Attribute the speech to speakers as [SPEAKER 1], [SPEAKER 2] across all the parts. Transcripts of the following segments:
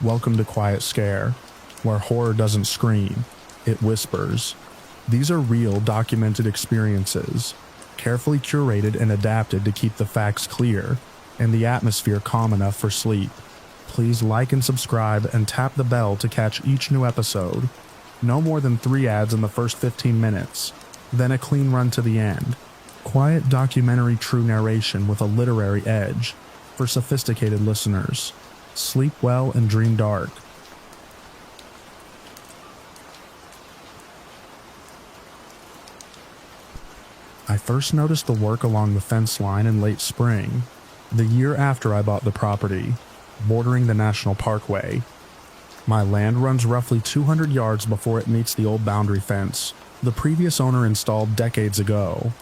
[SPEAKER 1] Welcome to Quiet Scare, where horror doesn't scream, it whispers. These are real, documented experiences, carefully curated and adapted to keep the facts clear and the atmosphere calm enough for sleep. Please like and subscribe and tap the bell to catch each new episode. No more than 3 ads in the first 15 minutes, then a clean run to the end. Quiet documentary true narration with a literary edge for sophisticated listeners. Sleep well and dream dark. I first noticed the work along the fence line in late spring, the year after I bought the property, bordering the National Parkway. My land runs roughly 200 yards before it meets the old boundary fence the previous owner installed decades ago.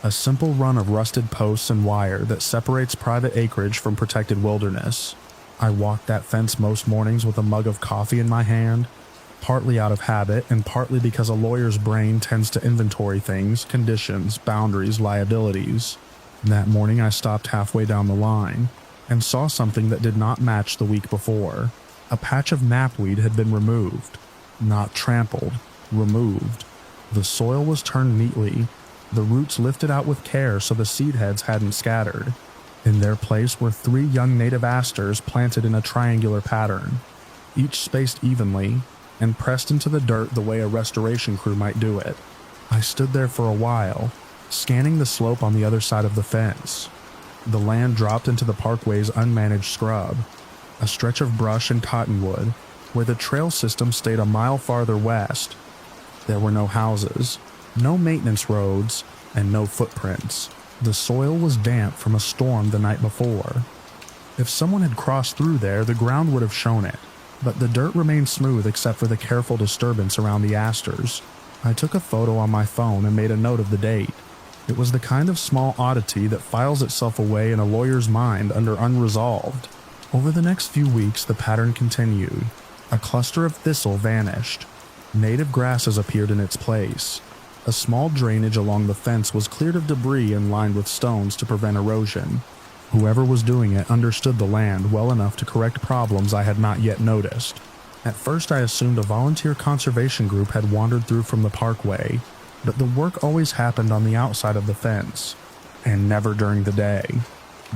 [SPEAKER 1] A simple run of rusted posts and wire that separates private acreage from protected wilderness. I walk that fence most mornings with a mug of coffee in my hand, partly out of habit and partly because a lawyer's brain tends to inventory things, conditions, boundaries, liabilities. That morning I stopped halfway down the line and saw something that did not match the week before. A patch of knapweed had been removed. Not trampled, removed. The soil was turned neatly, the roots lifted out with care so the seed heads hadn't scattered. In their place were 3 young native asters planted in a triangular pattern, each spaced evenly and pressed into the dirt the way a restoration crew might do it. I stood there for a while, scanning the slope on the other side of the fence. The land dropped into the parkway's unmanaged scrub, a stretch of brush and cottonwood, where the trail system stayed a mile farther west. There were no houses, no maintenance roads, and no footprints. The soil was damp from a storm the night before. If someone had crossed through there, the ground would have shown it, but the dirt remained smooth except for the careful disturbance around the asters. I took a photo on my phone and made a note of the date. It was the kind of small oddity that files itself away in a lawyer's mind under unresolved. Over the next few weeks, the pattern continued. A cluster of thistle vanished. Native grasses appeared in its place. A small drainage along the fence was cleared of debris and lined with stones to prevent erosion. Whoever was doing it understood the land well enough to correct problems I had not yet noticed. At first I assumed a volunteer conservation group had wandered through from the parkway, but the work always happened on the outside of the fence, and never during the day.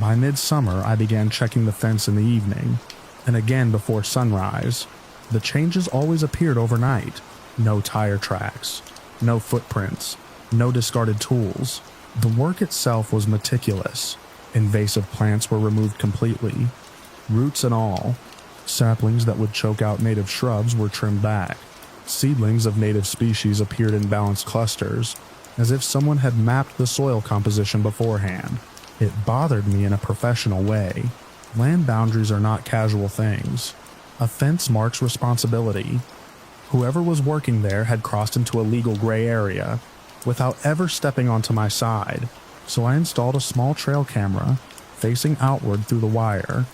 [SPEAKER 1] By midsummer I began checking the fence in the evening, and again before sunrise. The changes always appeared overnight. No tire tracks. No footprints, no discarded tools. The work itself was meticulous. Invasive plants were removed completely, roots and all. Saplings that would choke out native shrubs were trimmed back. Seedlings of native species appeared in balanced clusters, as if someone had mapped the soil composition beforehand. It bothered me in a professional way. Land boundaries are not casual things. A fence marks responsibility. Whoever was working there had crossed into a legal gray area without ever stepping onto my side, so I installed a small trail camera facing outward through the wire.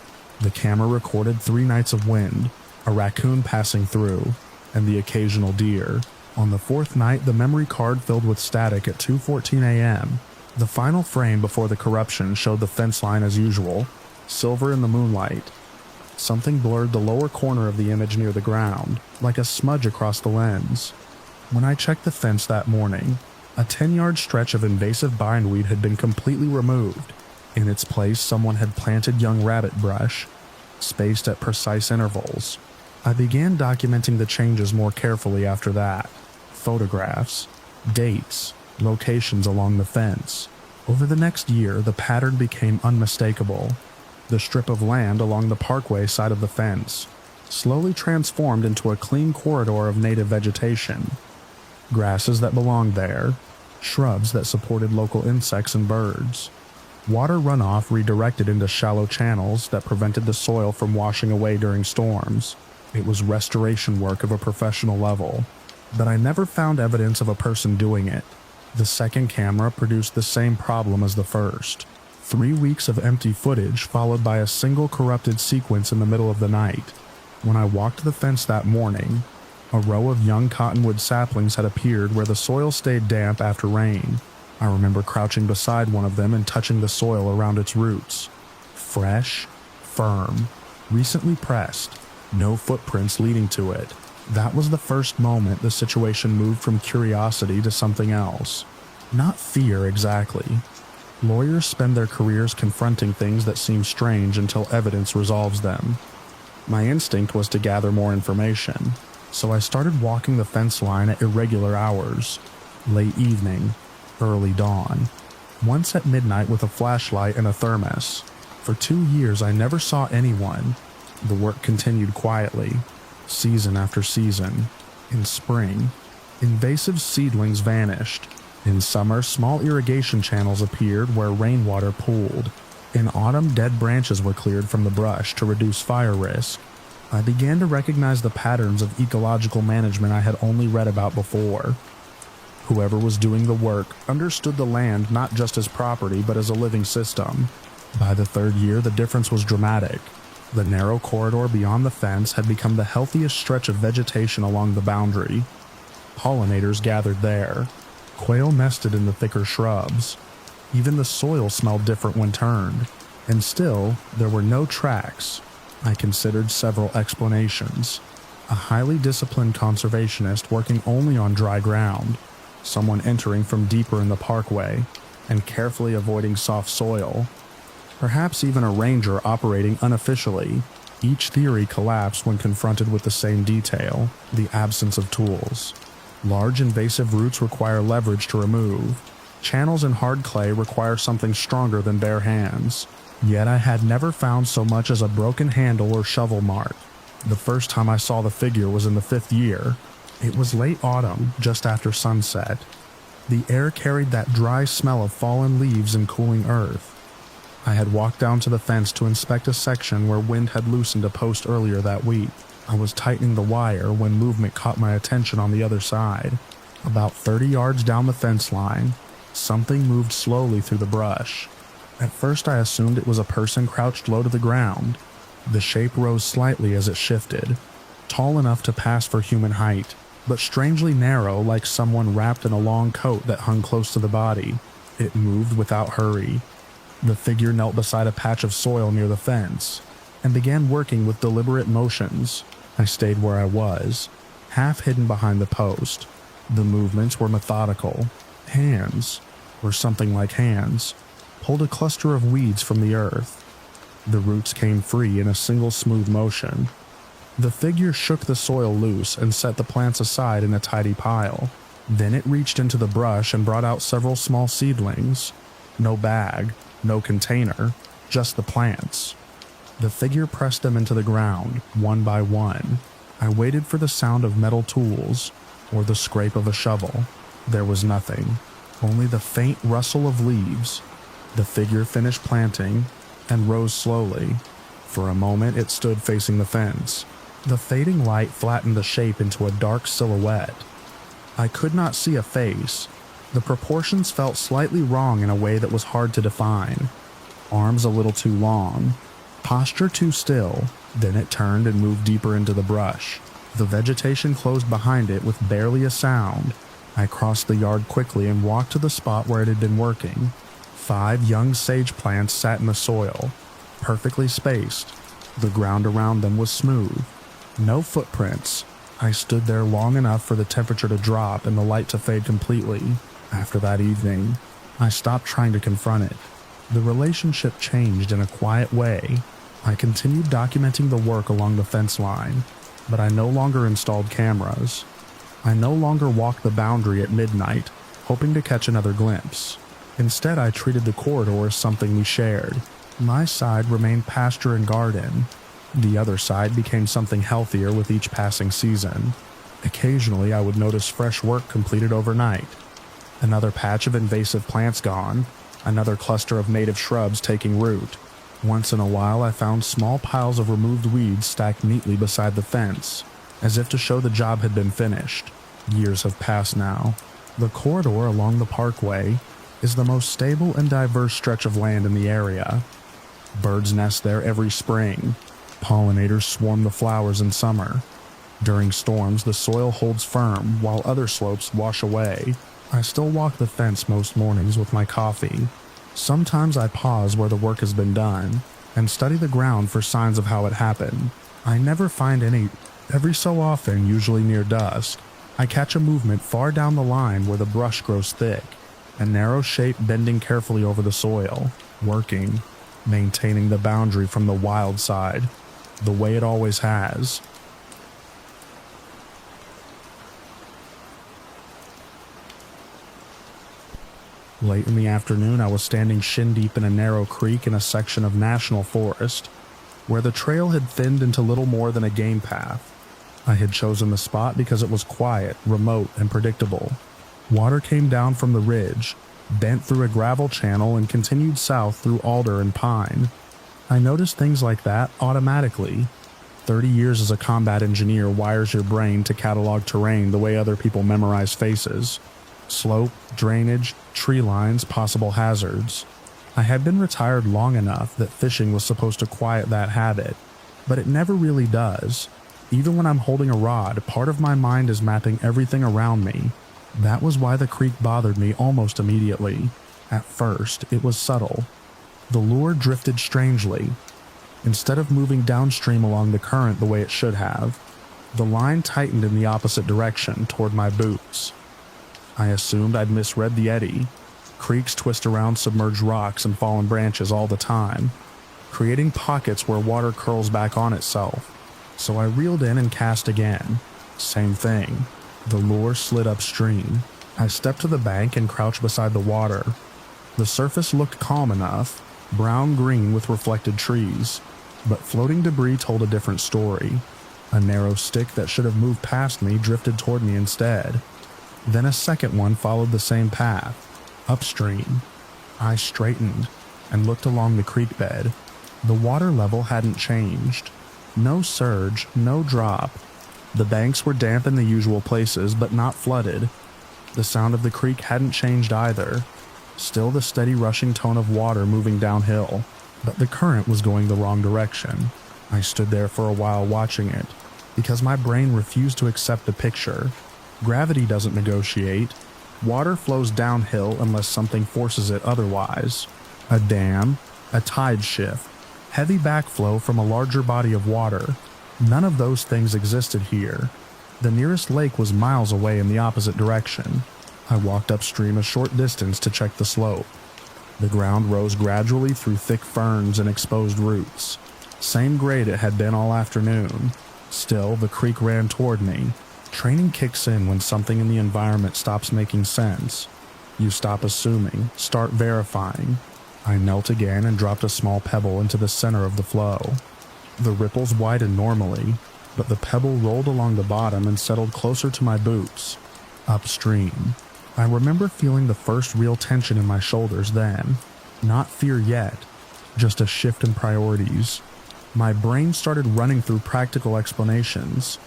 [SPEAKER 1] The camera recorded 3 nights of wind, a raccoon passing through, and the occasional deer. On the 4th night, the memory card filled with static at 2:14 a.m. The final frame before the corruption showed the fence line as usual, silver in the moonlight. Something blurred the lower corner of the image near the ground, like a smudge across the lens. When I checked the fence that morning, a 10-yard stretch of invasive bindweed had been completely removed. In its place, someone had planted young rabbit brush, spaced at precise intervals. I began documenting the changes more carefully after that. Photographs, dates, locations along the fence. Over the next year, the pattern became unmistakable. The strip of land along the parkway side of the fence slowly transformed into a clean corridor of native vegetation. Grasses that belonged there, shrubs that supported local insects and birds. Water runoff redirected into shallow channels that prevented the soil from washing away during storms. It was restoration work of a professional level, but I never found evidence of a person doing it. The second camera produced the same problem as the first. 3 weeks of empty footage followed by a single corrupted sequence in the middle of the night. When I walked the fence that morning, a row of young cottonwood saplings had appeared where the soil stayed damp after rain. I remember crouching beside one of them and touching the soil around its roots. Fresh, firm, recently pressed. No footprints leading to it. That was the first moment the situation moved from curiosity to something else. Not fear exactly. Lawyers spend their careers confronting things that seem strange until evidence resolves them. My instinct was to gather more information, so I started walking the fence line at irregular hours, late evening, early dawn, once at midnight with a flashlight and a thermos. For 2 years I never saw anyone. The work continued quietly, season after season. In spring, invasive seedlings vanished. In summer, small irrigation channels appeared where rainwater pooled. In autumn, dead branches were cleared from the brush to reduce fire risk. I began to recognize the patterns of ecological management I had only read about before. Whoever was doing the work understood the land not just as property but as a living system. By the 3rd year, the difference was dramatic. The narrow corridor beyond the fence had become the healthiest stretch of vegetation along the boundary. Pollinators gathered there. Quail nested in the thicker shrubs. Even the soil smelled different when turned. And still, there were no tracks. I considered several explanations. A highly disciplined conservationist working only on dry ground. Someone entering from deeper in the parkway and carefully avoiding soft soil. Perhaps even a ranger operating unofficially. Each theory collapsed when confronted with the same detail: the absence of tools. Large invasive roots require leverage to remove. Channels in hard clay require something stronger than bare hands. Yet I had never found so much as a broken handle or shovel mark. The first time I saw the figure was in the 5th year. It was late autumn, just after sunset. The air carried that dry smell of fallen leaves and cooling earth. I had walked down to the fence to inspect a section where wind had loosened a post earlier that week. I was tightening the wire when movement caught my attention on the other side. About 30 yards down the fence line, something moved slowly through the brush. At first I assumed it was a person crouched low to the ground. The shape rose slightly as it shifted, tall enough to pass for human height, but strangely narrow, like someone wrapped in a long coat that hung close to the body. It moved without hurry. The figure knelt beside a patch of soil near the fence and began working with deliberate motions. I stayed where I was, half hidden behind the post. The movements were methodical. Hands, or something like hands, pulled a cluster of weeds from the earth. The roots came free in a single smooth motion. The figure shook the soil loose and set the plants aside in a tidy pile. Then it reached into the brush and brought out several small seedlings. No bag, no container, just the plants. The figure pressed them into the ground, one by one. I waited for the sound of metal tools, or the scrape of a shovel. There was nothing, only the faint rustle of leaves. The figure finished planting and rose slowly. For a moment it stood facing the fence. The fading light flattened the shape into a dark silhouette. I could not see a face. The proportions felt slightly wrong in a way that was hard to define. Arms a little too long, posture too still. Then it turned and moved deeper into the brush. The vegetation closed behind it with barely a sound. I crossed the yard quickly and walked to the spot where it had been working. 5 young sage plants sat in the soil, perfectly spaced. The ground around them was smooth. No footprints. I stood there long enough for the temperature to drop and the light to fade completely. After that evening, I stopped trying to confront it. The relationship changed in a quiet way. I continued documenting the work along the fence line, but I no longer installed cameras. I no longer walked the boundary at midnight, hoping to catch another glimpse. Instead, I treated the corridor as something we shared. My side remained pasture and garden. The other side became something healthier with each passing season. Occasionally, I would notice fresh work completed overnight. Another patch of invasive plants gone, another cluster of native shrubs taking root. Once in a while, I found small piles of removed weeds stacked neatly beside the fence, as if to show the job had been finished. Years have passed now. The corridor along the parkway is the most stable and diverse stretch of land in the area. Birds nest there every spring. Pollinators swarm the flowers in summer. During storms, the soil holds firm while other slopes wash away. I still walk the fence most mornings with my coffee. Sometimes I pause where the work has been done and study the ground for signs of how it happened. I never find any. Every so often, usually near dusk, I catch a movement far down the line where the brush grows thick, a narrow shape bending carefully over the soil, working, maintaining the boundary from the wild side, the way it always has. Late in the afternoon, I was standing shin-deep in a narrow creek in a section of national forest, where the trail had thinned into little more than a game path. I had chosen the spot because it was quiet, remote, and predictable. Water came down from the ridge, bent through a gravel channel, and continued south through alder and pine. I noticed things like that automatically. 30 years as a combat engineer wires your brain to catalog terrain the way other people memorize faces. Slope, drainage, tree lines, possible hazards. I had been retired long enough that fishing was supposed to quiet that habit, but it never really does. Even when I'm holding a rod, part of my mind is mapping everything around me. That was why the creek bothered me almost immediately. At first, it was subtle. The lure drifted strangely. Instead of moving downstream along the current the way it should have, the line tightened in the opposite direction, toward my boots. I assumed I'd misread the eddy. Creeks twist around submerged rocks and fallen branches all the time, creating pockets where water curls back on itself. So I reeled in and cast again. Same thing. The lure slid upstream. I stepped to the bank and crouched beside the water. The surface looked calm enough, brown-green with reflected trees, but floating debris told a different story. A narrow stick that should have moved past me drifted toward me instead. Then a second one followed the same path, upstream. I straightened and looked along the creek bed. The water level hadn't changed. No surge, no drop. The banks were damp in the usual places, but not flooded. The sound of the creek hadn't changed either. Still the steady rushing tone of water moving downhill, but the current was going the wrong direction. I stood there for a while watching it, because my brain refused to accept the picture. Gravity doesn't negotiate. Water flows downhill unless something forces it otherwise. A dam, a tide shift, heavy backflow from a larger body of water. None of those things existed here. The nearest lake was miles away in the opposite direction. I walked upstream a short distance to check the slope. The ground rose gradually through thick ferns and exposed roots. Same grade it had been all afternoon. Still, the creek ran toward me. Training kicks in when something in the environment stops making sense. You stop assuming, start verifying. I knelt again and dropped a small pebble into the center of the flow. The ripples widened normally, but the pebble rolled along the bottom and settled closer to my boots. Upstream. I remember feeling the first real tension in my shoulders then. Not fear yet, just a shift in priorities. My brain started running through practical explanations.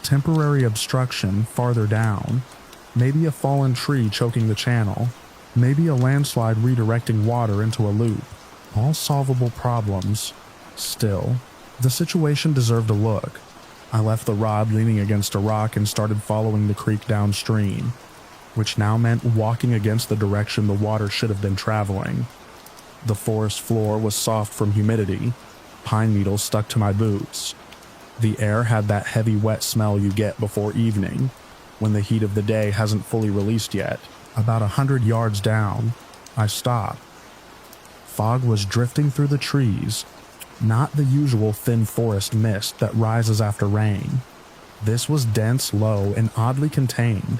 [SPEAKER 1] Temporary obstruction farther down. Maybe a fallen tree choking the channel. Maybe a landslide redirecting water into a loop. All solvable problems. Still, the situation deserved a look. I left the rod leaning against a rock and started following the creek downstream, which now meant walking against the direction the water should have been traveling. The forest floor was soft from humidity. Pine needles stuck to my boots. The air had that heavy wet smell you get before evening, when the heat of the day hasn't fully released yet. About 100 yards down, I stopped. Fog was drifting through the trees, not the usual thin forest mist that rises after rain. This was dense, low, and oddly contained.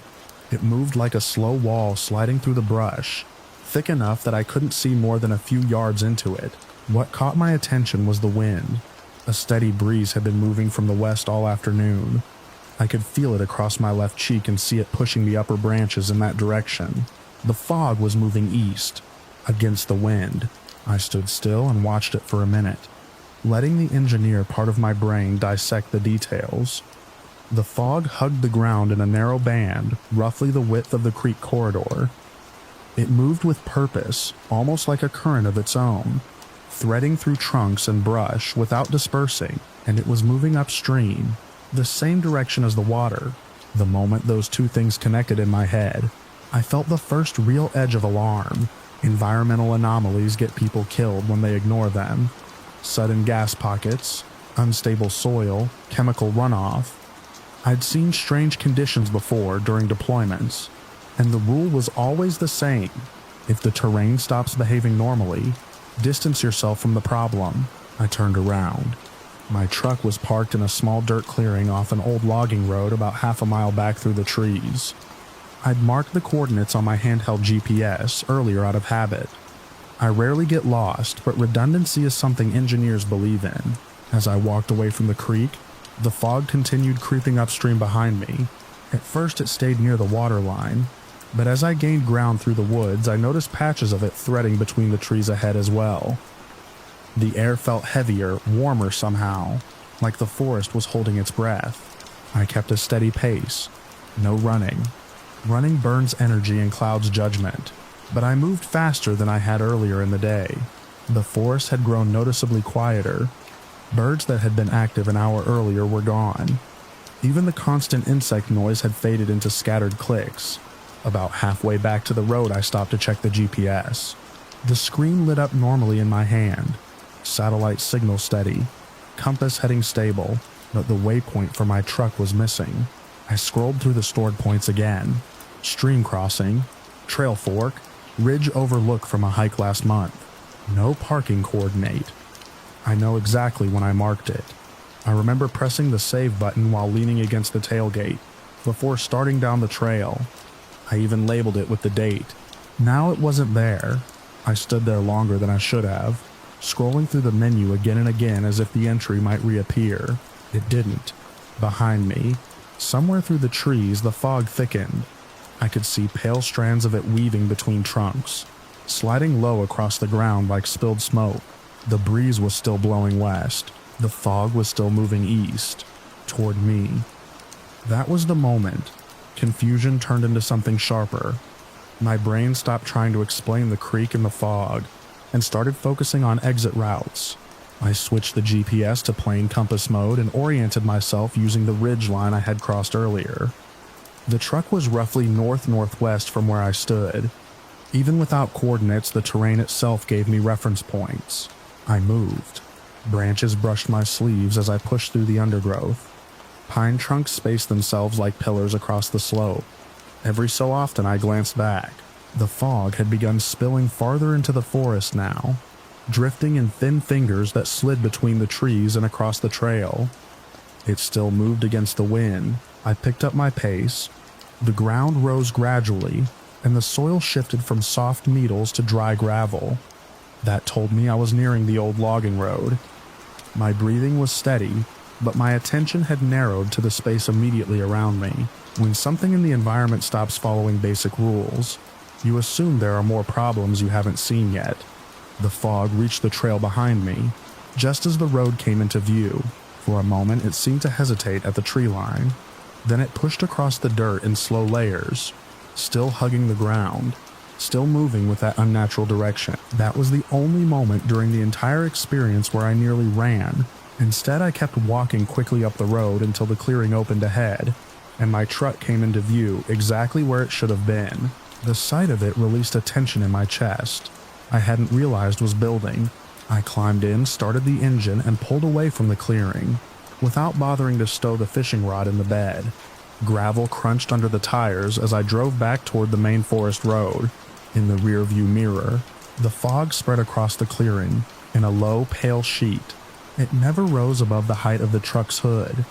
[SPEAKER 1] It moved like a slow wall sliding through the brush, thick enough that I couldn't see more than a few yards into it. What caught my attention was the wind. A steady breeze had been moving from the west all afternoon. I could feel it across my left cheek and see it pushing the upper branches in that direction. The fog was moving east, against the wind. I stood still and watched it for a minute, letting the engineer part of my brain dissect the details. The fog hugged the ground in a narrow band, roughly the width of the creek corridor. It moved with purpose, almost like a current of its own, threading through trunks and brush without dispersing, and it was moving upstream, the same direction as the water. The moment those two things connected in my head, I felt the first real edge of alarm. Environmental anomalies get people killed when they ignore them. Sudden gas pockets, Unstable soil, chemical runoff. I'd seen strange conditions before during deployments, and the rule was always the same. If the terrain stops behaving normally, distance yourself from the problem. I turned around. My truck was parked in a small dirt clearing off an old logging road about half a mile back through the trees. I'd marked the coordinates on my handheld GPS earlier out of habit. I rarely get lost, but redundancy is something engineers believe in. As I walked away from the creek, the fog continued creeping upstream behind me. At first it stayed near the water line, but as I gained ground through the woods, I noticed patches of it threading between the trees ahead as well. The air felt heavier, warmer somehow, like the forest was holding its breath. I kept a steady pace. No running. Running burns energy and clouds judgment, but I moved faster than I had earlier in the day. The forest had grown noticeably quieter. Birds that had been active an hour earlier were gone. Even the constant insect noise had faded into scattered clicks. About halfway back to the road, I stopped to check the GPS. The screen lit up normally in my hand. Satellite signal steady. Compass heading stable, but the waypoint for my truck was missing. I scrolled through the stored points again. Stream crossing, trail fork, ridge overlook from a hike last month. No parking coordinate. I know exactly when I marked it. I remember pressing the save button while leaning against the tailgate, before starting down the trail. I even labeled it with the date. Now it wasn't there. I stood there longer than I should have, scrolling through the menu again and again as if the entry might reappear. It didn't. Behind me, somewhere through the trees, the fog thickened. I could see pale strands of it weaving between trunks, sliding low across the ground like spilled smoke. The breeze was still blowing west. The fog was still moving east, toward me. That was the moment. Confusion turned into something sharper. My brain stopped trying to explain the creek and the fog, and started focusing on exit routes. I switched the GPS to plain compass mode and oriented myself using the ridge line I had crossed earlier. The truck was roughly north-northwest from where I stood. Even without coordinates, the terrain itself gave me reference points. I moved. Branches brushed my sleeves as I pushed through the undergrowth. Pine trunks spaced themselves like pillars across the slope. Every so often I glanced back. The fog had begun spilling farther into the forest now, drifting in thin fingers that slid between the trees and across the trail. It still moved against the wind. I picked up my pace. The ground rose gradually, and the soil shifted from soft needles to dry gravel. That told me I was nearing the old logging road. My breathing was steady, but my attention had narrowed to the space immediately around me. When something in the environment stops following basic rules, you assume there are more problems you haven't seen yet. The fog reached the trail behind me, just as the road came into view. For a moment it seemed to hesitate at the tree line. Then it pushed across the dirt in slow layers, still hugging the ground, still moving with that unnatural direction. That was the only moment during the entire experience where I nearly ran. Instead, I kept walking quickly up the road until the clearing opened ahead, and my truck came into view exactly where it should have been. The sight of it released a tension in my chest I hadn't realized was building. I climbed in, started the engine, and pulled away from the clearing, without bothering to stow the fishing rod in the bed. Gravel crunched under the tires as I drove back toward the main forest road. In the rearview mirror, the fog spread across the clearing in a low, pale sheet. It never rose above the height of the truck's hood.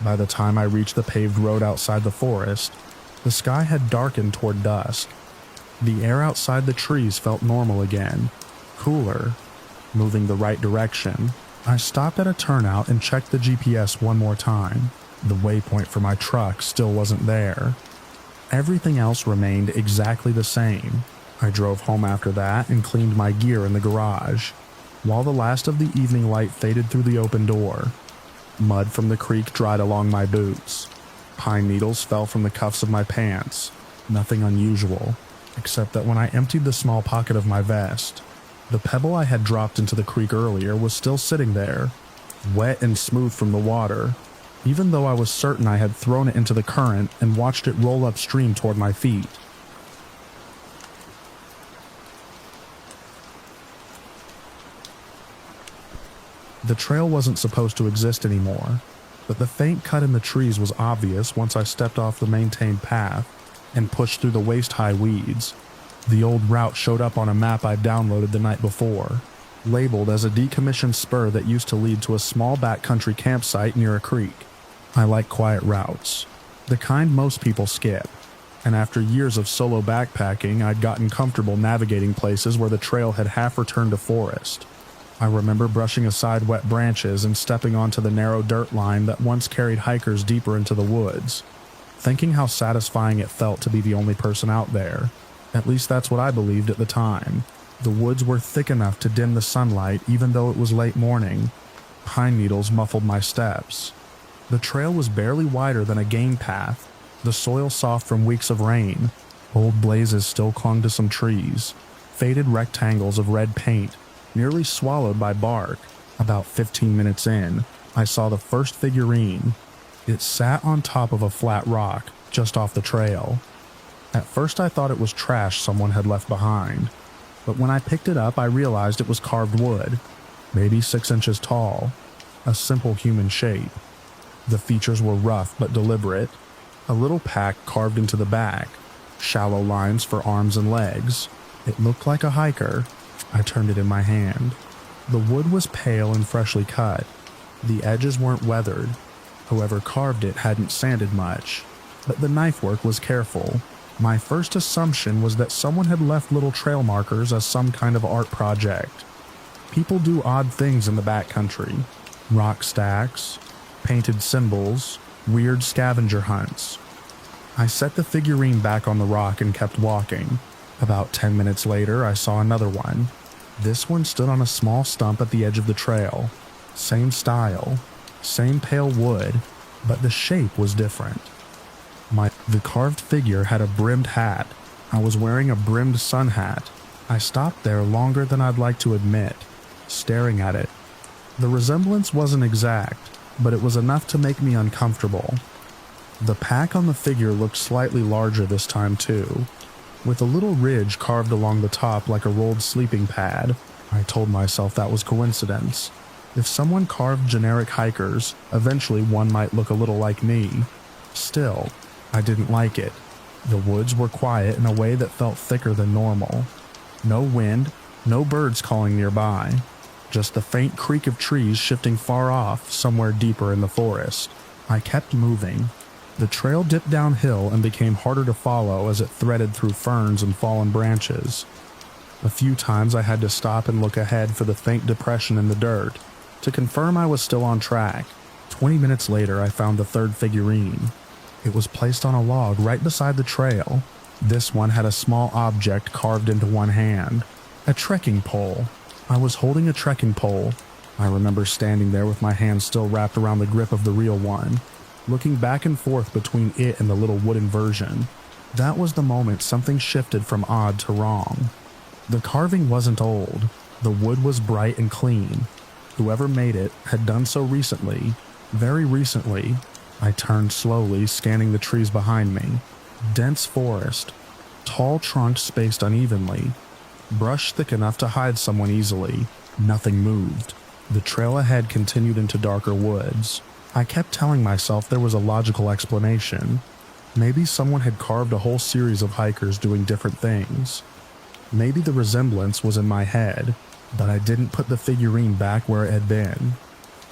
[SPEAKER 1] By the time I reached the paved road outside the forest, the sky had darkened toward dusk. The air outside the trees felt normal again, cooler, moving the right direction. I stopped at a turnout and checked the GPS one more time. The waypoint for my truck still wasn't there. Everything else remained exactly the same. I drove home after that and cleaned my gear in the garage, while the last of the evening light faded through the open door. Mud from the creek dried along my boots. Pine needles fell from the cuffs of my pants. Nothing unusual, except that when I emptied the small pocket of my vest, the pebble I had dropped into the creek earlier was still sitting there, wet and smooth from the water, even though I was certain I had thrown it into the current and watched it roll upstream toward my feet. The trail wasn't supposed to exist anymore, but the faint cut in the trees was obvious once I stepped off the maintained path and pushed through the waist-high weeds. The old route showed up on a map I'd downloaded the night before, labeled as a decommissioned spur that used to lead to a small backcountry campsite near a creek. I like quiet routes, the kind most people skip, and after years of solo backpacking, I'd gotten comfortable navigating places where the trail had half returned to forest. I remember brushing aside wet branches and stepping onto the narrow dirt line that once carried hikers deeper into the woods, thinking how satisfying it felt to be the only person out there. At least that's what I believed at the time. The woods were thick enough to dim the sunlight even though it was late morning. Pine needles muffled my steps. The trail was barely wider than a game path, the soil soft from weeks of rain. Old blazes still clung to some trees, faded rectangles of red paint, nearly swallowed by bark. About 15 minutes in, I saw the first figurine. It sat on top of a flat rock, just off the trail. At first I thought it was trash someone had left behind, but when I picked it up I realized it was carved wood, maybe 6 inches tall, a simple human shape. The features were rough but deliberate, a little pack carved into the back, shallow lines for arms and legs. It looked like a hiker. I turned it in my hand. The wood was pale and freshly cut. The edges weren't weathered. Whoever carved it hadn't sanded much, but the knife work was careful. My first assumption was that someone had left little trail markers as some kind of art project. People do odd things in the backcountry. Rock stacks, painted symbols, weird scavenger hunts. I set the figurine back on the rock and kept walking. About 10 minutes later, I saw another one. This one stood on a small stump at the edge of the trail. Same style, same pale wood, but the shape was different. The carved figure had a brimmed hat. I was wearing a brimmed sun hat. I stopped there longer than I'd like to admit, staring at it. The resemblance wasn't exact, but it was enough to make me uncomfortable. The pack on the figure looked slightly larger this time too, with a little ridge carved along the top like a rolled sleeping pad. I told myself that was coincidence. If someone carved generic hikers, eventually one might look a little like me. Still, I didn't like it. The woods were quiet in a way that felt thicker than normal. No wind, no birds calling nearby. Just the faint creak of trees shifting far off, somewhere deeper in the forest. I kept moving. The trail dipped downhill and became harder to follow as it threaded through ferns and fallen branches. A few times I had to stop and look ahead for the faint depression in the dirt, to confirm I was still on track. 20 minutes later I found the third figurine. It was placed on a log right beside the trail. This one had a small object carved into one hand. A trekking pole. I was holding a trekking pole. I remember standing there with my hand still wrapped around the grip of the real one, looking back and forth between it and the little wooden version. That was the moment something shifted from odd to wrong. The carving wasn't old. The wood was bright and clean. Whoever made it had done so recently, very recently. I turned slowly, scanning the trees behind me. Dense forest, tall trunks spaced unevenly, brush thick enough to hide someone easily. Nothing moved. The trail ahead continued into darker woods. I kept telling myself there was a logical explanation. Maybe someone had carved a whole series of hikers doing different things. Maybe the resemblance was in my head, but I didn't put the figurine back where it had been.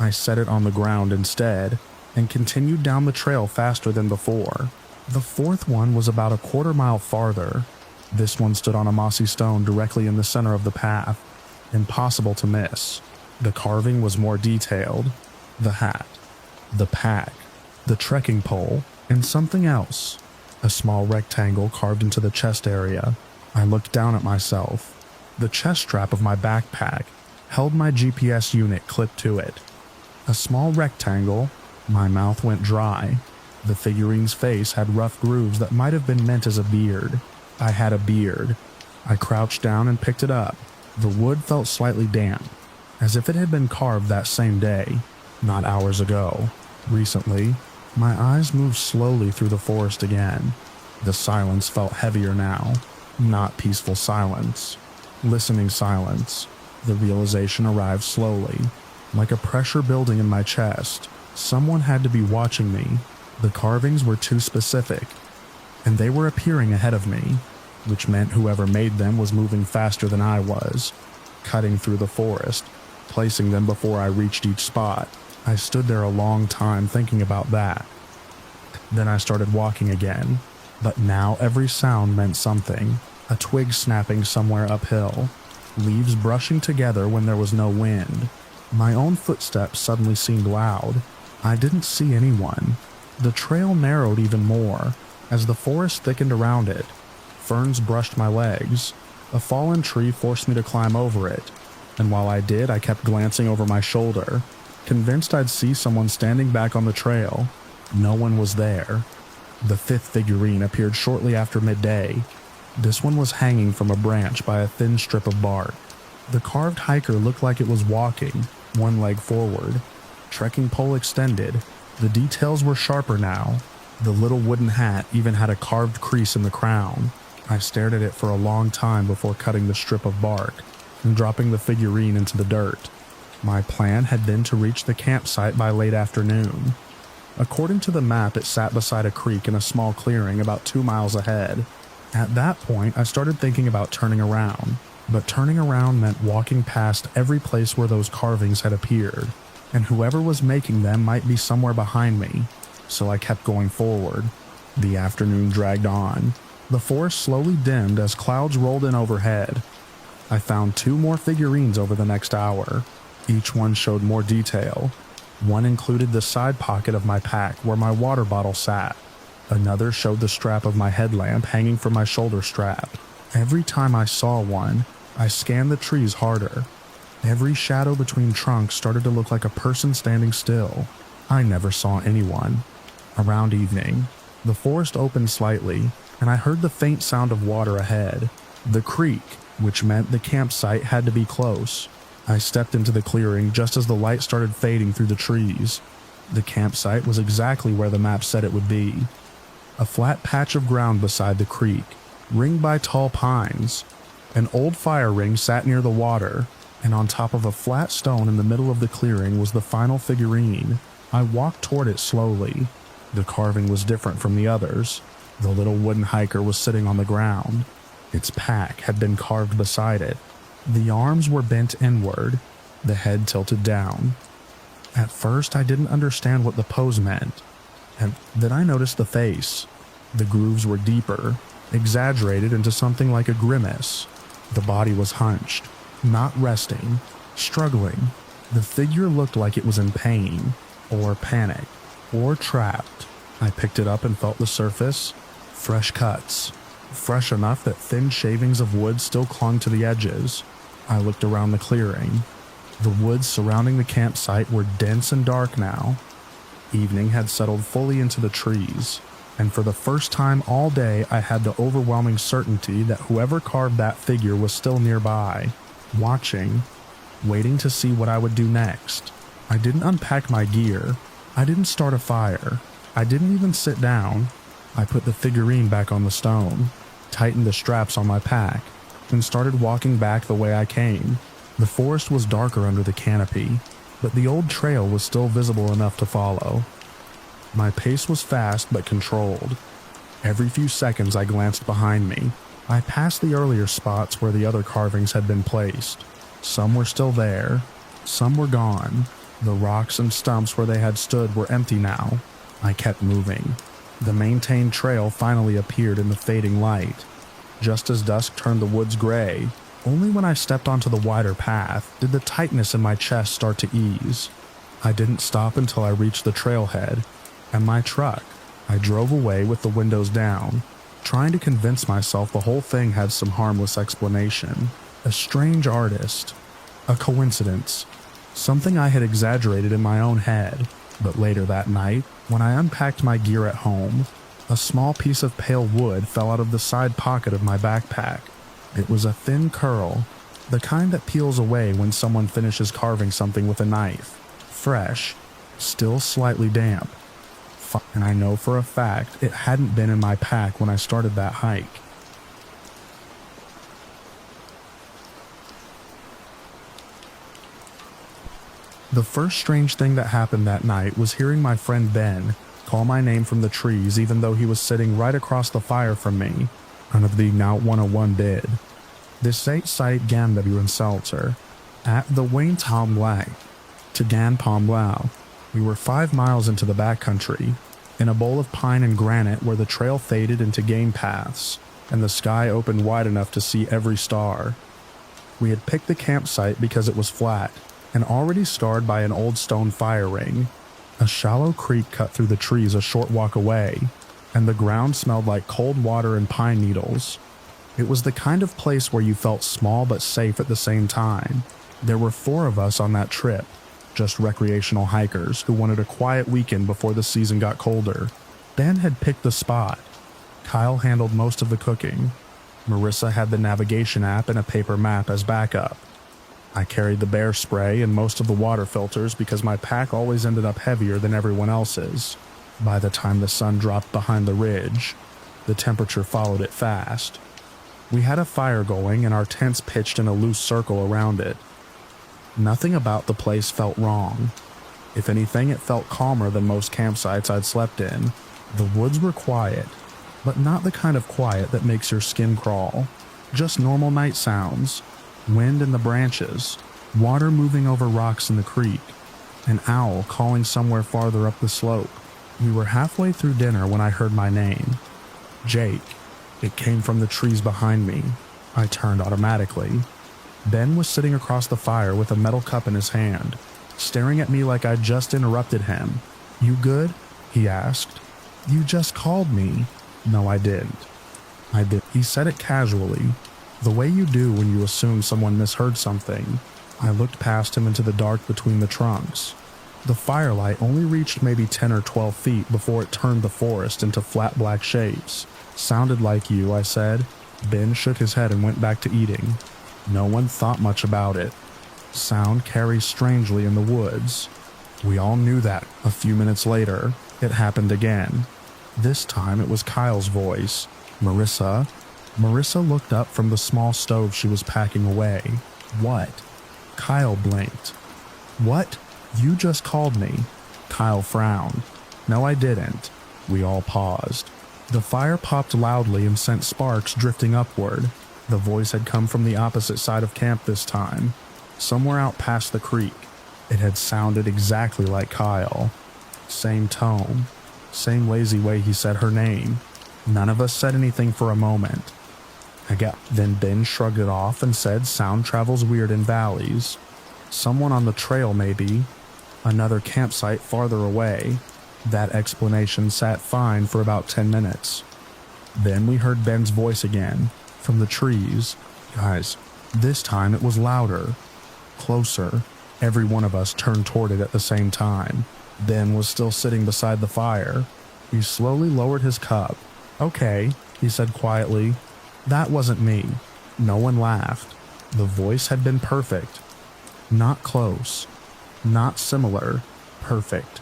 [SPEAKER 1] I set it on the ground instead, and continued down the trail faster than before. The fourth one was about a quarter-mile farther. This one stood on a mossy stone directly in the center of the path. Impossible to miss. The carving was more detailed. The hat, the pack, the trekking pole, and something else. A small rectangle carved into the chest area. I looked down at myself. The chest strap of my backpack held my GPS unit clipped to it. A small rectangle. My mouth went dry. The figurine's face had rough grooves that might have been meant as a beard. I had a beard. I crouched down and picked it up. The wood felt slightly damp, as if it had been carved that same day, not hours ago. Recently, my eyes moved slowly through the forest again. The silence felt heavier now. Not peaceful silence. Listening silence. The realization arrived slowly. like a pressure building in my chest. Someone had to be watching me. The carvings were too specific, and they were appearing ahead of me, which meant whoever made them was moving faster than I was, cutting through the forest, placing them before I reached each spot. I stood there a long time thinking about that. Then I started walking again, but now every sound meant something. A twig snapping somewhere uphill, leaves brushing together when there was no wind. My own footsteps suddenly seemed loud. I didn't see anyone. The trail narrowed even more as the forest thickened around it. Ferns brushed my legs. A fallen tree forced me to climb over it, and while I did, I kept glancing over my shoulder, convinced I'd see someone standing back on the trail. No one was there. The fifth figurine appeared shortly after midday. This one was hanging from a branch by a thin strip of bark. The carved hiker looked like it was walking, one leg forward, trekking pole extended. The details were sharper now. The little wooden hat even had a carved crease in the crown. I stared at it for a long time before cutting the strip of bark and dropping the figurine into the dirt. My plan had been to reach the campsite by late afternoon. According to the map, it sat beside a creek in a small clearing about 2 miles ahead. At that point, I started thinking about turning around, but turning around meant walking past every place where those carvings had appeared, and whoever was making them might be somewhere behind me, so I kept going forward. The afternoon dragged on. The forest slowly dimmed as clouds rolled in overhead. I found 2 more figurines over the next hour. Each one showed more detail. One included the side pocket of my pack where my water bottle sat. Another showed the strap of my headlamp hanging from my shoulder strap. Every time I saw one, I scanned the trees harder. Every shadow between trunks started to look like a person standing still. I never saw anyone. Around evening, the forest opened slightly, and I heard the faint sound of water ahead. The creek, which meant the campsite had to be close. I stepped into the clearing just as the light started fading through the trees. The campsite was exactly where the map said it would be. A flat patch of ground beside the creek, ringed by tall pines. An old fire ring sat near the water, and on top of a flat stone in the middle of the clearing was the final figurine. I walked toward it slowly. The carving was different from the others. The little wooden hiker was sitting on the ground. Its pack had been carved beside it. The arms were bent inward, the head tilted down. At first, I didn't understand what the pose meant. And then I noticed the face. The grooves were deeper, exaggerated into something like a grimace. The body was hunched, not resting, struggling. The figure looked like it was in pain, or panic, or trapped. I picked it up and felt the surface. Fresh cuts, fresh enough that thin shavings of wood still clung to the edges. I looked around the clearing. The woods surrounding the campsite were dense and dark now. Evening had settled fully into the trees, and for the first time all day I had the overwhelming certainty that whoever carved that figure was still nearby, watching, waiting to see what I would do next. I didn't unpack my gear. I didn't start a fire. I didn't even sit down. I put the figurine back on the stone, tightened the straps on my pack, and started walking back the way I came. The forest was darker under the canopy, but the old trail was still visible enough to follow. My pace was fast but controlled. Every few seconds I glanced behind me. I passed the earlier spots where the other carvings had been placed. Some were still there, some were gone. The rocks and stumps where they had stood were empty now. I kept moving. The maintained trail finally appeared in the fading light. Just as dusk turned the woods gray, only when I stepped onto the wider path did the tightness in my chest start to ease. I didn't stop until I reached the trailhead, and my truck. I drove away with the windows down, trying to convince myself the whole thing had some harmless explanation. A strange artist. A coincidence. Something I had exaggerated in my own head. But later that night, when I unpacked my gear at home, a small piece of pale wood fell out of the side pocket of my backpack. It was a thin curl, the kind that peels away when someone finishes carving something with a knife. Fresh, still slightly damp. And I know for a fact it hadn't been in my pack when I started that hike. The first strange thing that happened that night was hearing my friend Ben call my name from the trees even though he was sitting right across the fire from me. None of the Nout 101 did. This site gan W in Seltzer. At the Wayne Tom Lang. To Gan Pom Lao. We were 5 miles into the backcountry, in a bowl of pine and granite where the trail faded into game paths, and the sky opened wide enough to see every star. We had picked the campsite because it was flat, and already scarred by an old stone fire ring. A shallow creek cut through the trees a short walk away, and the ground smelled like cold water and pine needles. It was the kind of place where you felt small but safe at the same time. There were 4 of us on that trip, just recreational hikers who wanted a quiet weekend before the season got colder. Ben had picked the spot. Kyle handled most of the cooking. Marissa had the navigation app and a paper map as backup. I carried the bear spray and most of the water filters because my pack always ended up heavier than everyone else's. By the time the sun dropped behind the ridge, the temperature followed it fast. We had a fire going and our tents pitched in a loose circle around it. Nothing about the place felt wrong. If anything, it felt calmer than most campsites I'd slept in. The woods were quiet, but not the kind of quiet that makes your skin crawl. Just normal night sounds. Wind in the branches, water moving over rocks in the creek, an owl calling somewhere farther up the slope. We were halfway through dinner when I heard my name. Jake. It came from the trees behind me. I turned automatically. Ben was sitting across the fire with a metal cup in his hand, staring at me like I'd just interrupted him. "You good?" he asked. "You just called me." "No, I didn't." "I did." He said it casually, the way you do when you assume someone misheard something. I looked past him into the dark between the trunks. The firelight only reached maybe 10 or 12 feet before it turned the forest into flat black shapes. "Sounded like you," I said. Ben shook his head and went back to eating. No one thought much about it. Sound carries strangely in the woods. We all knew that. A few minutes later, it happened again. This time it was Kyle's voice. "Marissa?" Marissa looked up from the small stove she was packing away. "What?" Kyle blinked. "What? You just called me." Kyle frowned. "No, I didn't." We all paused. The fire popped loudly and sent sparks drifting upward. The voice had come from the opposite side of camp this time, somewhere out past the creek. It had sounded exactly like Kyle. Same tone, same lazy way he said her name. None of us said anything for a moment. Then Ben shrugged it off and said sound travels weird in valleys. Someone on the trail maybe. Another campsite farther away. That explanation sat fine for about 10 minutes. Then we heard Ben's voice again, from the trees. Guys, this time it was louder. Closer. Every one of us turned toward it at the same time. Ben was still sitting beside the fire. He slowly lowered his cup. "Okay," he said quietly. "That wasn't me." No one laughed. The voice had been perfect. Not close. Not similar. Perfect.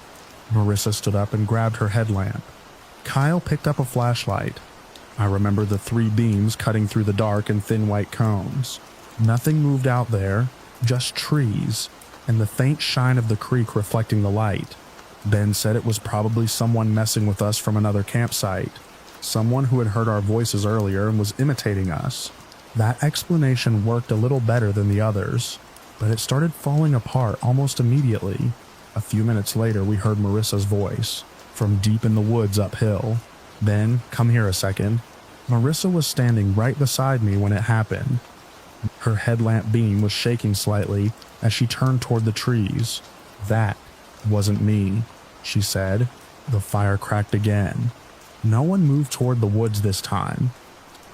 [SPEAKER 1] Marissa stood up and grabbed her headlamp. Kyle picked up a flashlight. I remember the 3 beams cutting through the dark in thin white cones. Nothing moved out there, just trees, and the faint shine of the creek reflecting the light. Ben said it was probably someone messing with us from another campsite. Someone who had heard our voices earlier and was imitating us. That explanation worked a little better than the others, but it started falling apart almost immediately. A few minutes later, we heard Marissa's voice, from deep in the woods uphill. "Ben, come here a second." Marissa was standing right beside me when it happened. Her headlamp beam was shaking slightly as she turned toward the trees. "That wasn't me," she said. The fire cracked again. No one moved toward the woods this time.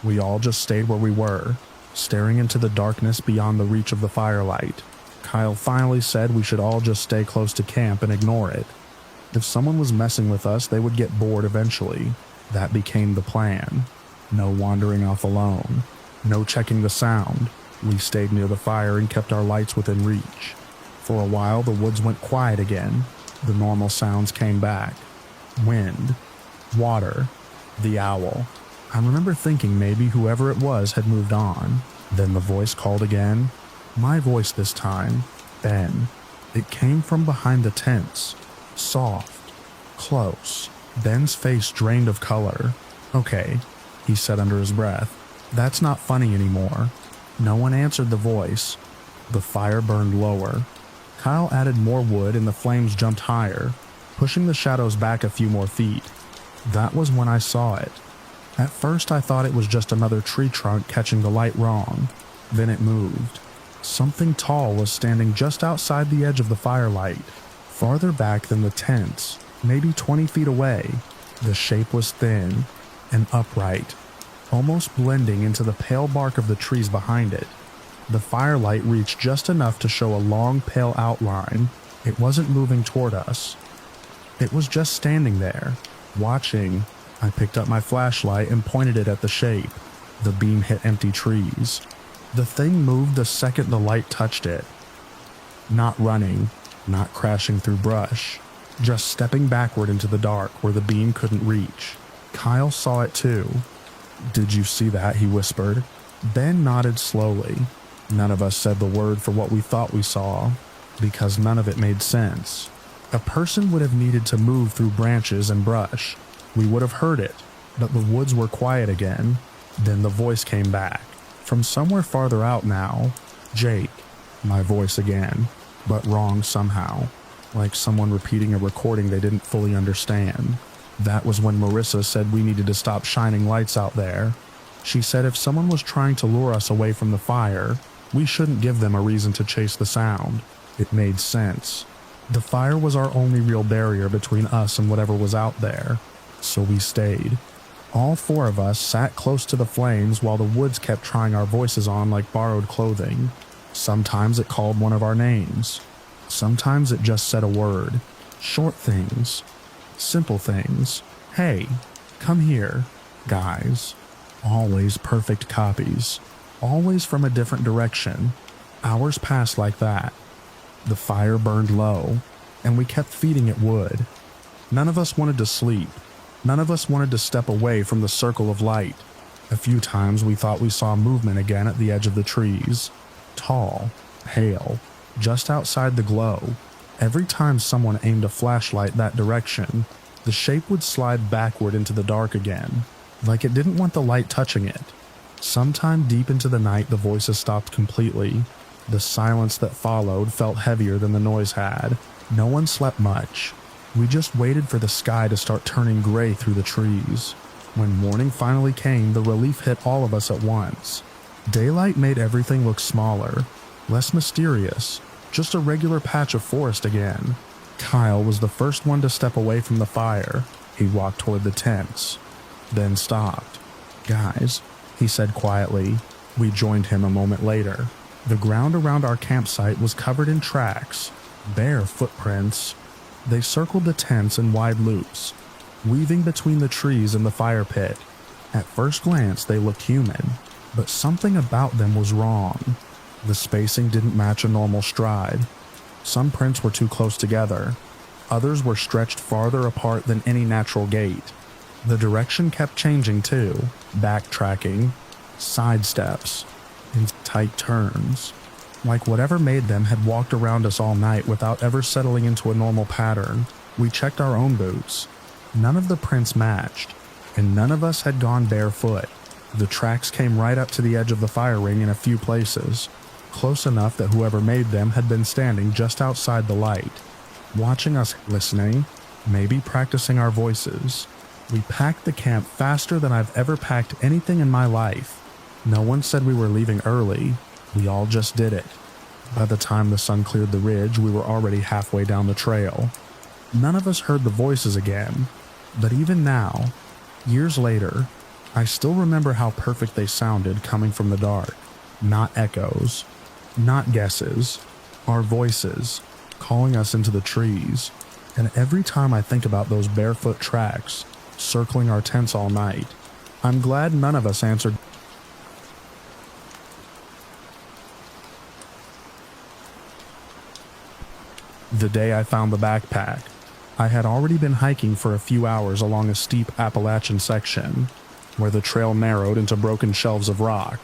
[SPEAKER 1] We all just stayed where we were, staring into the darkness beyond the reach of the firelight. Kyle finally said we should all just stay close to camp and ignore it. If someone was messing with us, they would get bored eventually. That became the plan. No wandering off alone. No checking the sound. We stayed near the fire and kept our lights within reach. For a while, the woods went quiet again. The normal sounds came back. Wind. Water. The owl. I remember thinking maybe whoever it was had moved on. Then the voice called again. My voice this time. "Ben." It came from behind the tents. Soft. Close. Ben's face drained of color. "Okay," he said under his breath. "That's not funny anymore." No one answered the voice. The fire burned lower. Kyle added more wood and the flames jumped higher, pushing the shadows back a few more feet. That was when I saw it. At first I thought it was just another tree trunk catching the light wrong. Then it moved. Something tall was standing just outside the edge of the firelight, farther back than the tents, maybe 20 feet away. The shape was thin and upright, almost blending into the pale bark of the trees behind it. The firelight reached just enough to show a long, pale outline. It wasn't moving toward us. It was just standing there, watching. I picked up my flashlight and pointed it at the shape. The beam hit empty trees. The thing moved the second the light touched it. Not running, not crashing through brush, just stepping backward into the dark where the beam couldn't reach. Kyle saw it too. "Did you see that?" he whispered. Ben nodded slowly. None of us said the word for what we thought we saw, because none of it made sense. A person would have needed to move through branches and brush. We would have heard it, but the woods were quiet again. Then the voice came back. From somewhere farther out now. "Jake." My voice again, but wrong somehow. Like someone repeating a recording they didn't fully understand. That was when Marissa said we needed to stop shining lights out there. She said if someone was trying to lure us away from the fire, we shouldn't give them a reason to chase the sound. It made sense. The fire was our only real barrier between us and whatever was out there. So we stayed. All four of us sat close to the flames while the woods kept trying our voices on like borrowed clothing. Sometimes it called one of our names. Sometimes it just said a word. Short things. Simple things. "Hey, come here, guys." Always perfect copies. Always from a different direction. Hours passed like that. The fire burned low, and we kept feeding it wood. None of us wanted to sleep. None of us wanted to step away from the circle of light. A few times we thought we saw movement again at the edge of the trees. Tall, pale, just outside the glow. Every time someone aimed a flashlight that direction, the shape would slide backward into the dark again, like it didn't want the light touching it. Sometime deep into the night the voices stopped completely. The silence that followed felt heavier than the noise had. No one slept much. We just waited for the sky to start turning gray through the trees. When morning finally came, the relief hit all of us at once. Daylight made everything look smaller, less mysterious, just a regular patch of forest again. Kyle was the first one to step away from the fire. He walked toward the tents, then stopped. "Guys," he said quietly. We joined him a moment later. The ground around our campsite was covered in tracks, bare footprints. They circled the tents in wide loops, weaving between the trees and the fire pit. At first glance they looked human, but something about them was wrong. The spacing didn't match a normal stride. Some prints were too close together. Others were stretched farther apart than any natural gait. The direction kept changing too, backtracking, side steps, and tight turns. Like whatever made them had walked around us all night without ever settling into a normal pattern. We checked our own boots. None of the prints matched, and none of us had gone barefoot. The tracks came right up to the edge of the fire ring in a few places, close enough that whoever made them had been standing just outside the light, watching us, listening, maybe practicing our voices. We packed the camp faster than I've ever packed anything in my life. No one said we were leaving early. We all just did it. By the time the sun cleared the ridge, we were already halfway down the trail. None of us heard the voices again, but even now, years later, I still remember how perfect they sounded coming from the dark. Not echoes, not guesses, our voices, calling us into the trees. And every time I think about those barefoot tracks, circling our tents all night, I'm glad none of us answered. The day I found the backpack, I had already been hiking for a few hours along a steep Appalachian section, where the trail narrowed into broken shelves of rock.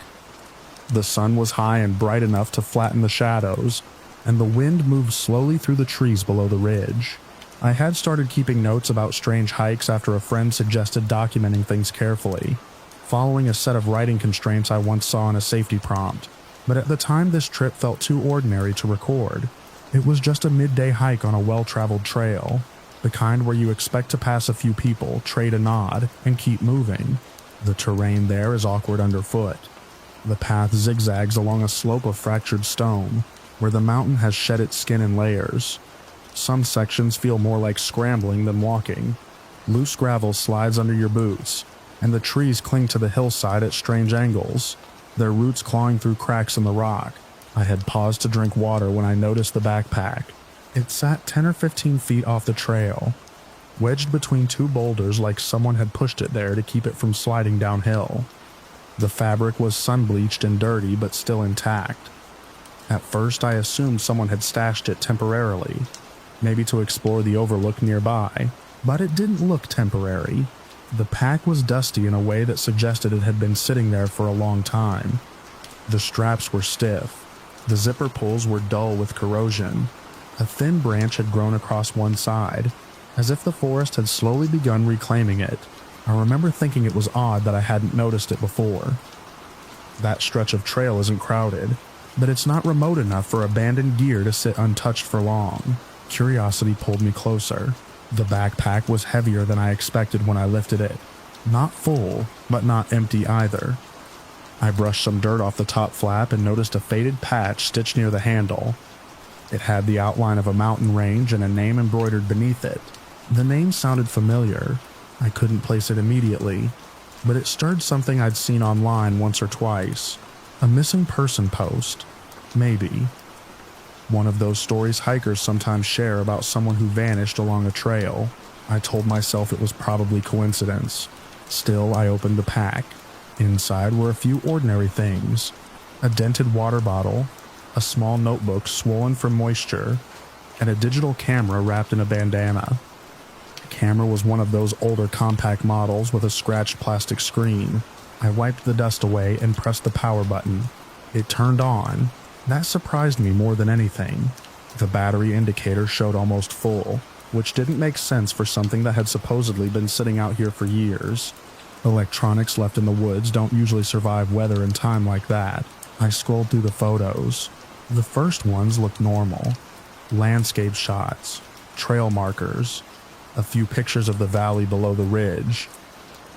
[SPEAKER 1] The sun was high and bright enough to flatten the shadows, and the wind moved slowly through the trees below the ridge. I had started keeping notes about strange hikes after a friend suggested documenting things carefully, following a set of writing constraints I once saw in a safety prompt. But at the time, this trip felt too ordinary to record. It was just a midday hike on a well-traveled trail, the kind where you expect to pass a few people, trade a nod, and keep moving. The terrain there is awkward underfoot. The path zigzags along a slope of fractured stone, where the mountain has shed its skin in layers. Some sections feel more like scrambling than walking. Loose gravel slides under your boots, and the trees cling to the hillside at strange angles, their roots clawing through cracks in the rock. I had paused to drink water when I noticed the backpack. It sat 10 or 15 feet off the trail, wedged between two boulders like someone had pushed it there to keep it from sliding downhill. The fabric was sun-bleached and dirty, but still intact. At first, I assumed someone had stashed it temporarily, maybe to explore the overlook nearby, but it didn't look temporary. The pack was dusty in a way that suggested it had been sitting there for a long time. The straps were stiff. The zipper pulls were dull with corrosion. A thin branch had grown across one side, as if the forest had slowly begun reclaiming it. I remember thinking it was odd that I hadn't noticed it before. That stretch of trail isn't crowded, but it's not remote enough for abandoned gear to sit untouched for long. Curiosity pulled me closer. The backpack was heavier than I expected when I lifted it. Not full, but not empty either. I brushed some dirt off the top flap and noticed a faded patch stitched near the handle. It had the outline of a mountain range and a name embroidered beneath it. The name sounded familiar. I couldn't place it immediately, but it stirred something I'd seen online once or twice. A missing person post. Maybe. One of those stories hikers sometimes share about someone who vanished along a trail. I told myself it was probably coincidence. Still, I opened the pack. Inside were a few ordinary things. A dented water bottle, a small notebook swollen from moisture, and a digital camera wrapped in a bandana. The camera was one of those older compact models with a scratched plastic screen. I wiped the dust away and pressed the power button. It turned on. That surprised me more than anything. The battery indicator showed almost full, which didn't make sense for something that had supposedly been sitting out here for years. Electronics left in the woods don't usually survive weather and time like that. I scrolled through the photos. The first ones looked normal. Landscape shots, trail markers, a few pictures of the valley below the ridge.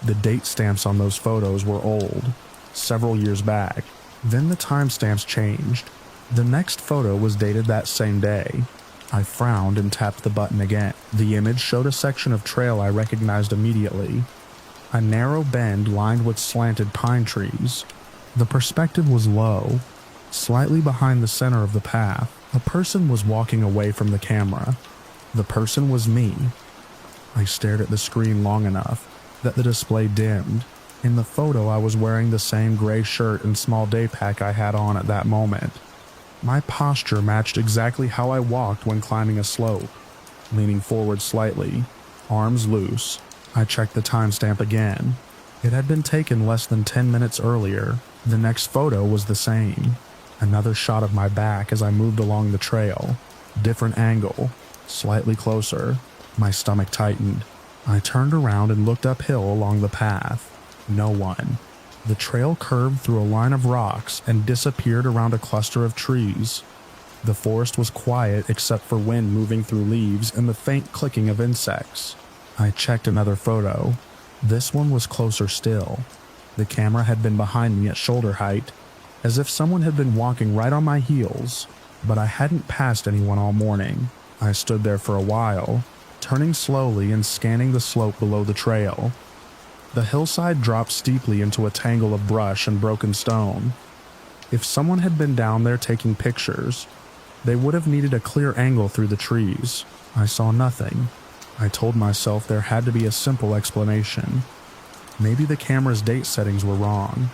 [SPEAKER 1] The date stamps on those photos were old, several years back. Then the timestamps changed. The next photo was dated that same day. I frowned and tapped the button again. The image showed a section of trail I recognized immediately. A narrow bend lined with slanted pine trees. The perspective was low, slightly behind the center of the path. A person was walking away from the camera. The person was me. I stared at the screen long enough that the display dimmed. In the photo, I was wearing the same gray shirt and small day pack I had on at that moment. My posture matched exactly how I walked when climbing a slope, leaning forward slightly, arms loose. I checked the timestamp again. It had been taken less than 10 minutes earlier. The next photo was the same. Another shot of my back as I moved along the trail. Different angle, slightly closer. My stomach tightened. I turned around and looked uphill along the path. No one. The trail curved through a line of rocks and disappeared around a cluster of trees. The forest was quiet except for wind moving through leaves and the faint clicking of insects. I checked another photo. This one was closer still. The camera had been behind me at shoulder height, as if someone had been walking right on my heels, but I hadn't passed anyone all morning. I stood there for a while, turning slowly and scanning the slope below the trail. The hillside dropped steeply into a tangle of brush and broken stone. If someone had been down there taking pictures, they would have needed a clear angle through the trees. I saw nothing. I told myself there had to be a simple explanation. Maybe the camera's date settings were wrong.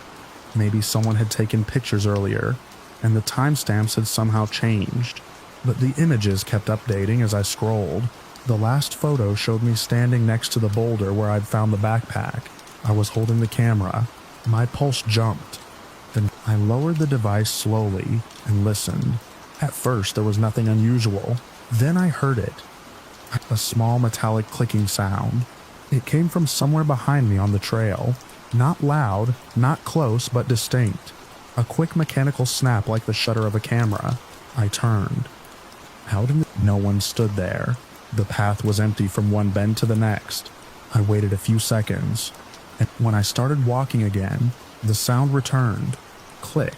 [SPEAKER 1] Maybe someone had taken pictures earlier, and the timestamps had somehow changed. But the images kept updating as I scrolled. The last photo showed me standing next to the boulder where I'd found the backpack. I was holding the camera. My pulse jumped. Then I lowered the device slowly and listened. At first, there was nothing unusual. Then I heard it. A small metallic clicking sound. It came from somewhere behind me on the trail. Not loud, not close, but distinct. A quick mechanical snap like the shutter of a camera. I turned. No one stood there. The path was empty from one bend to the next. I waited a few seconds, and when I started walking again, the sound returned. Click.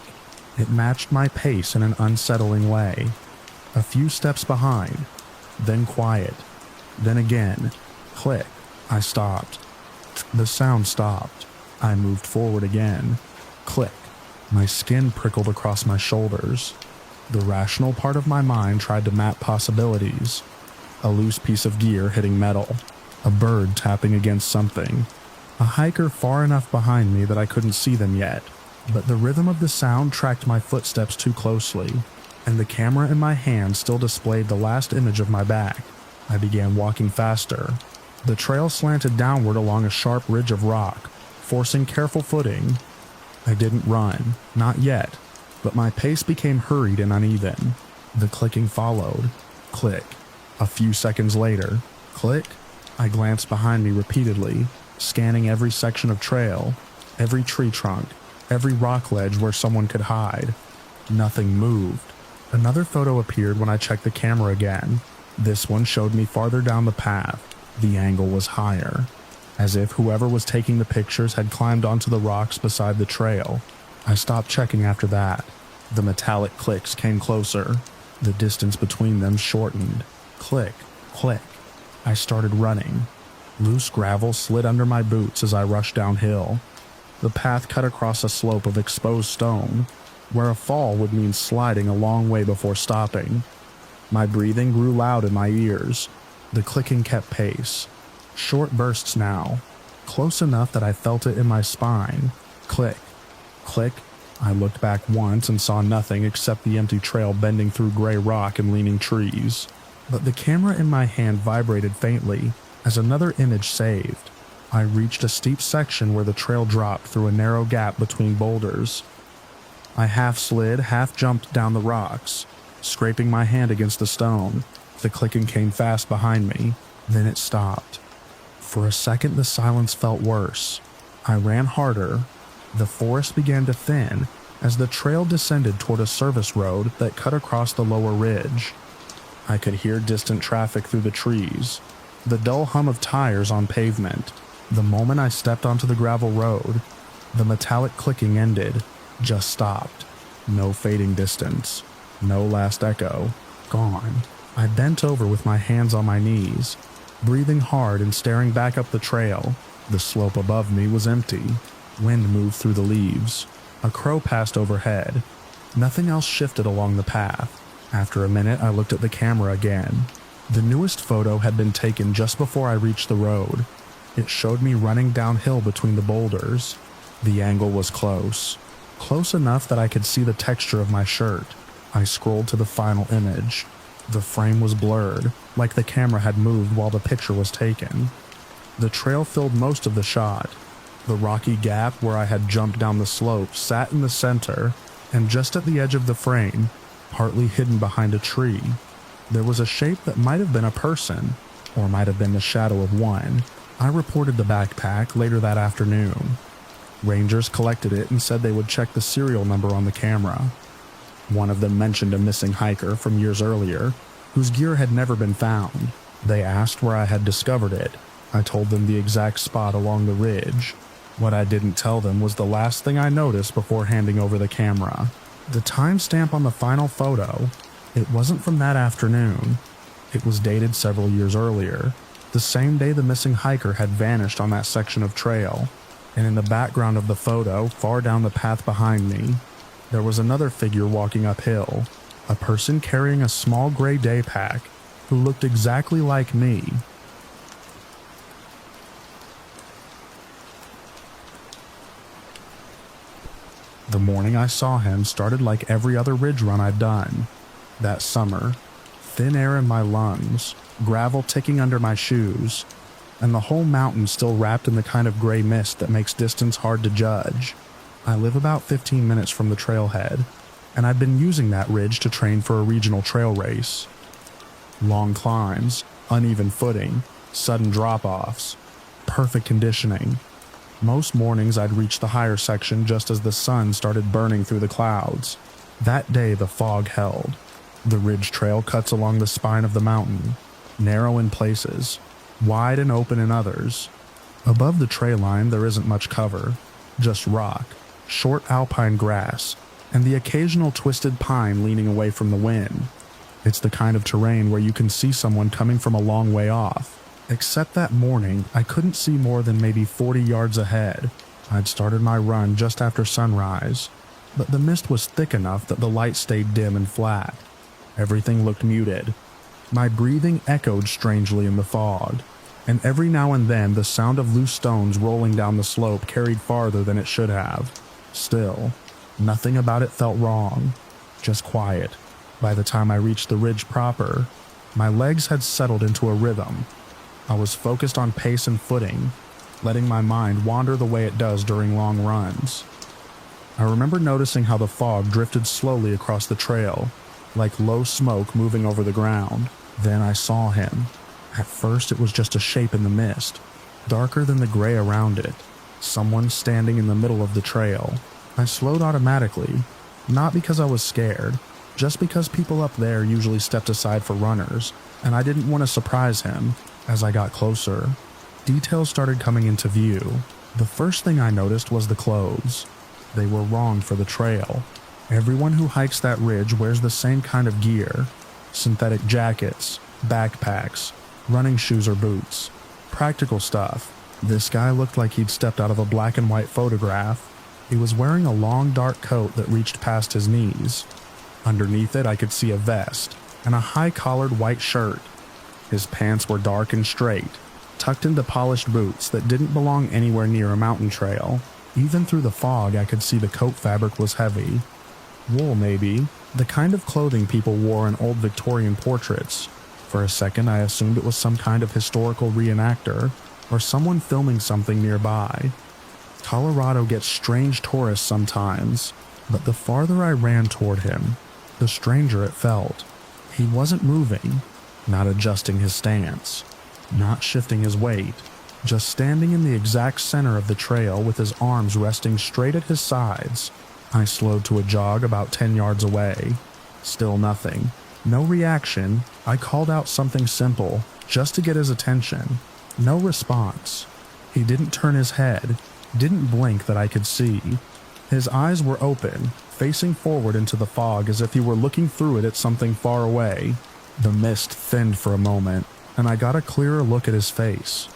[SPEAKER 1] It matched my pace in an unsettling way. A few steps behind, then quiet, then again. Click. I stopped. The sound stopped. I moved forward again. Click. My skin prickled across my shoulders. The rational part of my mind tried to map possibilities. A loose piece of gear hitting metal. A bird tapping against something. A hiker far enough behind me that I couldn't see them yet. But the rhythm of the sound tracked my footsteps too closely, and the camera in my hand still displayed the last image of my back. I began walking faster. The trail slanted downward along a sharp ridge of rock, forcing careful footing. I didn't run, not yet, but my pace became hurried and uneven. The clicking followed. Click. A few seconds later, click. I glanced behind me repeatedly, scanning every section of trail, every tree trunk, every rock ledge where someone could hide. Nothing moved. Another photo appeared when I checked the camera again. This one showed me farther down the path. The angle was higher, as if whoever was taking the pictures had climbed onto the rocks beside the trail. I stopped checking after that. The metallic clicks came closer. The distance between them shortened. Click, click. I started running. Loose gravel slid under my boots as I rushed downhill. The path cut across a slope of exposed stone, where a fall would mean sliding a long way before stopping. My breathing grew loud in my ears. The clicking kept pace. Short bursts now, close enough that I felt it in my spine. Click, click. I looked back once and saw nothing except the empty trail bending through gray rock and leaning trees. But the camera in my hand vibrated faintly as another image saved. I reached a steep section where the trail dropped through a narrow gap between boulders. I half slid, half jumped down the rocks, scraping my hand against the stone. The clicking came fast behind me, then it stopped. For a second the silence felt worse. I ran harder. The forest began to thin as the trail descended toward a service road that cut across the lower ridge. I could hear distant traffic through the trees, the dull hum of tires on pavement. The moment I stepped onto the gravel road, the metallic clicking ended, just stopped. No fading distance, no last echo, gone. I bent over with my hands on my knees, breathing hard and staring back up the trail. The slope above me was empty. Wind moved through the leaves. A crow passed overhead. Nothing else shifted along the path. After a minute, I looked at the camera again. The newest photo had been taken just before I reached the road. It showed me running downhill between the boulders. The angle was close. Close enough that I could see the texture of my shirt. I scrolled to the final image. The frame was blurred, like the camera had moved while the picture was taken. The trail filled most of the shot. The rocky gap where I had jumped down the slope sat in the center, and just at the edge of the frame, partly hidden behind a tree, there was a shape that might have been a person, or might have been the shadow of one. I reported the backpack later that afternoon. Rangers collected it and said they would check the serial number on the camera. One of them mentioned a missing hiker from years earlier, whose gear had never been found. They asked where I had discovered it. I told them the exact spot along the ridge. What I didn't tell them was the last thing I noticed before handing over the camera. The timestamp on the final photo, it wasn't from that afternoon. It was dated several years earlier, the same day the missing hiker had vanished on that section of trail. And in the background of the photo, far down the path behind me, there was another figure walking uphill, a person carrying a small gray day pack who looked exactly like me. The morning I saw him started like every other ridge run I'd done. That summer, thin air in my lungs, gravel ticking under my shoes, and the whole mountain still wrapped in the kind of gray mist that makes distance hard to judge. I live about 15 minutes from the trailhead. and I'd been using that ridge to train for a regional trail race. Long climbs, uneven footing, sudden drop-offs, perfect conditioning. Most mornings I'd reach the higher section just as the sun started burning through the clouds. That day the fog held. The ridge trail cuts along the spine of the mountain, narrow in places, wide and open in others. Above the trail line there isn't much cover, just rock, short alpine grass, and the occasional twisted pine leaning away from the wind. It's the kind of terrain where you can see someone coming from a long way off. Except that morning, I couldn't see more than maybe 40 yards ahead. I'd started my run just after sunrise, but the mist was thick enough that the light stayed dim and flat. Everything looked muted. My breathing echoed strangely in the fog, and every now and then the sound of loose stones rolling down the slope carried farther than it should have. Still, nothing about it felt wrong, just quiet. By the time I reached the ridge proper, my legs had settled into a rhythm. I was focused on pace and footing, letting my mind wander the way it does during long runs. I remember noticing how the fog drifted slowly across the trail, like low smoke moving over the ground. Then I saw him. At first it was just a shape in the mist, darker than the gray around it, someone standing in the middle of the trail. I slowed automatically, not because I was scared, just because people up there usually stepped aside for runners, and I didn't want to surprise him. As I got closer, details started coming into view. The first thing I noticed was the clothes. They were wrong for the trail. Everyone who hikes that ridge wears the same kind of gear: synthetic jackets, backpacks, running shoes or boots. Practical stuff. This guy looked like he'd stepped out of a black and white photograph. He was wearing a long dark coat that reached past his knees. Underneath it I could see a vest and a high-collared white shirt. His pants were dark and straight, tucked into polished boots that didn't belong anywhere near a mountain trail. Even through the fog I could see the coat fabric was heavy. Wool maybe, the kind of clothing people wore in old Victorian portraits. For a second I assumed it was some kind of historical reenactor, or someone filming something nearby. Colorado gets strange tourists sometimes, but the farther I ran toward him, the stranger it felt. He wasn't moving, not adjusting his stance, not shifting his weight, just standing in the exact center of the trail with his arms resting straight at his sides. I slowed to a jog about 10 yards away. Still nothing. No reaction. I called out something simple, just to get his attention. No response. He didn't turn his head, didn't blink that I could see. His eyes were open, facing forward into the fog as if he were looking through it at something far away. The mist thinned for a moment, and I got a clearer look at his face.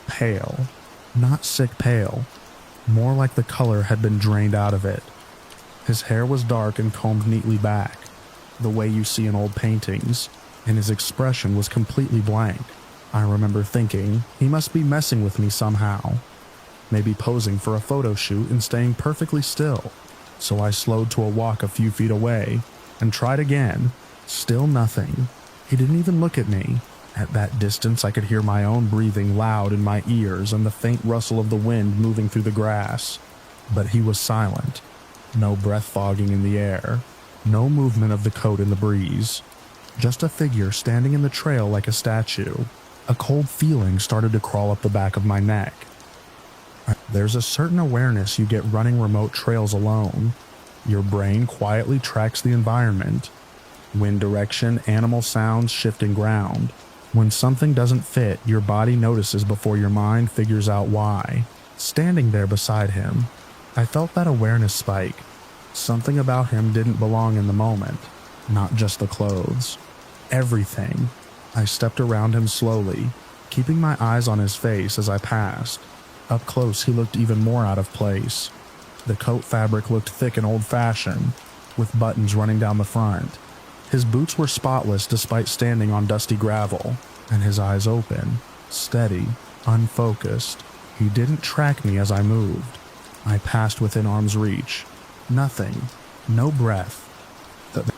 [SPEAKER 1] Pale. Not sick pale. More like the color had been drained out of it. His hair was dark and combed neatly back, the way you see in old paintings, and his expression was completely blank. I remember thinking, he must be messing with me somehow. Maybe posing for a photo shoot and staying perfectly still. So I slowed to a walk a few feet away, and tried again. Still nothing. He didn't even look at me. At that distance I could hear my own breathing loud in my ears and the faint rustle of the wind moving through the grass. But he was silent. No breath fogging in the air. No movement of the coat in the breeze. Just a figure standing in the trail like a statue. A cold feeling started to crawl up the back of my neck. There's a certain awareness you get running remote trails alone. Your brain quietly tracks the environment. Wind direction, animal sounds, shifting ground. When something doesn't fit, your body notices before your mind figures out why. Standing there beside him, I felt that awareness spike. Something about him didn't belong in the moment. Not just the clothes. Everything. I stepped around him slowly, keeping my eyes on his face as I passed. Up close he looked even more out of place. The coat fabric looked thick and old-fashioned, with buttons running down the front. His boots were spotless despite standing on dusty gravel, and his eyes open, steady, unfocused. He didn't track me as I moved. I passed within arm's reach. Nothing. No breath.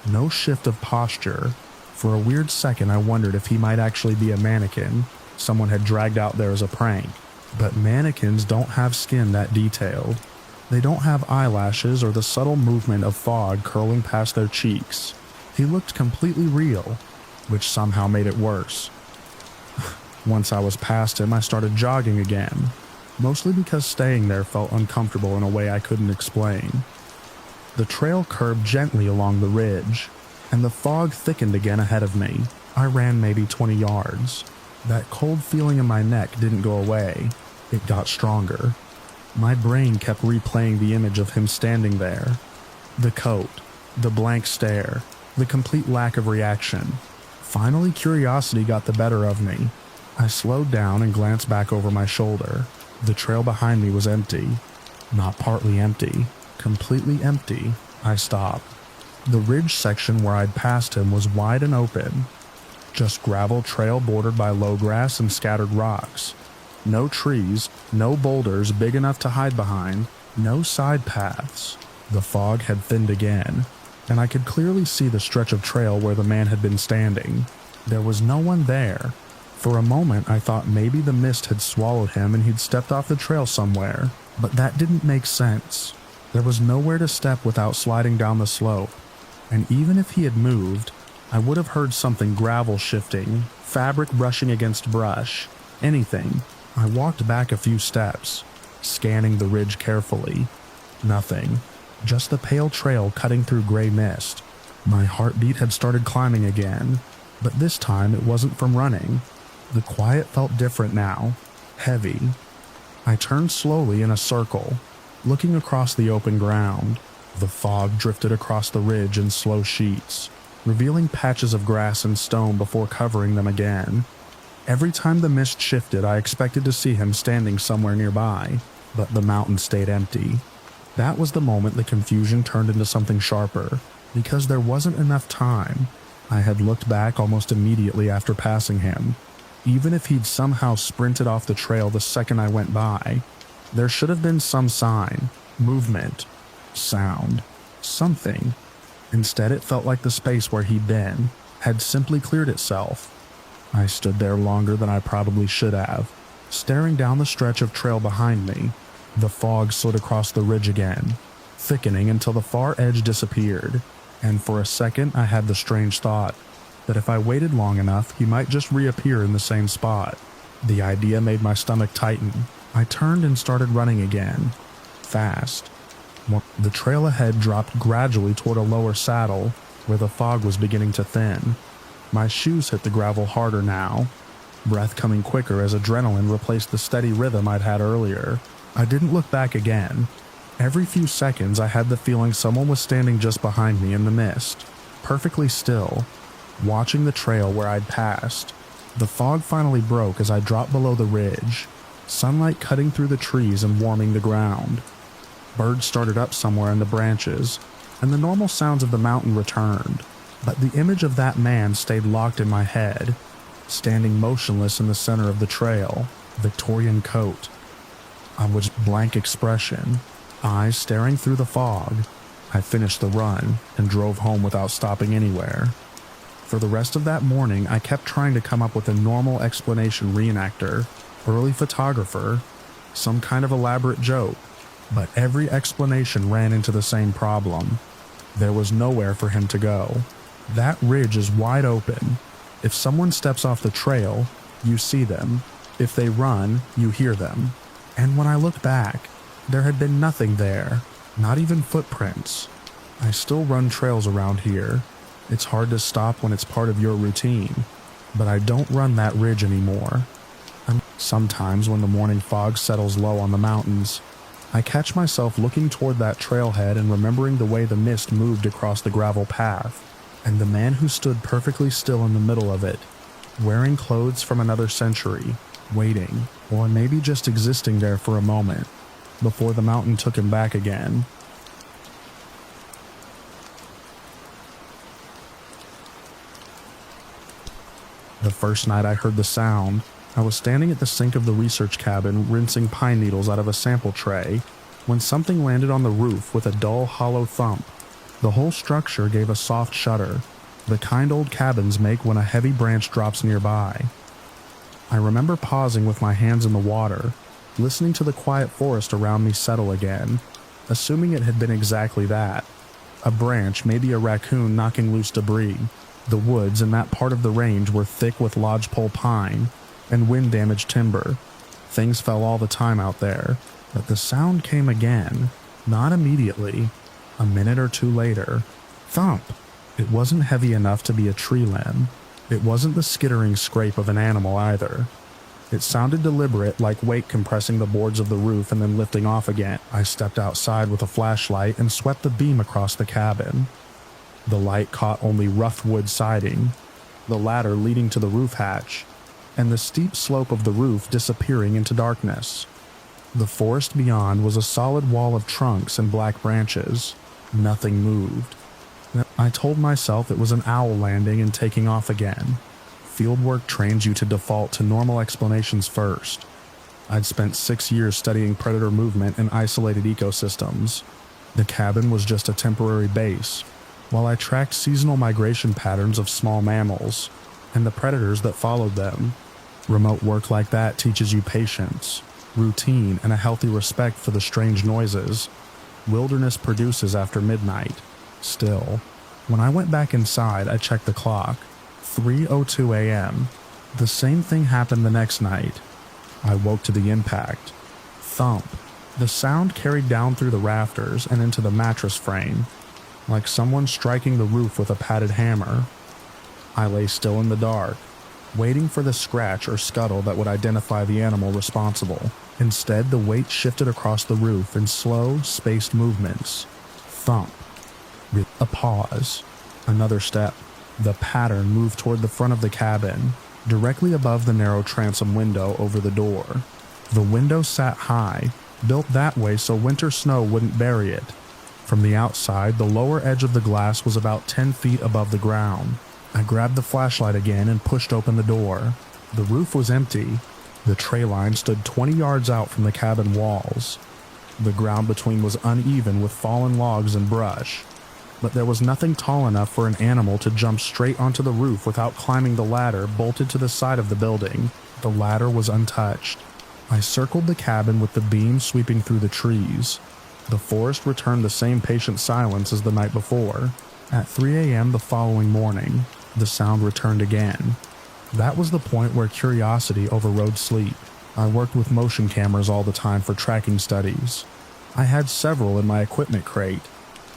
[SPEAKER 1] No shift of posture. For a weird second I wondered if he might actually be a mannequin someone had dragged out there as a prank. But mannequins don't have skin that detailed. They don't have eyelashes or the subtle movement of fog curling past their cheeks. He looked completely real, which somehow made it worse. Once I was past him, I started jogging again, mostly because staying there felt uncomfortable in a way I couldn't explain. The trail curved gently along the ridge, and the fog thickened again ahead of me. I ran maybe 20 yards. That cold feeling in my neck didn't go away. It got stronger. My brain kept replaying the image of him standing there. The coat, the blank stare, the complete lack of reaction. Finally, curiosity got the better of me. I slowed down and glanced back over my shoulder. The trail behind me was empty. Not partly empty, completely empty. I stopped. The ridge section where I'd passed him was wide and open. Just gravel trail bordered by low grass and scattered rocks. No trees, no boulders big enough to hide behind, no side paths. The fog had thinned again, and I could clearly see the stretch of trail where the man had been standing. There was no one there. For a moment I thought maybe the mist had swallowed him and he'd stepped off the trail somewhere, but that didn't make sense. There was nowhere to step without sliding down the slope, and even if he had moved, I would have heard something, gravel shifting, fabric brushing against brush, anything. I walked back a few steps, scanning the ridge carefully. Nothing. Just the pale trail cutting through gray mist. My heartbeat had started climbing again, but this time it wasn't from running. The quiet felt different now, heavy. I turned slowly in a circle, looking across the open ground. The fog drifted across the ridge in slow sheets, revealing patches of grass and stone before covering them again. Every time the mist shifted, I expected to see him standing somewhere nearby, but the mountain stayed empty. That was the moment the confusion turned into something sharper, because there wasn't enough time. I had looked back almost immediately after passing him. Even if he'd somehow sprinted off the trail the second I went by, there should have been some sign, movement, sound, something. Instead, it felt like the space where he'd been had simply cleared itself. I stood there longer than I probably should have, staring down the stretch of trail behind me. The fog slid across the ridge again, thickening until the far edge disappeared, and for a second I had the strange thought that if I waited long enough, he might just reappear in the same spot. The idea made my stomach tighten. I turned and started running again, fast. The trail ahead dropped gradually toward a lower saddle, where the fog was beginning to thin. My shoes hit the gravel harder now, breath coming quicker as adrenaline replaced the steady rhythm I'd had earlier. I didn't look back again. Every few seconds I had the feeling someone was standing just behind me in the mist, perfectly still, watching the trail where I'd passed. The fog finally broke as I dropped below the ridge, sunlight cutting through the trees and warming the ground. Birds started up somewhere in the branches, and the normal sounds of the mountain returned, but the image of that man stayed locked in my head, standing motionless in the center of the trail, Victorian coat. I was blank expression, eyes staring through the fog. I finished the run and drove home without stopping anywhere. For the rest of that morning, I kept trying to come up with a normal explanation: reenactor, early photographer, some kind of elaborate joke, but every explanation ran into the same problem. There was nowhere for him to go. That ridge is wide open. If someone steps off the trail, you see them. If they run, you hear them. And when I looked back, there had been nothing there, not even footprints. I still run trails around here. It's hard to stop when it's part of your routine, but I don't run that ridge anymore. Sometimes when the morning fog settles low on the mountains, I catch myself looking toward that trailhead and remembering the way the mist moved across the gravel path, and the man who stood perfectly still in the middle of it, wearing clothes from another century, waiting, or maybe just existing there for a moment, before the mountain took him back again. The first night I heard the sound, I was standing at the sink of the research cabin rinsing pine needles out of a sample tray, when something landed on the roof with a dull, hollow thump. The whole structure gave a soft shudder, the kind old cabins make when a heavy branch drops nearby. I remember pausing with my hands in the water, listening to the quiet forest around me settle again. assuming it had been exactly that. A branch, maybe a raccoon knocking loose debris. The woods in that part of the range were thick with lodgepole pine and wind-damaged timber. Things fell all the time out there, but the sound came again, not immediately. A minute or two later, thump. It wasn't heavy enough to be a tree limb. It wasn't the skittering scrape of an animal either. It sounded deliberate, like weight compressing the boards of the roof and then lifting off again. I stepped outside with a flashlight and swept the beam across the cabin. The light caught only rough wood siding, the ladder leading to the roof hatch, and the steep slope of the roof disappearing into darkness. The forest beyond was a solid wall of trunks and black branches. Nothing moved. I told myself it was an owl landing and taking off again. Fieldwork trains you to default to normal explanations first. I'd spent 6 years studying predator movement in isolated ecosystems. The cabin was just a temporary base, while I tracked seasonal migration patterns of small mammals and the predators that followed them. Remote work like that teaches you patience, routine, and a healthy respect for the strange noises wilderness produces after midnight. Still, when I went back inside, I checked the clock. 3:02 a.m. The same thing happened the next night. I woke to the impact. Thump. The sound carried down through the rafters and into the mattress frame, like someone striking the roof with a padded hammer. I lay still in the dark, waiting for the scratch or scuttle that would identify the animal responsible. Instead, the weight shifted across the roof in slow, spaced movements. Thump. A pause. Another step. The pattern moved toward the front of the cabin, directly above the narrow transom window over the door. The window sat high, built that way so winter snow wouldn't bury it. From the outside, the lower edge of the glass was about 10 feet above the ground. I grabbed the flashlight again and pushed open the door. The roof was empty. The tray line stood 20 yards out from the cabin walls. The ground between was uneven with fallen logs and brush, but there was nothing tall enough for an animal to jump straight onto the roof without climbing the ladder bolted to the side of the building. The ladder was untouched. I circled the cabin with the beam sweeping through the trees. The forest returned the same patient silence as the night before. At 3 a.m. the following morning, the sound returned again. That was the point where curiosity overrode sleep. I worked with motion cameras all the time for tracking studies. I had several in my equipment crate,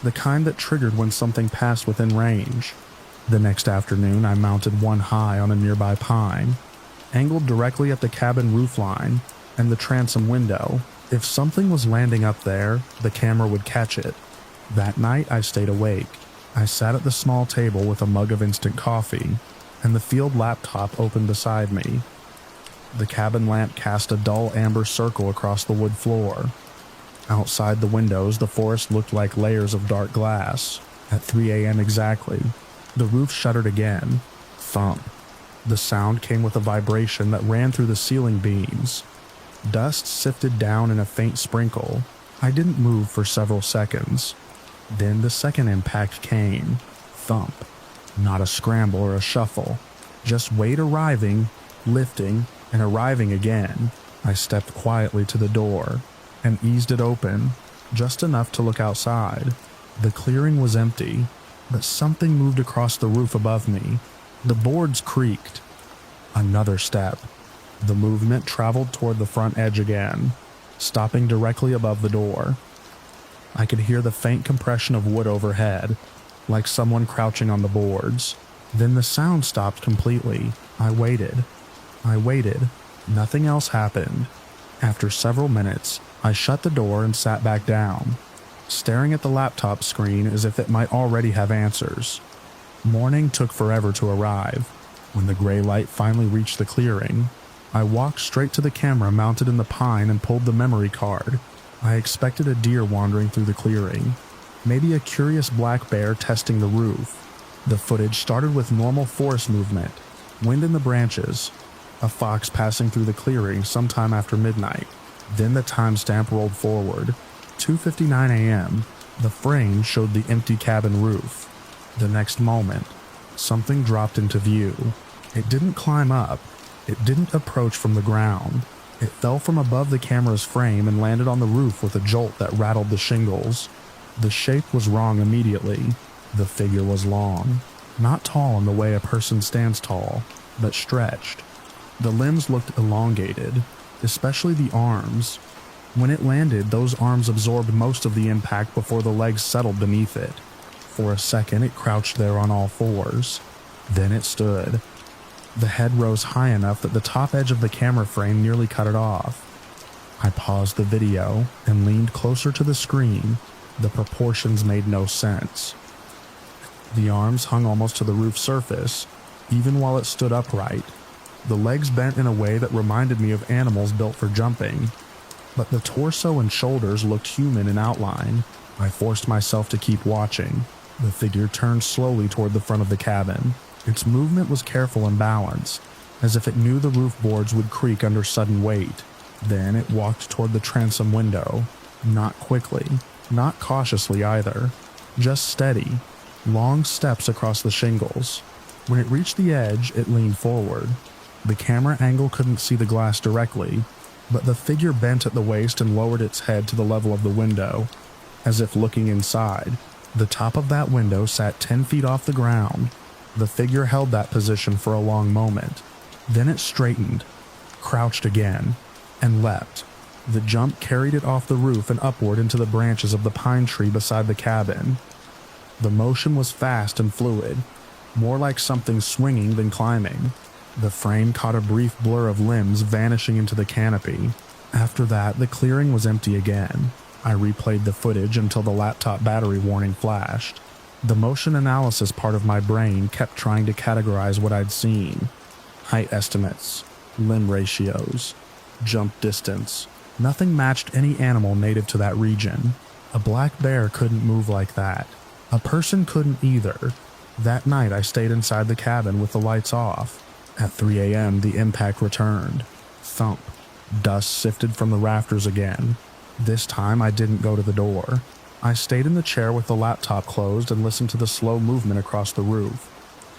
[SPEAKER 1] the kind that triggered when something passed within range. The next afternoon, I mounted one high on a nearby pine, angled directly at the cabin roofline and the transom window. If something was landing up there, the camera would catch it. That night, I stayed awake. I sat at the small table with a mug of instant coffee, and the field laptop open beside me. The cabin lamp cast a dull amber circle across the wood floor. Outside the windows, the forest looked like layers of dark glass. At 3 a.m. exactly, the roof shuddered again. Thump. The sound came with a vibration that ran through the ceiling beams. Dust sifted down in a faint sprinkle. I didn't move for several seconds. Then the second impact came. Thump. Not a scramble or a shuffle. Just weight arriving, lifting, and arriving again. I stepped quietly to the door and eased it open, just enough to look outside. The clearing was empty, but something moved across the roof above me. The boards creaked. Another step. The movement traveled toward the front edge again, stopping directly above the door. I could hear the faint compression of wood overhead, like someone crouching on the boards. Then the sound stopped completely. I waited. Nothing else happened. After several minutes, I shut the door and sat back down, staring at the laptop screen as if it might already have answers. Morning took forever to arrive. When the gray light finally reached the clearing, I walked straight to the camera mounted in the pine and pulled the memory card. I expected a deer wandering through the clearing, maybe a curious black bear testing the roof. The footage started with normal forest movement, wind in the branches, a fox passing through the clearing sometime after midnight. Then the timestamp rolled forward. 2:59 a.m. The frame showed the empty cabin roof. The next moment, something dropped into view. It didn't climb up. It didn't approach from the ground. It fell from above the camera's frame and landed on the roof with a jolt that rattled the shingles. The shape was wrong immediately. The figure was long, not tall in the way a person stands tall, but stretched. The limbs looked elongated, especially the arms. When it landed, those arms absorbed most of the impact before the legs settled beneath it. For a second, it crouched there on all fours. Then it stood. The head rose high enough that the top edge of the camera frame nearly cut it off. I paused the video and leaned closer to the screen. The proportions made no sense. The arms hung almost to the roof surface, even while it stood upright. The legs bent in a way that reminded me of animals built for jumping. But the torso and shoulders looked human in outline. I forced myself to keep watching. The figure turned slowly toward the front of the cabin. Its movement was careful and balanced, as if it knew the roof boards would creak under sudden weight. Then it walked toward the transom window. Not quickly, not cautiously either. Just steady. Long steps across the shingles. When it reached the edge, it leaned forward. The camera angle couldn't see the glass directly, but the figure bent at the waist and lowered its head to the level of the window, as if looking inside. The top of that window sat 10 feet off the ground. The figure held that position for a long moment. Then it straightened, crouched again, and leapt. The jump carried it off the roof and upward into the branches of the pine tree beside the cabin. The motion was fast and fluid, more like something swinging than climbing. The frame caught a brief blur of limbs vanishing into the canopy. After that, the clearing was empty again. I replayed the footage until the laptop battery warning flashed. The motion analysis part of my brain kept trying to categorize what I'd seen. Height estimates, limb ratios, jump distance. Nothing matched any animal native to that region. A black bear couldn't move like that. A person couldn't either. That night I stayed inside the cabin with the lights off. At 3 a.m. the impact returned. Thump. Dust sifted from the rafters again. This time I didn't go to the door. I stayed in the chair with the laptop closed and listened to the slow movement across the roof.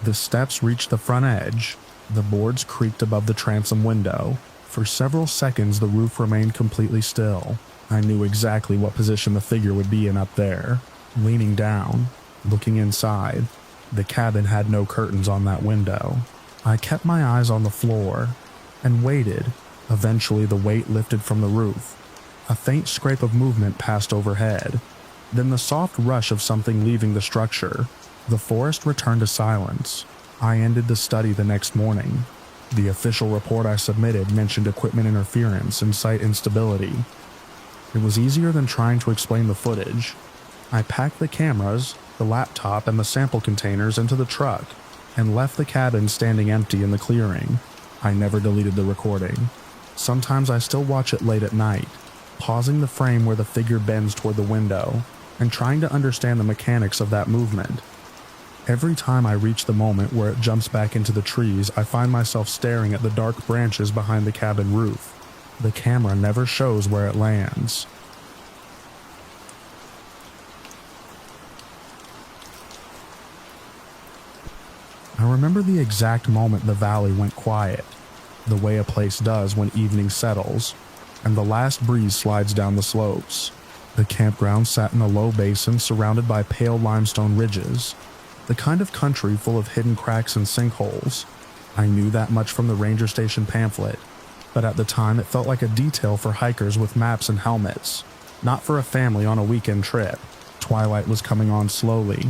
[SPEAKER 1] The steps reached the front edge. The boards creaked above the transom window. For several seconds the roof remained completely still. I knew exactly what position the figure would be in up there. Leaning down, looking inside. The cabin had no curtains on that window. I kept my eyes on the floor and waited. Eventually the weight lifted from the roof. A faint scrape of movement passed overhead. Then the soft rush of something leaving the structure. The forest returned to silence. I ended the study the next morning. The official report I submitted mentioned equipment interference and site instability. It was easier than trying to explain the footage. I packed the cameras, the laptop, and the sample containers into the truck and left the cabin standing empty in the clearing. I never deleted the recording. Sometimes I still watch it late at night, pausing the frame where the figure bends toward the window and trying to understand the mechanics of that movement. Every time I reach the moment where it jumps back into the trees, I find myself staring at the dark branches behind the cabin roof. The camera never shows where it lands. I remember the exact moment the valley went quiet, the way a place does when evening settles, and the last breeze slides down the slopes. The campground sat in a low basin surrounded by pale limestone ridges, the kind of country full of hidden cracks and sinkholes. I knew that much from the ranger station pamphlet, but at the time it felt like a detail for hikers with maps and helmets, not for a family on a weekend trip. Twilight was coming on slowly.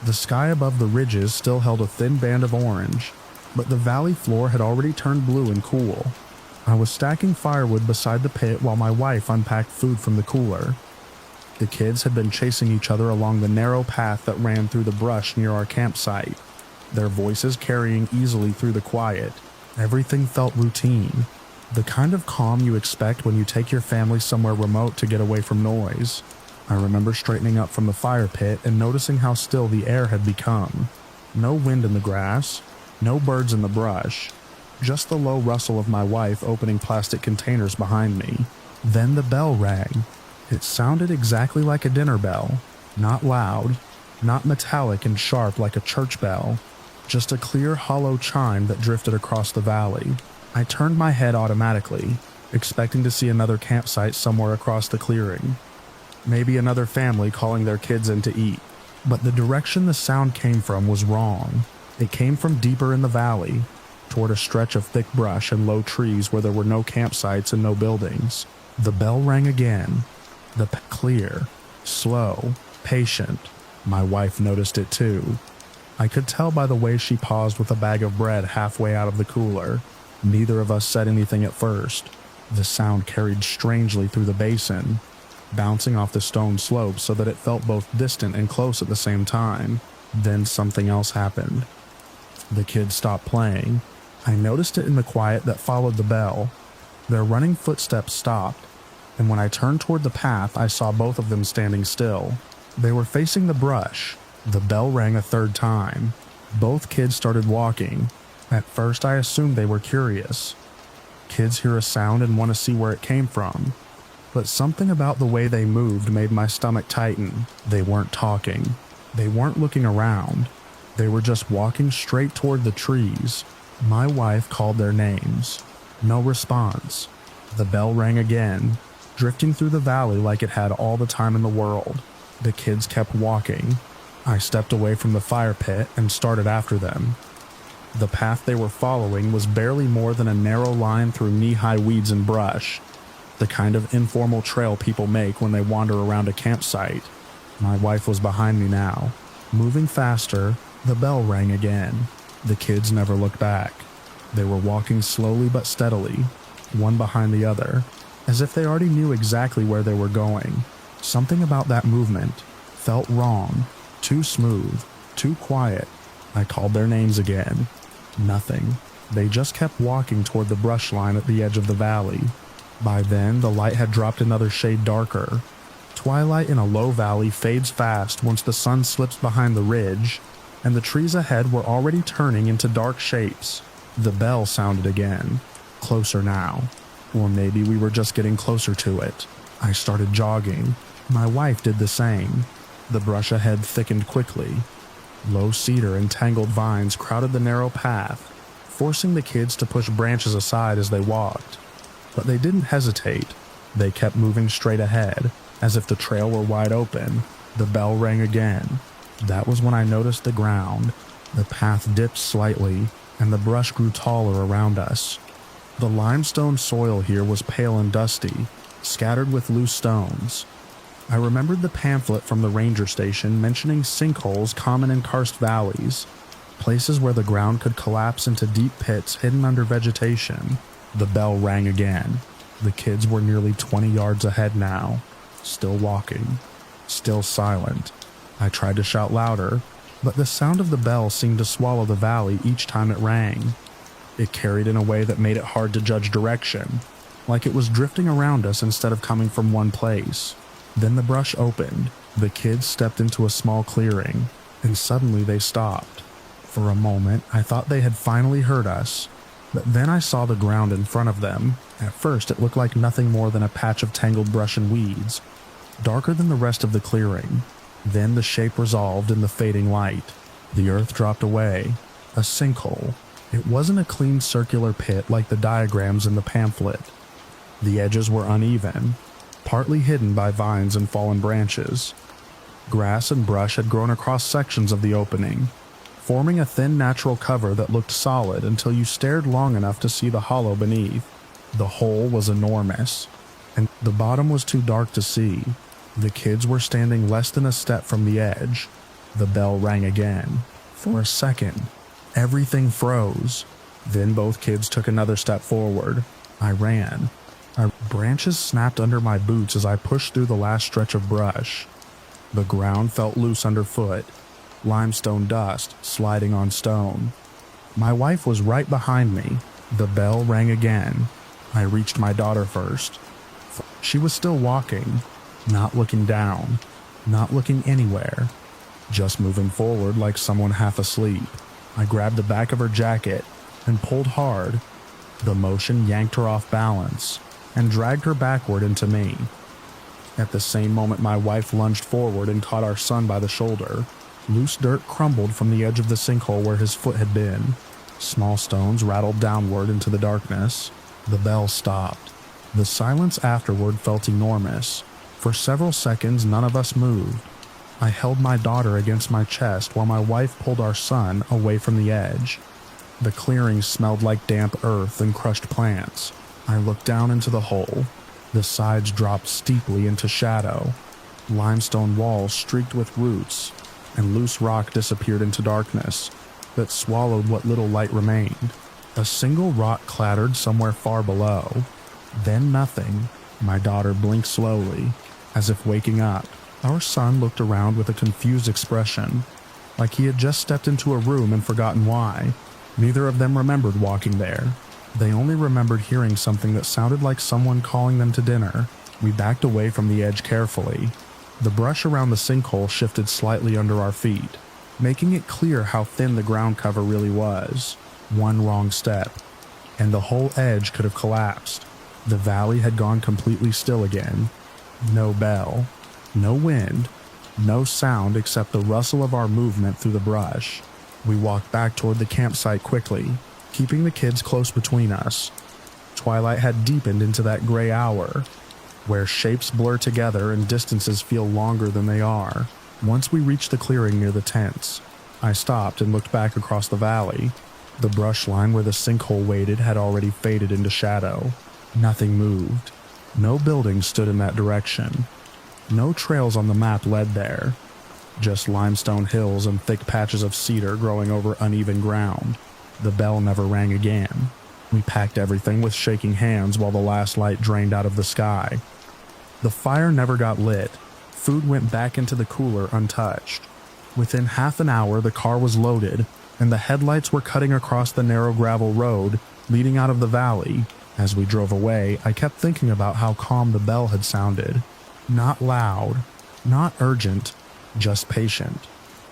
[SPEAKER 1] The sky above the ridges still held a thin band of orange, but the valley floor had already turned blue and cool. I was stacking firewood beside the pit while my wife unpacked food from the cooler. The kids had been chasing each other along the narrow path that ran through the brush near our campsite, their voices carrying easily through the quiet. Everything felt routine, the kind of calm you expect when you take your family somewhere remote to get away from noise. I remember straightening up from the fire pit and noticing how still the air had become. No wind in the grass, no birds in the brush, just the low rustle of my wife opening plastic containers behind me. Then the bell rang. It sounded exactly like a dinner bell, not loud, not metallic and sharp like a church bell, just a clear hollow chime that drifted across the valley. I turned my head automatically. expecting to see another campsite somewhere across the clearing. Maybe another family calling their kids in to eat. But the direction the sound came from was wrong. It came from deeper in the valley, toward a stretch of thick brush and low trees where there were no campsites and no buildings. The bell rang again. Clear, slow, patient. My wife noticed it too. I could tell by the way she paused with a bag of bread halfway out of the cooler. Neither of us said anything at first. The sound carried strangely through the basin, bouncing off the stone slope so that it felt both distant and close at the same time. Then something else happened. The kids stopped playing. I noticed it in the quiet that followed the bell. Their running footsteps stopped, and when I turned toward the path, I saw both of them standing still. They were facing the brush. The bell rang a third time. Both kids started walking. At first, I assumed they were curious. Kids hear a sound and want to see where it came from. But something about the way they moved made my stomach tighten. They weren't talking. They weren't looking around. They were just walking straight toward the trees. My wife called their names. No response. The bell rang again, drifting through the valley like it had all the time in the world. The kids kept walking. I stepped away from the fire pit and started after them. The path they were following was barely more than a narrow line through knee-high weeds and brush, the kind of informal trail people make when they wander around a campsite. My wife was behind me now. Moving faster, the bell rang again. The kids never looked back. They were walking slowly but steadily, one behind the other, as if they already knew exactly where they were going. Something about that movement felt wrong, too smooth, too quiet. I called their names again. Nothing. They just kept walking toward the brush line at the edge of the valley. By then, the light had dropped another shade darker. Twilight in a low valley fades fast once the sun slips behind the ridge, and the trees ahead were already turning into dark shapes. The bell sounded again, closer now. Or maybe we were just getting closer to it. I started jogging. My wife did the same. The brush ahead thickened quickly. Low cedar and tangled vines crowded the narrow path, forcing the kids to push branches aside as they walked. But they didn't hesitate. They kept moving straight ahead, as if the trail were wide open. The bell rang again. That was when I noticed the ground. The path dipped slightly, and the brush grew taller around us. The limestone soil here was pale and dusty, scattered with loose stones. I remembered the pamphlet from the ranger station mentioning sinkholes common in karst valleys, places where the ground could collapse into deep pits hidden under vegetation. The bell rang again. The kids were nearly 20 yards ahead now, still walking, still silent. I tried to shout louder, but the sound of the bell seemed to swallow the valley each time it rang. It carried in a way that made it hard to judge direction, like it was drifting around us instead of coming from one place. Then the brush opened. The kids stepped into a small clearing, and suddenly they stopped. For a moment, I thought they had finally heard us, but then I saw the ground in front of them. At first, it looked like nothing more than a patch of tangled brush and weeds, darker than the rest of the clearing. Then the shape resolved in the fading light. The earth dropped away. A sinkhole. It wasn't a clean circular pit like the diagrams in the pamphlet. The edges were uneven, partly hidden by vines and fallen branches. Grass and brush had grown across sections of the opening, forming a thin natural cover that looked solid until you stared long enough to see the hollow beneath. The hole was enormous, and the bottom was too dark to see. The kids were standing less than a step from the edge. The bell rang again. For a second, everything froze. Then both kids took another step forward. I ran. Branches snapped under my boots as I pushed through the last stretch of brush. The ground felt loose underfoot, limestone dust sliding on stone. My wife was right behind me. The bell rang again. I reached my daughter first. She was still walking, not looking down, not looking anywhere, just moving forward like someone half asleep. I grabbed the back of her jacket and pulled hard. The motion yanked her off balance and dragged her backward into me. At the same moment, my wife lunged forward and caught our son by the shoulder. Loose dirt crumbled from the edge of the sinkhole where his foot had been. Small stones rattled downward into the darkness. The bell stopped. The silence afterward felt enormous. For several seconds, none of us moved. I held my daughter against my chest while my wife pulled our son away from the edge. The clearing smelled like damp earth and crushed plants. I looked down into the hole. The sides dropped steeply into shadow. Limestone walls streaked with roots, and loose rock disappeared into darkness that swallowed what little light remained. A single rock clattered somewhere far below. Then nothing. My daughter blinked slowly, as if waking up. Our son looked around with a confused expression, like he had just stepped into a room and forgotten why. Neither of them remembered walking there. They only remembered hearing something that sounded like someone calling them to dinner. We backed away from the edge carefully. The brush around the sinkhole shifted slightly under our feet, making it clear how thin the ground cover really was. One wrong step, and the whole edge could have collapsed. The valley had gone completely still again. No bell, no wind, no sound except the rustle of our movement through the brush. We walked back toward the campsite quickly, keeping the kids close between us. Twilight had deepened into that gray hour, where shapes blur together and distances feel longer than they are. Once we reached the clearing near the tents, I stopped and looked back across the valley. The brush line where the sinkhole waited had already faded into shadow. Nothing moved. No buildings stood in that direction. No trails on the map led there. Just limestone hills and thick patches of cedar growing over uneven ground. The bell never rang again. We packed everything with shaking hands while the last light drained out of the sky. The fire never got lit. Food went back into the cooler untouched. Within half an hour, the car was loaded, and the headlights were cutting across the narrow gravel road leading out of the valley. As we drove away, I kept thinking about how calm the bell had sounded. Not loud, not urgent, just patient.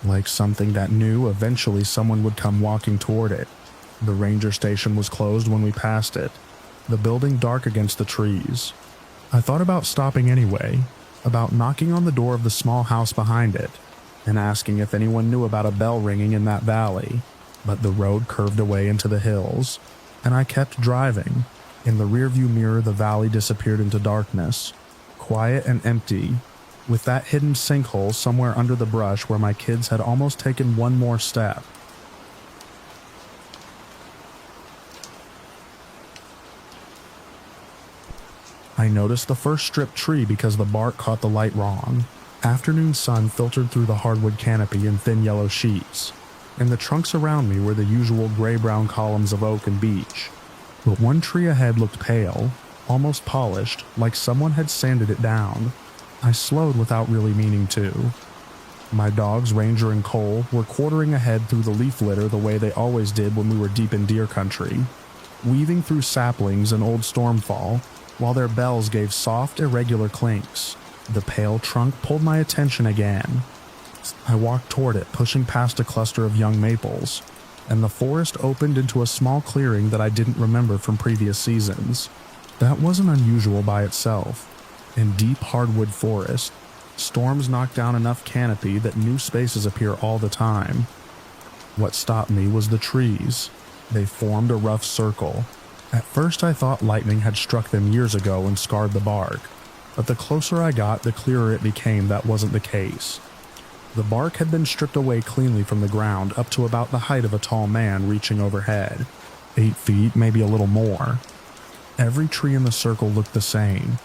[SPEAKER 1] Like something that knew eventually someone would come walking toward it. The ranger station was closed when we passed it, the building dark against the trees. I thought about stopping anyway, about knocking on the door of the small house behind it, and asking if anyone knew about a bell ringing in that valley. But the road curved away into the hills, and I kept driving. In the rearview mirror, the valley disappeared into darkness, quiet and empty, with that hidden sinkhole somewhere under the brush where my kids had almost taken one more step. I noticed the first stripped tree because the bark caught the light wrong. Afternoon sun filtered through the hardwood canopy in thin yellow sheets, and the trunks around me were the usual gray-brown columns of oak and beech. But one tree ahead looked pale, almost polished, like someone had sanded it down. I slowed without really meaning to. My dogs, Ranger and Cole, were quartering ahead through the leaf litter the way they always did when we were deep in deer country, weaving through saplings and old stormfall, while their bells gave soft, irregular clinks. The pale trunk pulled my attention again. I walked toward it, pushing past a cluster of young maples, and the forest opened into a small clearing that I didn't remember from previous seasons. That wasn't unusual by itself. In deep hardwood forest, storms knock down enough canopy that new spaces appear all the time. What stopped me was the trees. They formed a rough circle. At first I thought lightning had struck them years ago and scarred the bark, but the closer I got, the clearer it became that wasn't the case. The bark had been stripped away cleanly from the ground up to about the height of a tall man reaching overhead. 8 feet, maybe a little more. Every tree in the circle looked the same,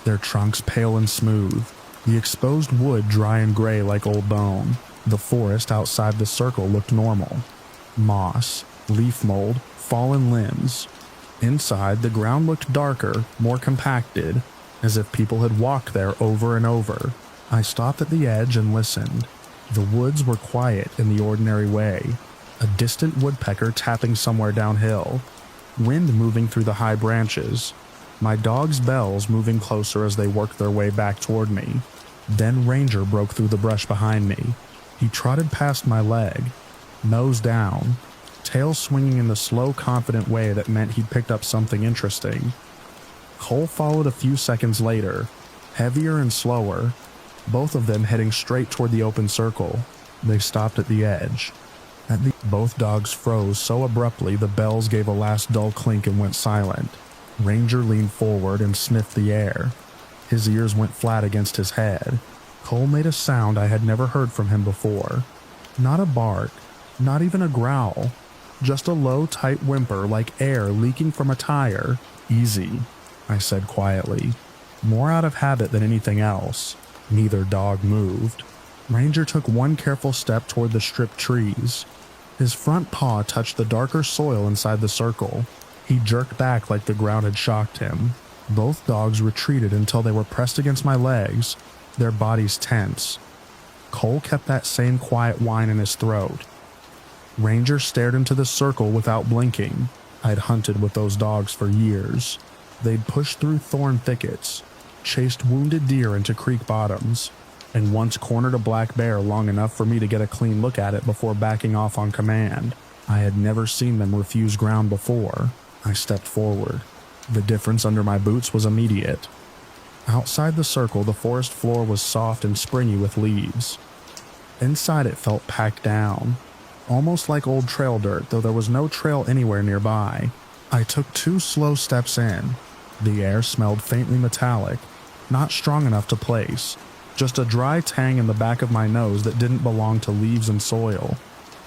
[SPEAKER 1] their trunks pale and smooth, the exposed wood dry and gray like old bone. The forest outside the circle looked normal. Moss, leaf mold, fallen limbs. Inside, the ground looked darker, more compacted, as if people had walked there over and over. I stopped at the edge and listened. The woods were quiet in the ordinary way, a distant woodpecker tapping somewhere downhill, wind moving through the high branches, my dog's bells moving closer as they worked their way back toward me. Then Ranger broke through the brush behind me. He trotted past my leg, nose down, tail swinging in the slow, confident way that meant he'd picked up something interesting. Cole followed a few seconds later, heavier and slower, both of them heading straight toward the open circle. They stopped at the edge. Both dogs froze so abruptly the bells gave a last dull clink and went silent. Ranger leaned forward and sniffed the air. His ears went flat against his head. Cole made a sound I had never heard from him before. Not a bark, not even a growl, just a low, tight whimper like air leaking from a tire. "Easy," I said quietly, more out of habit than anything else. Neither dog moved. Ranger took one careful step toward the stripped trees. His front paw touched the darker soil inside the circle. He jerked back like the ground had shocked him. Both dogs retreated until they were pressed against my legs, their bodies tense. Cole kept that same quiet whine in his throat. Ranger stared into the circle without blinking. I'd hunted with those dogs for years. They'd pushed through thorn thickets, chased wounded deer into creek bottoms, and once cornered a black bear long enough for me to get a clean look at it before backing off on command. I had never seen them refuse ground before. I stepped forward. The difference under my boots was immediate. Outside the circle, the forest floor was soft and springy with leaves. Inside it felt packed down, almost like old trail dirt, though there was no trail anywhere nearby. I took 2 slow steps in. The air smelled faintly metallic, not strong enough to place, just a dry tang in the back of my nose that didn't belong to leaves and soil.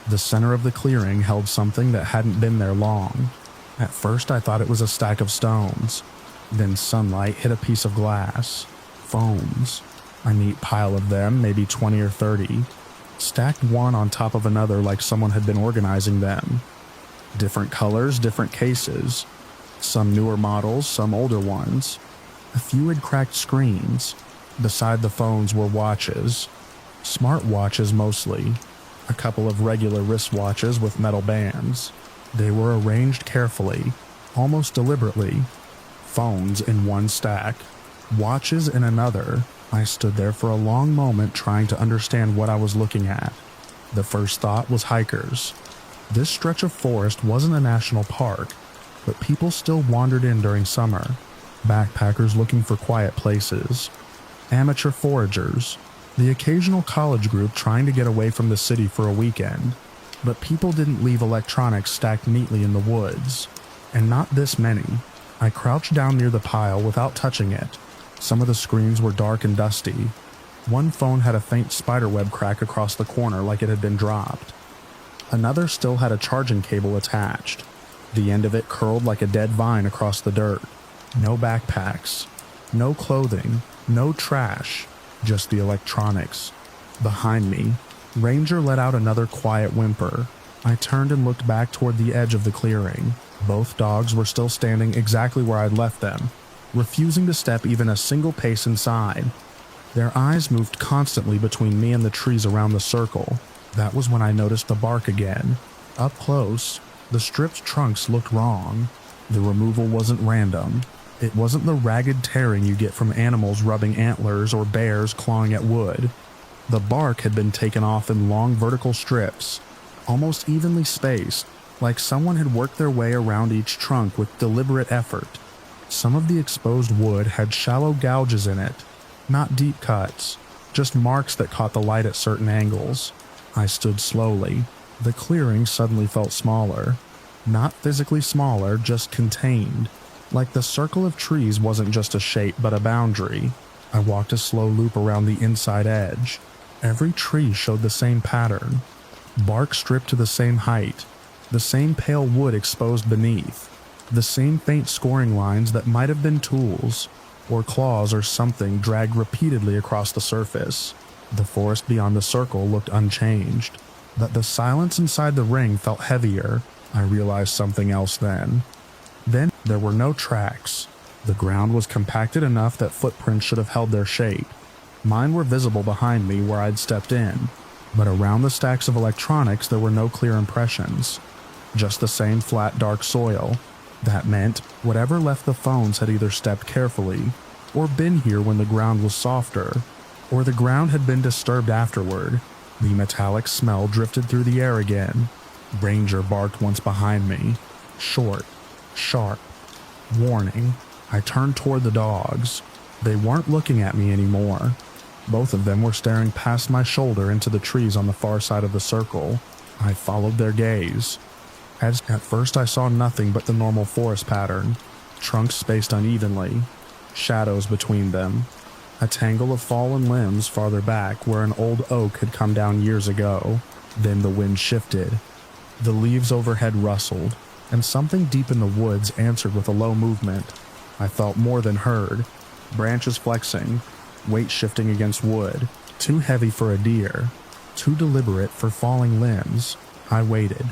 [SPEAKER 1] The center of the clearing held something that hadn't been there long. At first I thought it was a stack of stones. Then sunlight hit a piece of glass. Phones. A neat pile of them, maybe 20 or 30. Stacked one on top of another like someone had been organizing them. Different colors, different cases. Some newer models, some older ones. A few had cracked screens. Beside the phones were watches. Smart watches mostly. A couple of regular wristwatches with metal bands. They were arranged carefully, almost deliberately. Phones in one stack, watches in another. I stood there for a long moment trying to understand what I was looking at. The first thought was hikers. This stretch of forest wasn't a national park, but people still wandered in during summer. Backpackers looking for quiet places. Amateur foragers. The occasional college group trying to get away from the city for a weekend. But people didn't leave electronics stacked neatly in the woods. And not this many. I crouched down near the pile without touching it. Some of the screens were dark and dusty. One phone had a faint spiderweb crack across the corner like it had been dropped. Another still had a charging cable attached. The end of it curled like a dead vine across the dirt. No backpacks. No clothing. No trash. Just the electronics. Behind me, Ranger let out another quiet whimper. I turned and looked back toward the edge of the clearing. Both dogs were still standing exactly where I'd left them, refusing to step even a single pace inside. Their eyes moved constantly between me and the trees around the circle. That was when I noticed the bark again. Up close, the stripped trunks looked wrong. The removal wasn't random. It wasn't the ragged tearing you get from animals rubbing antlers or bears clawing at wood. The bark had been taken off in long vertical strips, almost evenly spaced, like someone had worked their way around each trunk with deliberate effort. Some of the exposed wood had shallow gouges in it, not deep cuts, just marks that caught the light at certain angles. I stood slowly. The clearing suddenly felt smaller. Not physically smaller, just contained. Like the circle of trees wasn't just a shape but a boundary. I walked a slow loop around the inside edge. Every tree showed the same pattern. Bark stripped to the same height. The same pale wood exposed beneath. The same faint scoring lines that might have been tools, or claws or something dragged repeatedly across the surface. The forest beyond the circle looked unchanged. But the silence inside the ring felt heavier. I realized something else then. Then there were no tracks. The ground was compacted enough that footprints should have held their shape. Mine were visible behind me where I'd stepped in, but around the stacks of electronics there were no clear impressions. Just the same flat, dark soil. That meant whatever left the phones had either stepped carefully, or been here when the ground was softer, or the ground had been disturbed afterward. The metallic smell drifted through the air again. Ranger barked once behind me. Short, sharp, warning. I turned toward the dogs. They weren't looking at me anymore. Both of them were staring past my shoulder into the trees on the far side of the circle. I followed their gaze. At first I saw nothing but the normal forest pattern. trunks spaced unevenly, shadows between them, a tangle of fallen limbs farther back where an old oak had come down years ago. Then the wind shifted. The leaves overhead rustled, and something deep in the woods answered with a low movement. I felt more than heard. Branches flexing, weight shifting against wood, too heavy for a deer, too deliberate for falling limbs. I waited.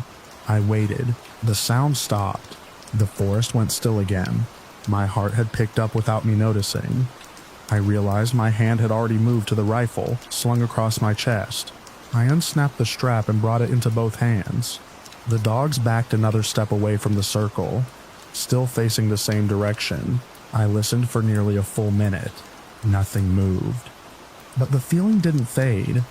[SPEAKER 1] The sound stopped. The forest went still again. My heart had picked up without me noticing. I realized my hand had already moved to the rifle, slung across my chest. I unsnapped the strap and brought it into both hands. The dogs backed another step away from the circle, still facing the same direction. I listened for nearly a full minute. Nothing moved. But the feeling didn't fade.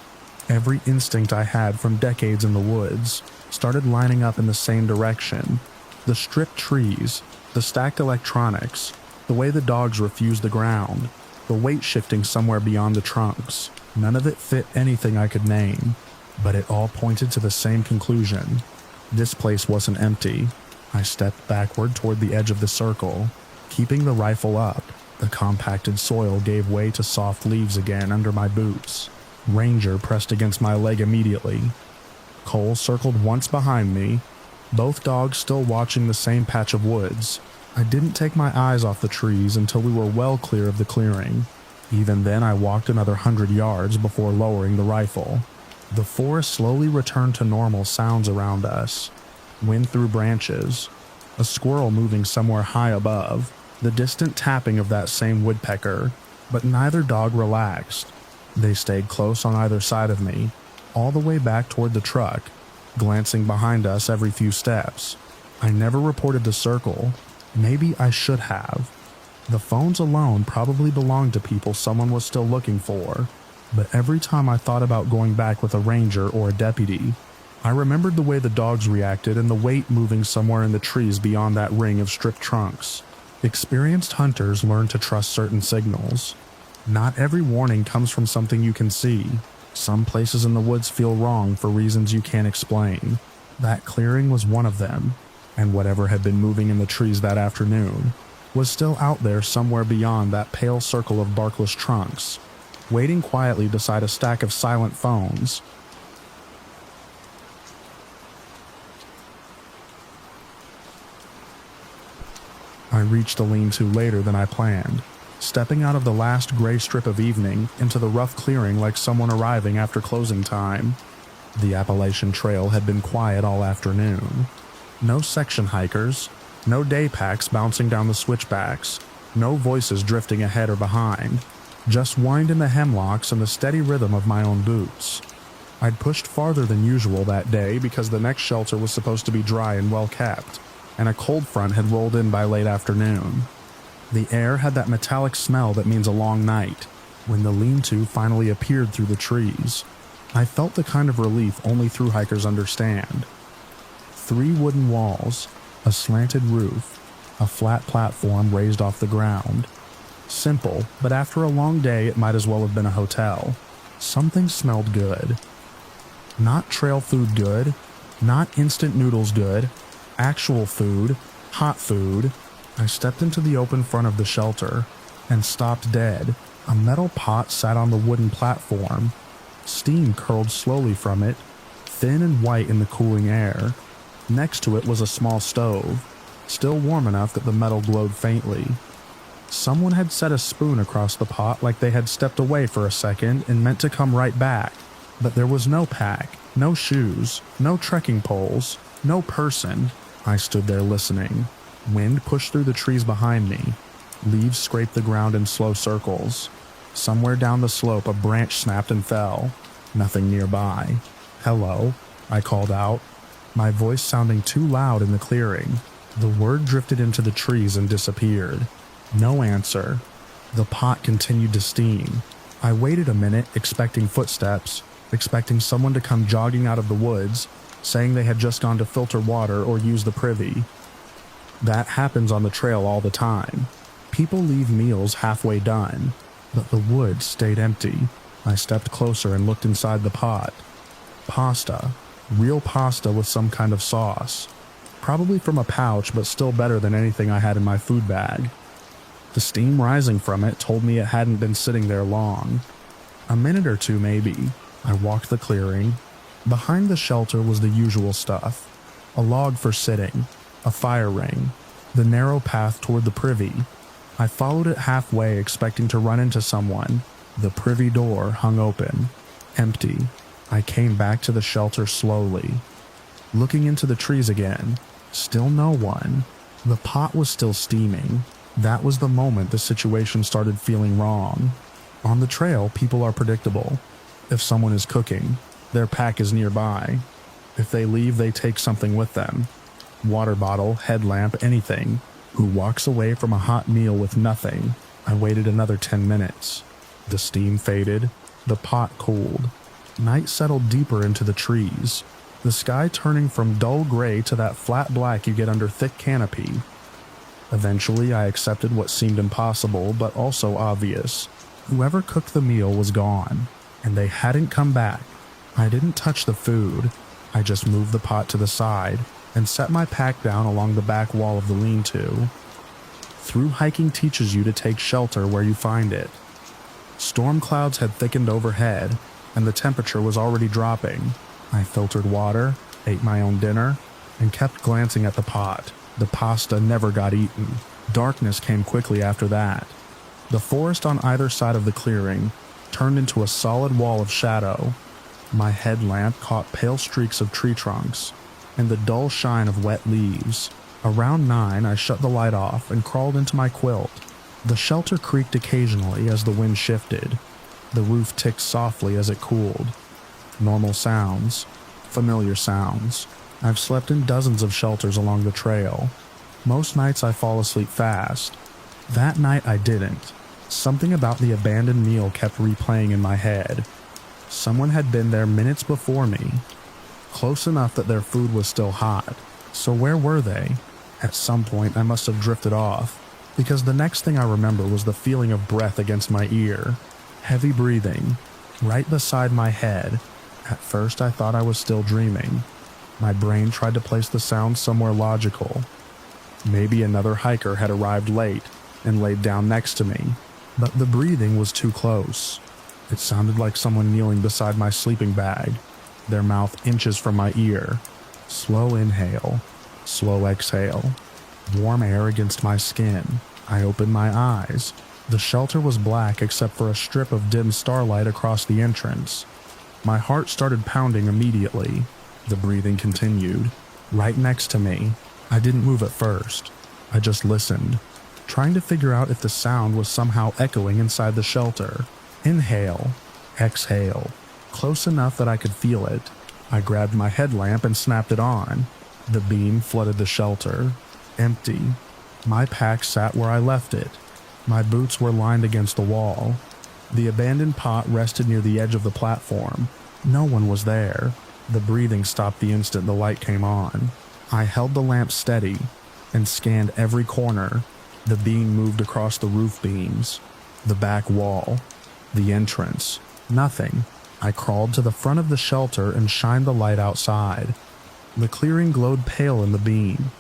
[SPEAKER 1] Every instinct I had from decades in the woods started lining up in the same direction. The stripped trees, the stacked electronics, the way the dogs refused the ground, the weight shifting somewhere beyond the trunks. None of it fit anything I could name, but it all pointed to the same conclusion. This place wasn't empty. I stepped backward toward the edge of the circle, keeping the rifle up. The compacted soil gave way to soft leaves again under my boots. Ranger pressed against my leg immediately. Cole circled once behind me, both dogs still watching the same patch of woods. I didn't take my eyes off the trees until we were well clear of the clearing. Even then, I walked another 100 yards before lowering the rifle. The forest slowly returned to normal sounds around us. Wind through branches, a squirrel moving somewhere high above, the distant tapping of that same woodpecker, but neither dog relaxed. They stayed close on either side of me, all the way back toward the truck, glancing behind us every few steps. I never reported the circle. Maybe I should have. The phones alone probably belonged to people someone was still looking for, but every time I thought about going back with a ranger or a deputy, I remembered the way the dogs reacted and the weight moving somewhere in the trees beyond that ring of stripped trunks. Experienced hunters learn to trust certain signals. Not every warning comes from something you can see. Some places in the woods feel wrong for reasons you can't explain. That clearing was one of them, and whatever had been moving in the trees that afternoon was still out there somewhere beyond that pale circle of barkless trunks, waiting quietly beside a stack of silent phones. I reached the lean-to later than I planned, stepping out of the last gray strip of evening into the rough clearing like someone arriving after closing time. The Appalachian Trail had been quiet all afternoon. No section hikers, no day packs bouncing down the switchbacks, no voices drifting ahead or behind, just wind in the hemlocks and the steady rhythm of my own boots. I'd pushed farther than usual that day because the next shelter was supposed to be dry and well kept, and a cold front had rolled in by late afternoon. The air had that metallic smell that means a long night. When the lean-to finally appeared through the trees, I felt the kind of relief only thru hikers understand. 3 wooden walls, a slanted roof, a flat platform raised off the ground. Simple, but after a long day it might as well have been a hotel. Something smelled good. Not trail food good, not instant noodles good, actual food, hot food. I stepped into the open front of the shelter and stopped dead. A metal pot sat on the wooden platform. Steam curled slowly from it, thin and white in the cooling air. Next to it was a small stove, still warm enough that the metal glowed faintly. Someone had set a spoon across the pot like they had stepped away for a second and meant to come right back. But there was no pack, no shoes, no trekking poles, no person. I stood there listening. Wind pushed through the trees behind me. Leaves scraped the ground in slow circles. Somewhere down the slope a branch snapped and fell. Nothing nearby. "Hello," I called out, my voice sounding too loud in the clearing. The word drifted into the trees and disappeared. No answer. The pot continued to steam. I waited a minute, expecting footsteps, expecting someone to come jogging out of the woods, saying they had just gone to filter water or use the privy. That happens on the trail all the time. People leave meals halfway done, but the woods stayed empty. I stepped closer and looked inside the pot. Pasta. Real pasta with some kind of sauce. Probably from a pouch, but still better than anything I had in my food bag. The steam rising from it told me it hadn't been sitting there long. A minute or two maybe. I walked the clearing. Behind the shelter was the usual stuff. A log for sitting, a fire ring, the narrow path toward the privy. I followed it halfway, expecting to run into someone. The privy door hung open, empty. I came back to the shelter slowly, looking into the trees again. Still no one. The pot was still steaming. That was the moment the situation started feeling wrong. On the trail, people are predictable. If someone is cooking, their pack is nearby. If they leave, they take something with them. Water bottle, headlamp, anything. Who walks away from a hot meal with nothing? I waited another 10 minutes. The steam faded. The pot cooled. Night settled deeper into the trees, the sky turning from dull gray to that flat black you get under thick canopy. Eventually, I accepted what seemed impossible, but also obvious. Whoever cooked the meal was gone, and they hadn't come back. I didn't touch the food. I just moved the pot to the side and set my pack down along the back wall of the lean-to. Through hiking teaches you to take shelter where you find it. Storm clouds had thickened overhead, and the temperature was already dropping. I filtered water, ate my own dinner, and kept glancing at the pot. The pasta never got eaten. Darkness came quickly after that. The forest on either side of the clearing turned into a solid wall of shadow. My headlamp caught pale streaks of tree trunks and the dull shine of wet leaves. Around 9, I shut the light off and crawled into my quilt. The shelter creaked occasionally as the wind shifted. The roof ticked softly as it cooled. Normal sounds. Familiar sounds. I've slept in dozens of shelters along the trail. Most nights I fall asleep fast. That night I didn't. Something about the abandoned meal kept replaying in my head. Someone had been there minutes before me. Close enough that their food was still hot. So where were they? At some point I must have drifted off, because the next thing I remember was the feeling of breath against my ear. Heavy breathing, right beside my head. At first I thought I was still dreaming. My brain tried to place the sound somewhere logical. Maybe another hiker had arrived late and laid down next to me, but the breathing was too close. It sounded like someone kneeling beside my sleeping bag, their mouth inches from my ear. Slow inhale, slow exhale. Warm air against my skin. I opened my eyes. The shelter was black except for a strip of dim starlight across the entrance. My heart started pounding immediately. The breathing continued. Right next to me. I didn't move at first. I just listened, trying to figure out if the sound was somehow echoing inside the shelter. Inhale, exhale, close enough that I could feel it. I grabbed my headlamp and snapped it on. The beam flooded the shelter. Empty. My pack sat where I left it. My boots were lined against the wall. The abandoned pot rested near the edge of the platform. No one was there. The breathing stopped the instant the light came on. I held the lamp steady and scanned every corner. The beam moved across the roof beams, the back wall, the entrance. Nothing. I crawled to the front of the shelter and shined the light outside. The clearing glowed pale in the beam.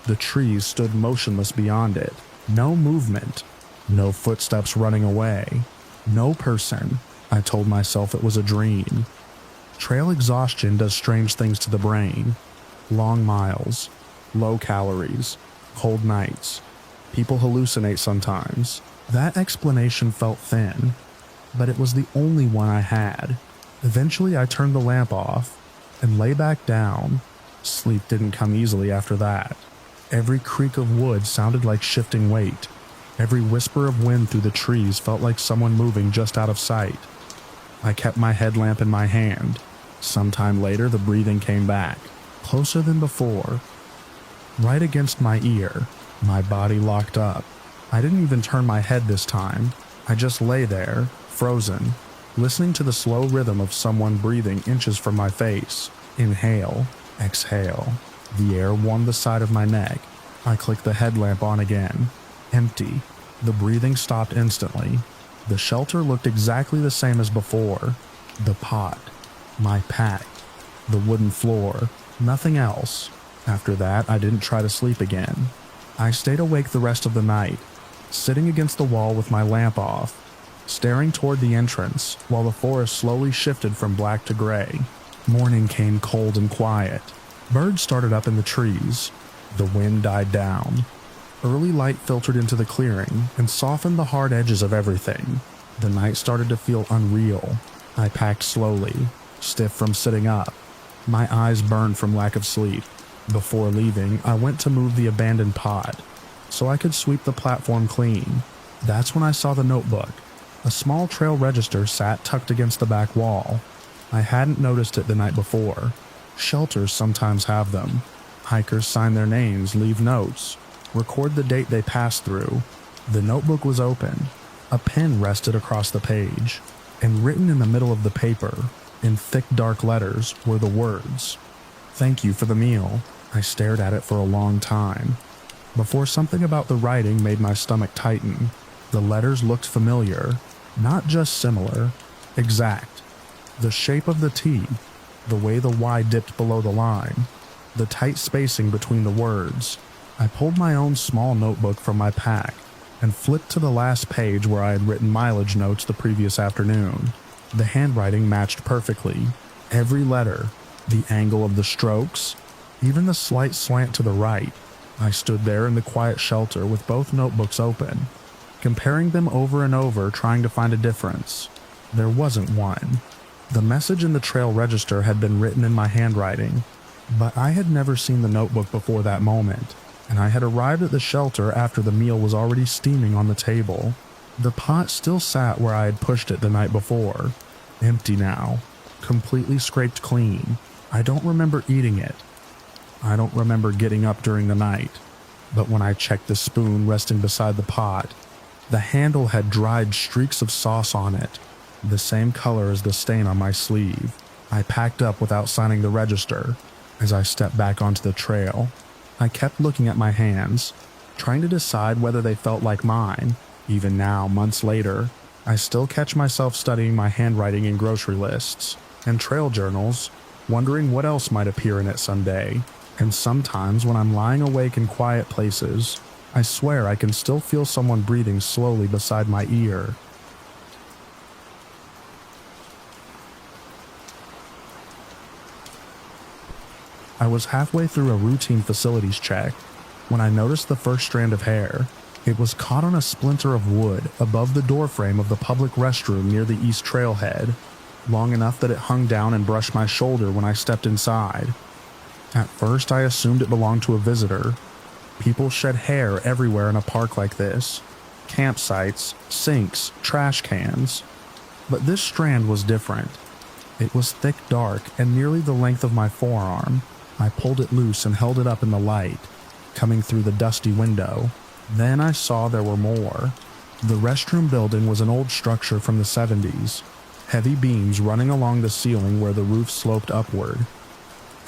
[SPEAKER 1] The trees stood motionless beyond it. No movement. No footsteps running away. No person. I told myself it was a dream. Trail exhaustion does strange things to the brain. Long miles, low calories, cold nights. People hallucinate sometimes. That explanation felt thin, but it was the only one I had. Eventually I turned the lamp off and lay back down. Sleep didn't come easily after that. Every creak of wood sounded like shifting weight. Every whisper of wind through the trees felt like someone moving just out of sight. I kept my headlamp in my hand. Sometime later the breathing came back, closer than before. Right against my ear, my body locked up. I didn't even turn my head this time. I just lay there, frozen, listening to the slow rhythm of someone breathing inches from my face. Inhale, exhale. The air warmed the side of my neck. I clicked the headlamp on again. Empty. The breathing stopped instantly. The shelter looked exactly the same as before. The pot. My pack. The wooden floor. Nothing else. After that, I didn't try to sleep again. I stayed awake the rest of the night, sitting against the wall with my lamp off, staring toward the entrance while the forest slowly shifted from black to gray. Morning came cold and quiet. Birds started up in the trees. The wind died down. Early light filtered into the clearing and softened the hard edges of everything. The night started to feel unreal. I packed slowly, stiff from sitting up. My eyes burned from lack of sleep. Before leaving, I went to move the abandoned pot so I could sweep the platform clean. That's when I saw the notebook. A small trail register sat tucked against the back wall. I hadn't noticed it the night before. Shelters sometimes have them. Hikers sign their names, leave notes, record the date they passed through. The notebook was open. A pen rested across the page, and written in the middle of the paper, in thick dark letters, were the words, "Thank you for the meal." I stared at it for a long time, before something about the writing made my stomach tighten. The letters looked familiar, not just similar, exact. The shape of the T, the way the Y dipped below the line, the tight spacing between the words. I pulled my own small notebook from my pack and flipped to the last page where I had written mileage notes the previous afternoon. The handwriting matched perfectly. Every letter, the angle of the strokes, even the slight slant to the right. I stood there in the quiet shelter with both notebooks open, comparing them over and over, trying to find a difference. There wasn't one. The message in the trail register had been written in my handwriting, but I had never seen the notebook before that moment, and I had arrived at the shelter after the meal was already steaming on the table. The pot still sat where I had pushed it the night before, empty now, completely scraped clean. I don't remember eating it. I don't remember getting up during the night, but when I checked the spoon resting beside the pot, the handle had dried streaks of sauce on it, the same color as the stain on my sleeve. I packed up without signing the register. As I stepped back onto the trail, I kept looking at my hands, trying to decide whether they felt like mine. Even now, months later, I still catch myself studying my handwriting in grocery lists and trail journals, wondering what else might appear in it someday. And sometimes when I'm lying awake in quiet places, I swear I can still feel someone breathing slowly beside my ear. I was halfway through a routine facilities check when I noticed the first strand of hair. It was caught on a splinter of wood above the doorframe of the public restroom near the east trailhead, long enough that it hung down and brushed my shoulder when I stepped inside. At first, I assumed it belonged to a visitor. People shed hair everywhere in a park like this. Campsites, sinks, trash cans. But this strand was different. It was thick, dark, and nearly the length of my forearm. I pulled it loose and held it up in the light, coming through the dusty window. Then I saw there were more. The restroom building was an old structure from the 70s, heavy beams running along the ceiling where the roof sloped upward.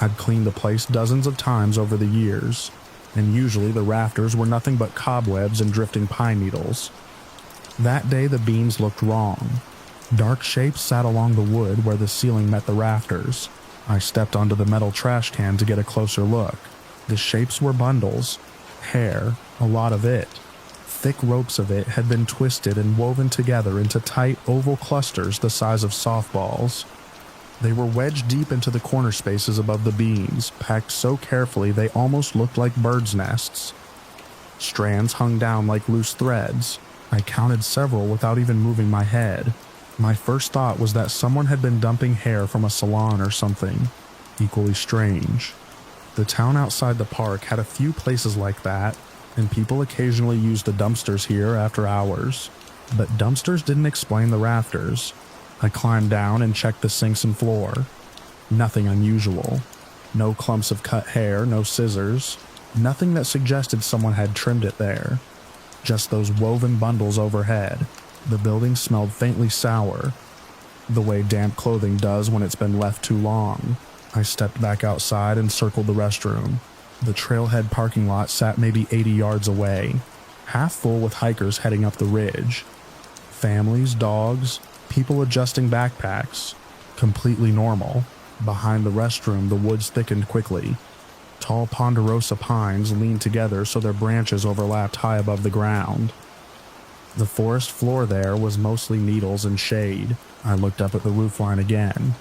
[SPEAKER 1] I'd cleaned the place dozens of times over the years, and usually the rafters were nothing but cobwebs and drifting pine needles. That day the beams looked wrong. Dark shapes sat along the wood where the ceiling met the rafters. I stepped onto the metal trash can to get a closer look. The shapes were bundles. Hair, a lot of it. Thick ropes of it had been twisted and woven together into tight oval clusters the size of softballs. They were wedged deep into the corner spaces above the beams, packed so carefully they almost looked like birds' nests. Strands hung down like loose threads. I counted several without even moving my head. My first thought was that someone had been dumping hair from a salon or something. Equally strange. The town outside the park had a few places like that, and people occasionally used the dumpsters here after hours. But dumpsters didn't explain the rafters. I climbed down and checked the sinks and floor. Nothing unusual. No clumps of cut hair, no scissors. Nothing that suggested someone had trimmed it there. Just those woven bundles overhead. The building smelled faintly sour, the way damp clothing does when it's been left too long. I stepped back outside and circled the restroom. The trailhead parking lot sat maybe 80 yards away, half full with hikers heading up the ridge. Families, dogs, people adjusting backpacks. Completely normal. Behind the restroom, the woods thickened quickly. Tall ponderosa pines leaned together so their branches overlapped high above the ground. The forest floor there was mostly needles and shade. I looked up at the roofline again.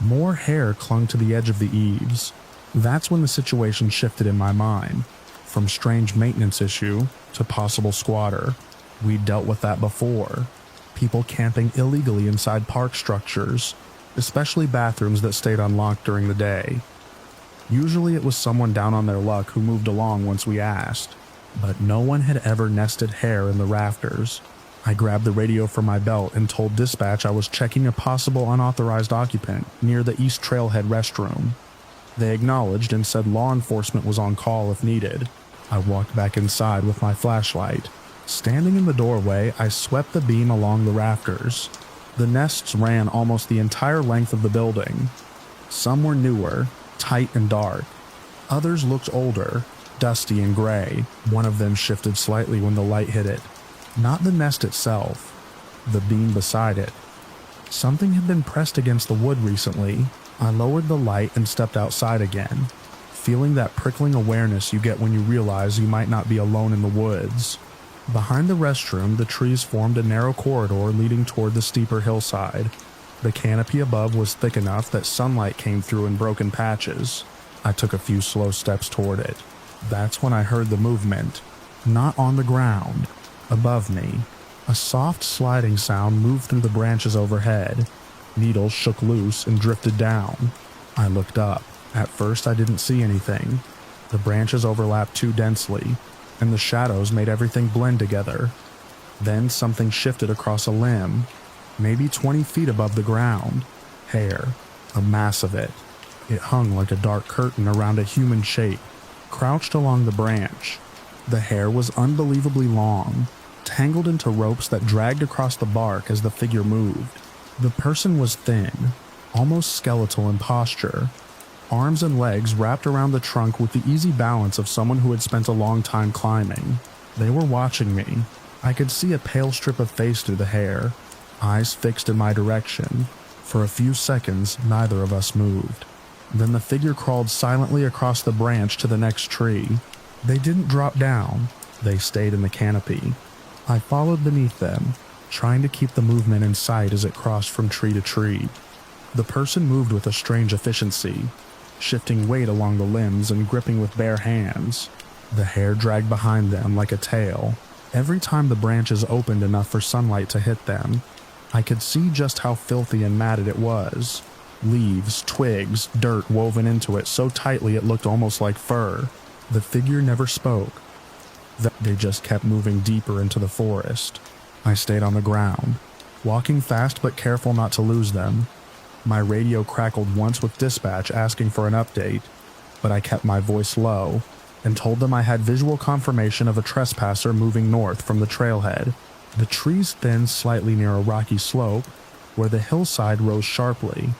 [SPEAKER 1] More hair clung to the edge of the eaves. That's when the situation shifted in my mind. From strange maintenance issue to possible squatter. We'd dealt with that before. People camping illegally inside park structures, especially bathrooms that stayed unlocked during the day. Usually it was someone down on their luck who moved along once we asked, but no one had ever nested hair in the rafters. I grabbed the radio from my belt and told dispatch I was checking a possible unauthorized occupant near the East Trailhead restroom. They acknowledged and said law enforcement was on call if needed. I walked back inside with my flashlight. Standing in the doorway, I swept the beam along the rafters. The nests ran almost the entire length of the building. Some were newer, tight and dark. Others looked older, dusty and gray. One of them shifted slightly when the light hit it. Not the nest itself, the beam beside it. Something had been pressed against the wood recently. I lowered the light and stepped outside again, feeling that prickling awareness you get when you realize you might not be alone in the woods. Behind the restroom, the trees formed a narrow corridor leading toward the steeper hillside. The canopy above was thick enough that sunlight came through in broken patches. I took a few slow steps toward it. That's when I heard the movement. Not on the ground. Above me. A soft sliding sound moved through the branches overhead. Needles shook loose and drifted down. I looked up. At first I didn't see anything. The branches overlapped too densely, and the shadows made everything blend together. Then something shifted across a limb, maybe 20 feet above the ground. Hair. A mass of it. It hung like a dark curtain around a human shape, crouched along the branch. The hair was unbelievably long, tangled into ropes that dragged across the bark as the figure moved. The person was thin, almost skeletal in posture. Arms and legs wrapped around the trunk with the easy balance of someone who had spent a long time climbing. They were watching me. I could see a pale strip of face through the hair, eyes fixed in my direction. For a few seconds, neither of us moved. Then the figure crawled silently across the branch to the next tree. They didn't drop down. They stayed in the canopy. I followed beneath them, trying to keep the movement in sight as it crossed from tree to tree. The person moved with a strange efficiency, shifting weight along the limbs and gripping with bare hands. The hair dragged behind them like a tail. Every time the branches opened enough for sunlight to hit them, I could see just how filthy and matted it was. Leaves, twigs, dirt woven into it so tightly it looked almost like fur. The figure never spoke. They just kept moving deeper into the forest. I stayed on the ground, walking fast but careful not to lose them. My radio crackled once with dispatch asking for an update, but I kept my voice low and told them I had visual confirmation of a trespasser moving north from the trailhead. The trees thinned slightly near a rocky slope, where the hillside rose sharply.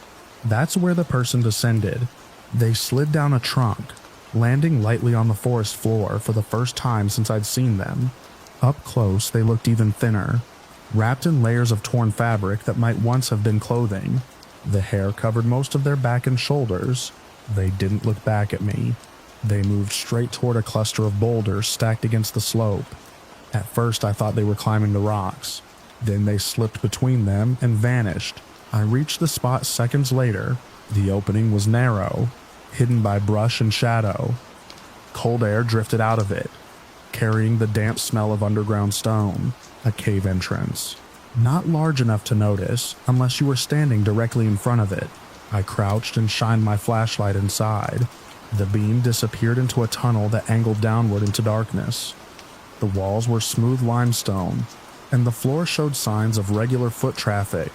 [SPEAKER 1] That's where the person descended. They slid down a trunk, landing lightly on the forest floor for the first time since I'd seen them. Up close, they looked even thinner, wrapped in layers of torn fabric that might once have been clothing. The hair covered most of their back and shoulders. They didn't look back at me. They moved straight toward a cluster of boulders stacked against the slope. At first, I thought they were climbing the rocks. Then they slipped between them and vanished. I reached the spot seconds later. The opening was narrow, hidden by brush and shadow. Cold air drifted out of it, carrying the damp smell of underground stone. A cave entrance. Not large enough to notice, unless you were standing directly in front of it. I crouched and shined my flashlight inside. The beam disappeared into a tunnel that angled downward into darkness. The walls were smooth limestone, and the floor showed signs of regular foot traffic.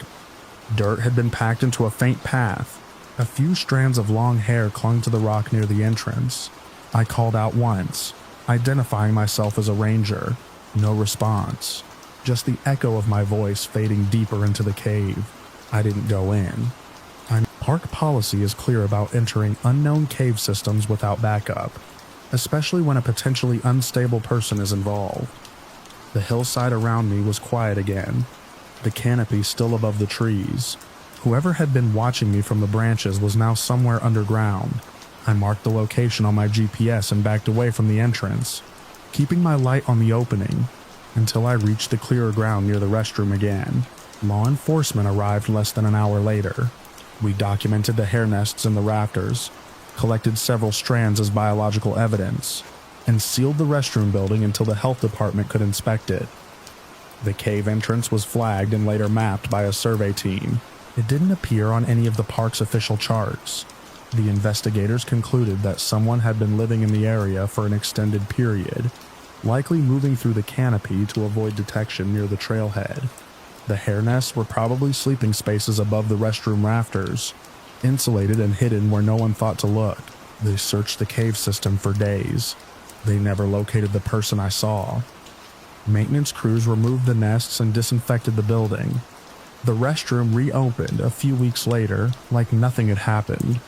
[SPEAKER 1] Dirt had been packed into a faint path. A few strands of long hair clung to the rock near the entrance. I called out once, identifying myself as a ranger. No response. Just the echo of my voice fading deeper into the cave. I didn't go in. Park policy is clear about entering unknown cave systems without backup, especially when a potentially unstable person is involved. The hillside around me was quiet again, the canopy still above the trees. Whoever had been watching me from the branches was now somewhere underground. I marked the location on my GPS and backed away from the entrance, keeping my light on the opening until I reached the clearer ground near the restroom again. Law enforcement arrived less than an hour later. We documented the hair nests in the rafters, collected several strands as biological evidence, and sealed the restroom building until the health department could inspect it. The cave entrance was flagged and later mapped by a survey team. It didn't appear on any of the park's official charts. The investigators concluded that someone had been living in the area for an extended period, likely moving through the canopy to avoid detection near the trailhead. The hair nests were probably sleeping spaces above the restroom rafters, insulated and hidden where no one thought to look. They searched the cave system for days. They never located the person I saw. Maintenance crews removed the nests and disinfected the building. The restroom reopened a few weeks later like nothing had happened.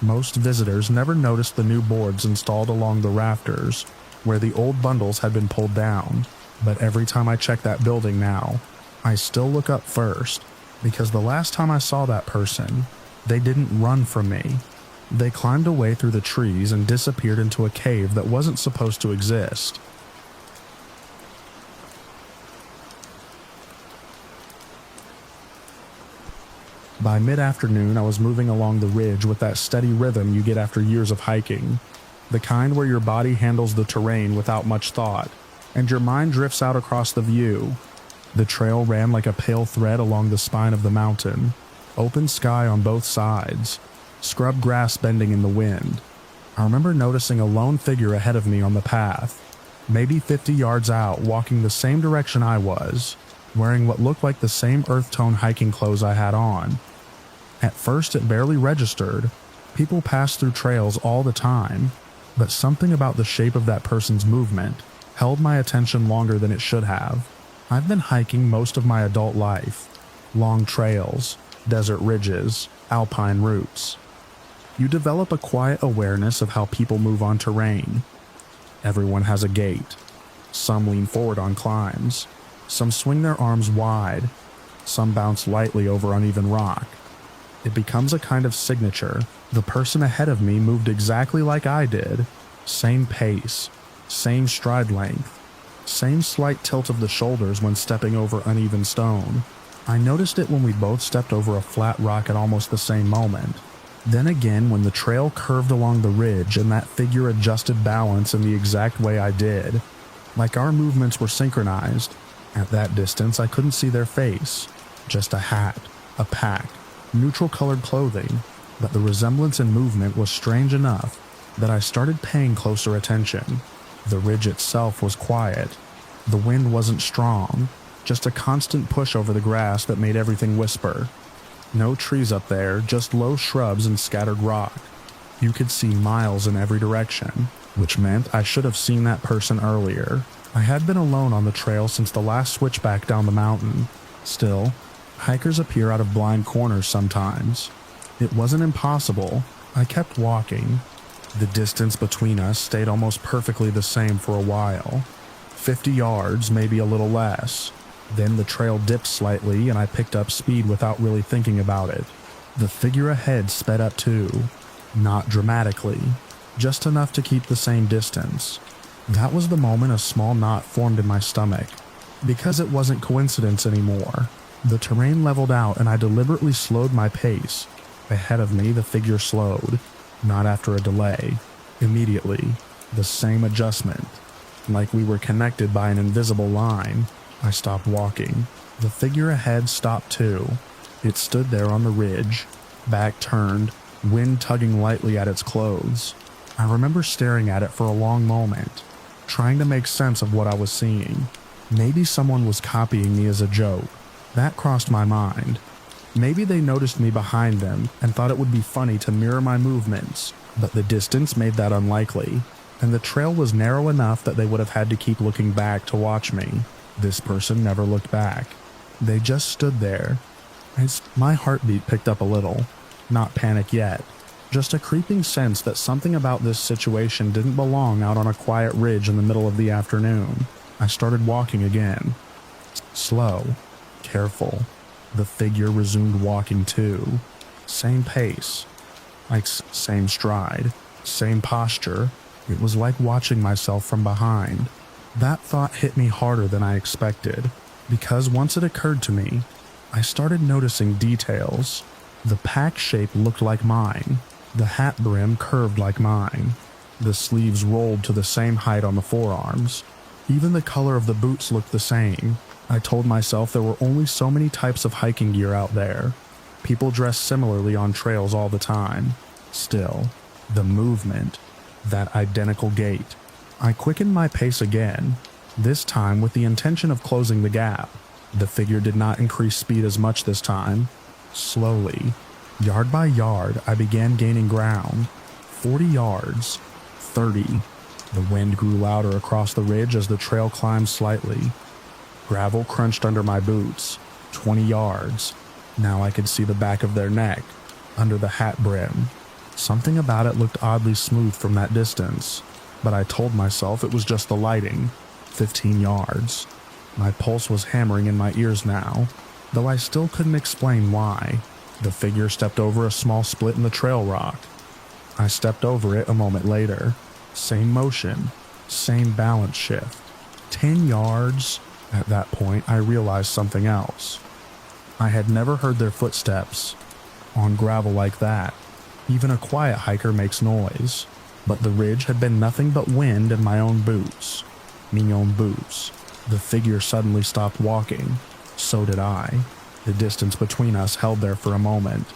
[SPEAKER 1] Most visitors never noticed the new boards installed along the rafters where the old bundles had been pulled down. But every time I check that building now, I still look up first, because the last time I saw that person, they didn't run from me. They climbed away through the trees and disappeared into a cave that wasn't supposed to exist. By mid-afternoon, I was moving along the ridge with that steady rhythm you get after years of hiking, the kind where your body handles the terrain without much thought, and your mind drifts out across the view. The trail ran like a pale thread along the spine of the mountain, open sky on both sides, scrub grass bending in the wind. I remember noticing a lone figure ahead of me on the path, maybe 50 yards out, walking the same direction I was, wearing what looked like the same earth tone hiking clothes I had on. At first it barely registered. People pass through trails all the time, but something about the shape of that person's movement held my attention longer than it should have. I've been hiking most of my adult life. Long trails, desert ridges, alpine routes. You develop a quiet awareness of how people move on terrain. Everyone has a gait. Some lean forward on climbs. Some swing their arms wide. Some bounce lightly over uneven rock. It becomes a kind of signature. The person ahead of me moved exactly like I did. Same pace, same stride length, same slight tilt of the shoulders when stepping over uneven stone. I noticed it when we both stepped over a flat rock at almost the same moment. Then again when the trail curved along the ridge and that figure adjusted balance in the exact way I did. Like our movements were synchronized. At that distance I couldn't see their face. Just a hat, a pack, neutral colored clothing, but the resemblance in movement was strange enough that I started paying closer attention. The ridge itself was quiet. The wind wasn't strong, just a constant push over the grass that made everything whisper. No trees up there, just low shrubs and scattered rock. You could see miles in every direction, which meant I should have seen that person earlier. I had been alone on the trail since the last switchback down the mountain. Still, hikers appear out of blind corners sometimes. It wasn't impossible. I kept walking. The distance between us stayed almost perfectly the same for a while. 50 yards, maybe a little less. Then the trail dipped slightly and I picked up speed without really thinking about it. The figure ahead sped up too. Not dramatically, just enough to keep the same distance. That was the moment a small knot formed in my stomach. Because it wasn't coincidence anymore. The terrain leveled out and I deliberately slowed my pace. Ahead of me, the figure slowed. Not after a delay. Immediately. The same adjustment. Like we were connected by an invisible line. I stopped walking. The figure ahead stopped too. It stood there on the ridge, back turned, wind tugging lightly at its clothes. I remember staring at it for a long moment, trying to make sense of what I was seeing. Maybe someone was copying me as a joke. That crossed my mind. Maybe they noticed me behind them and thought it would be funny to mirror my movements, but the distance made that unlikely, and the trail was narrow enough that they would have had to keep looking back to watch me. This person never looked back. They just stood there. My heartbeat picked up a little. Not panic yet. Just a creeping sense that something about this situation didn't belong out on a quiet ridge in the middle of the afternoon. I started walking again. Slow. Careful. The figure resumed walking too. Same pace. Like same stride. Same posture. It was like watching myself from behind. That thought hit me harder than I expected, because once it occurred to me, I started noticing details. The pack shape looked like mine. The hat brim curved like mine. The sleeves rolled to the same height on the forearms. Even the color of the boots looked the same. I told myself there were only so many types of hiking gear out there. People dress similarly on trails all the time. Still, the movement, that identical gait. I quickened my pace again, this time with the intention of closing the gap. The figure did not increase speed as much this time. Slowly, yard by yard, I began gaining ground. 40 yards, 30. The wind grew louder across the ridge as the trail climbed slightly. Gravel crunched under my boots. 20 yards. Now I could see the back of their neck, under the hat brim. Something about it looked oddly smooth from that distance, but I told myself it was just the lighting. 15 yards. My pulse was hammering in my ears now, though I still couldn't explain why. The figure stepped over a small split in the trail rock. I stepped over it a moment later. Same motion, same balance shift. 10 yards. At that point, I realized something else. I had never heard their footsteps. On gravel like that, even a quiet hiker makes noise. But the ridge had been nothing but wind and my own boots. Me own boots. The figure suddenly stopped walking. So did I. The distance between us held there for a moment.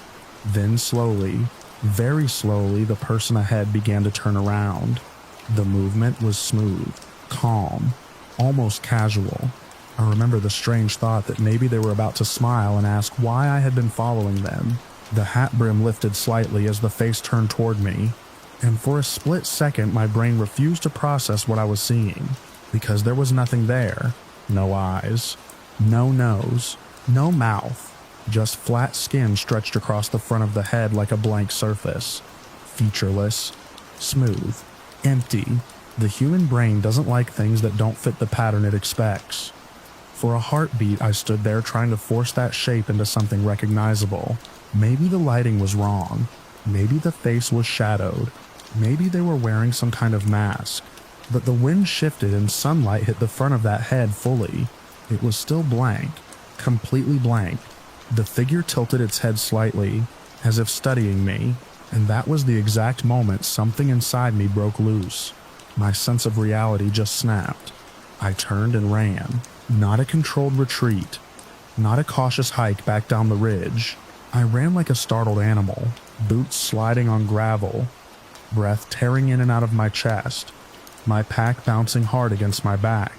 [SPEAKER 1] Then slowly, very slowly, the person ahead began to turn around. The movement was smooth, calm, almost casual. I remember the strange thought that maybe they were about to smile and ask why I had been following them. The hat brim lifted slightly as the face turned toward me, and for a split second my brain refused to process what I was seeing, because there was nothing there. No eyes, no nose, no mouth, just flat skin stretched across the front of the head like a blank surface. Featureless, smooth, empty. The human brain doesn't like things that don't fit the pattern it expects. For a heartbeat, I stood there trying to force that shape into something recognizable. Maybe the lighting was wrong. Maybe the face was shadowed. Maybe they were wearing some kind of mask. But the wind shifted and sunlight hit the front of that head fully. It was still blank, completely blank. The figure tilted its head slightly, as if studying me, and that was the exact moment something inside me broke loose. My sense of reality just snapped. I turned and ran. Not a controlled retreat. Not a cautious hike back down the ridge. I ran like a startled animal, boots sliding on gravel, breath tearing in and out of my chest, my pack bouncing hard against my back.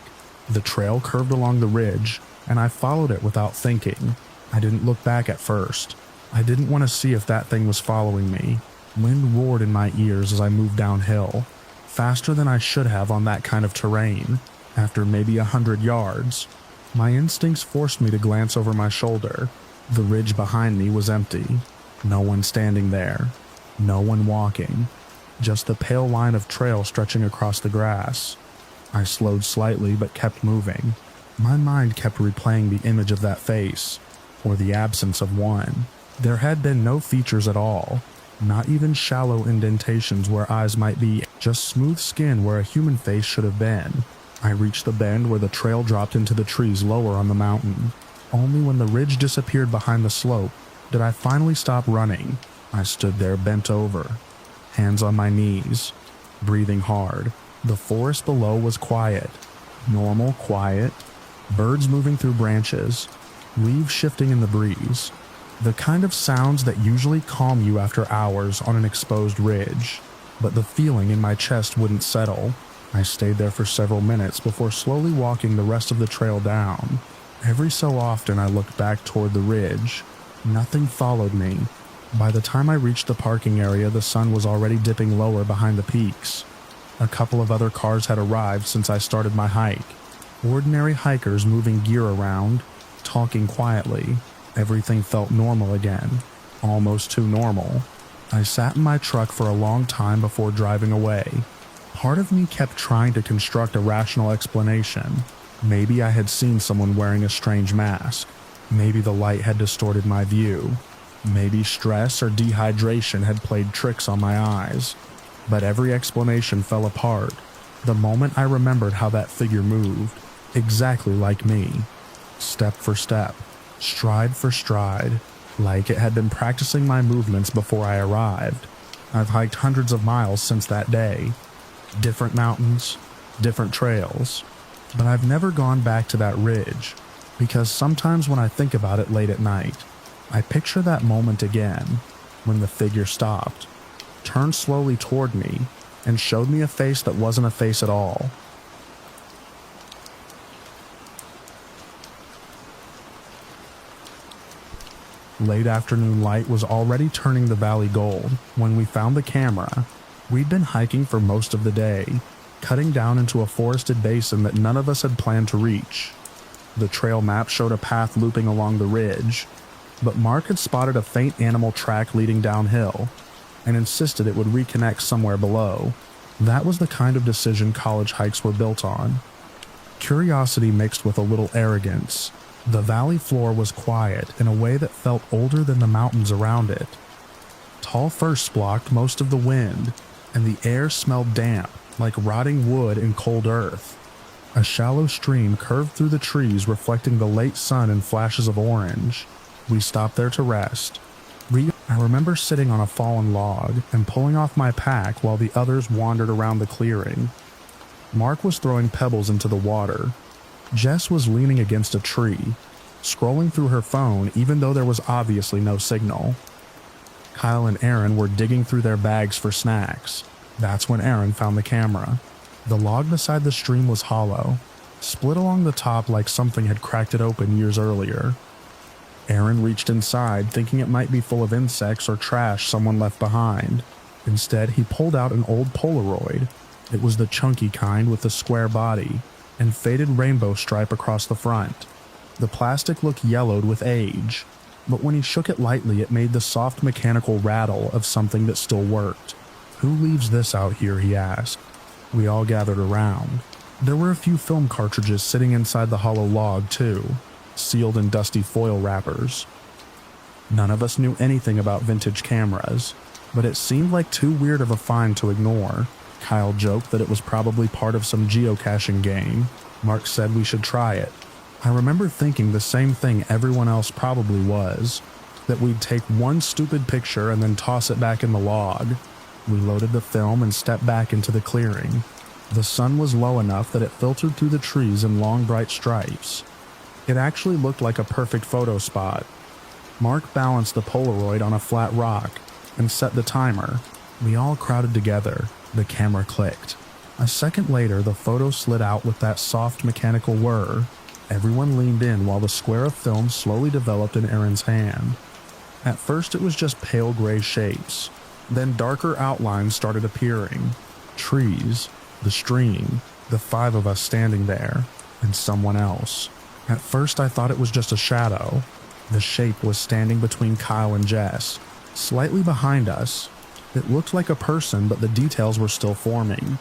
[SPEAKER 1] The trail curved along the ridge, and I followed it without thinking. I didn't look back at first. I didn't want to see if that thing was following me. Wind roared in my ears as I moved downhill, faster than I should have on that kind of terrain. After maybe 100 yards, my instincts forced me to glance over my shoulder. The ridge behind me was empty. No one standing there. No one walking. Just the pale line of trail stretching across the grass. I slowed slightly but kept moving. My mind kept replaying the image of that face, or the absence of one. There had been no features at all, not even shallow indentations where eyes might be, just smooth skin where a human face should have been. I reached the bend where the trail dropped into the trees lower on the mountain. Only when the ridge disappeared behind the slope did I finally stop running. I stood there bent over, hands on my knees, breathing hard. The forest below was quiet, normal quiet, birds moving through branches, leaves shifting in the breeze. The kind of sounds that usually calm you after hours on an exposed ridge. But the feeling in my chest wouldn't settle. I stayed there for several minutes before slowly walking the rest of the trail down. Every so often I looked back toward the ridge. Nothing followed me. By the time I reached the parking area, the sun was already dipping lower behind the peaks. A couple of other cars had arrived since I started my hike. Ordinary hikers moving gear around, talking quietly. Everything felt normal again. Almost too normal. I sat in my truck for a long time before driving away. Part of me kept trying to construct a rational explanation. Maybe I had seen someone wearing a strange mask. Maybe the light had distorted my view. Maybe stress or dehydration had played tricks on my eyes. But every explanation fell apart the moment I remembered how that figure moved, exactly like me. Step for step, stride for stride, like it had been practicing my movements before I arrived. I've hiked hundreds of miles since that day. Different mountains, different trails. But I've never gone back to that ridge, because sometimes when I think about it late at night, I picture that moment again, when the figure stopped, turned slowly toward me, and showed me a face that wasn't a face at all. Late afternoon light was already turning the valley gold when we found the camera. We'd been hiking for most of the day, cutting down into a forested basin that none of us had planned to reach. The trail map showed a path looping along the ridge, but Mark had spotted a faint animal track leading downhill and insisted it would reconnect somewhere below. That was the kind of decision college hikes were built on. Curiosity mixed with a little arrogance. The valley floor was quiet in a way that felt older than the mountains around it. Tall firs blocked most of the wind, and the air smelled damp, like rotting wood and cold earth. A shallow stream curved through the trees, reflecting the late sun in flashes of orange. We stopped there to rest. I remember sitting on a fallen log and pulling off my pack while the others wandered around the clearing. Mark was throwing pebbles into the water. Jess was leaning against a tree, scrolling through her phone even though there was obviously no signal. Kyle and Aaron were digging through their bags for snacks. That's when Aaron found the camera. The log beside the stream was hollow, split along the top like something had cracked it open years earlier. Aaron reached inside, thinking it might be full of insects or trash someone left behind. Instead, he pulled out an old Polaroid. It was the chunky kind with the square body and faded rainbow stripe across the front. The plastic looked yellowed with age, but when he shook it lightly, it made the soft mechanical rattle of something that still worked. "Who leaves this out here?" he asked. We all gathered around. There were a few film cartridges sitting inside the hollow log, too, sealed in dusty foil wrappers. None of us knew anything about vintage cameras, but it seemed like too weird of a find to ignore. Kyle joked that it was probably part of some geocaching game. Mark said we should try it. I remember thinking the same thing everyone else probably was, that we'd take one stupid picture and then toss it back in the log. We loaded the film and stepped back into the clearing. The sun was low enough that it filtered through the trees in long bright stripes. It actually looked like a perfect photo spot. Mark balanced the Polaroid on a flat rock and set the timer. We all crowded together. The camera clicked. A second later, the photo slid out with that soft mechanical whir. Everyone leaned in while the square of film slowly developed in Aaron's hand. At first it was just pale gray shapes. Then darker outlines started appearing. Trees, the stream, the five of us standing there, and someone else. At first I thought it was just a shadow. The shape was standing between Kyle and Jess, slightly behind us. It looked like a person, but the details were still forming.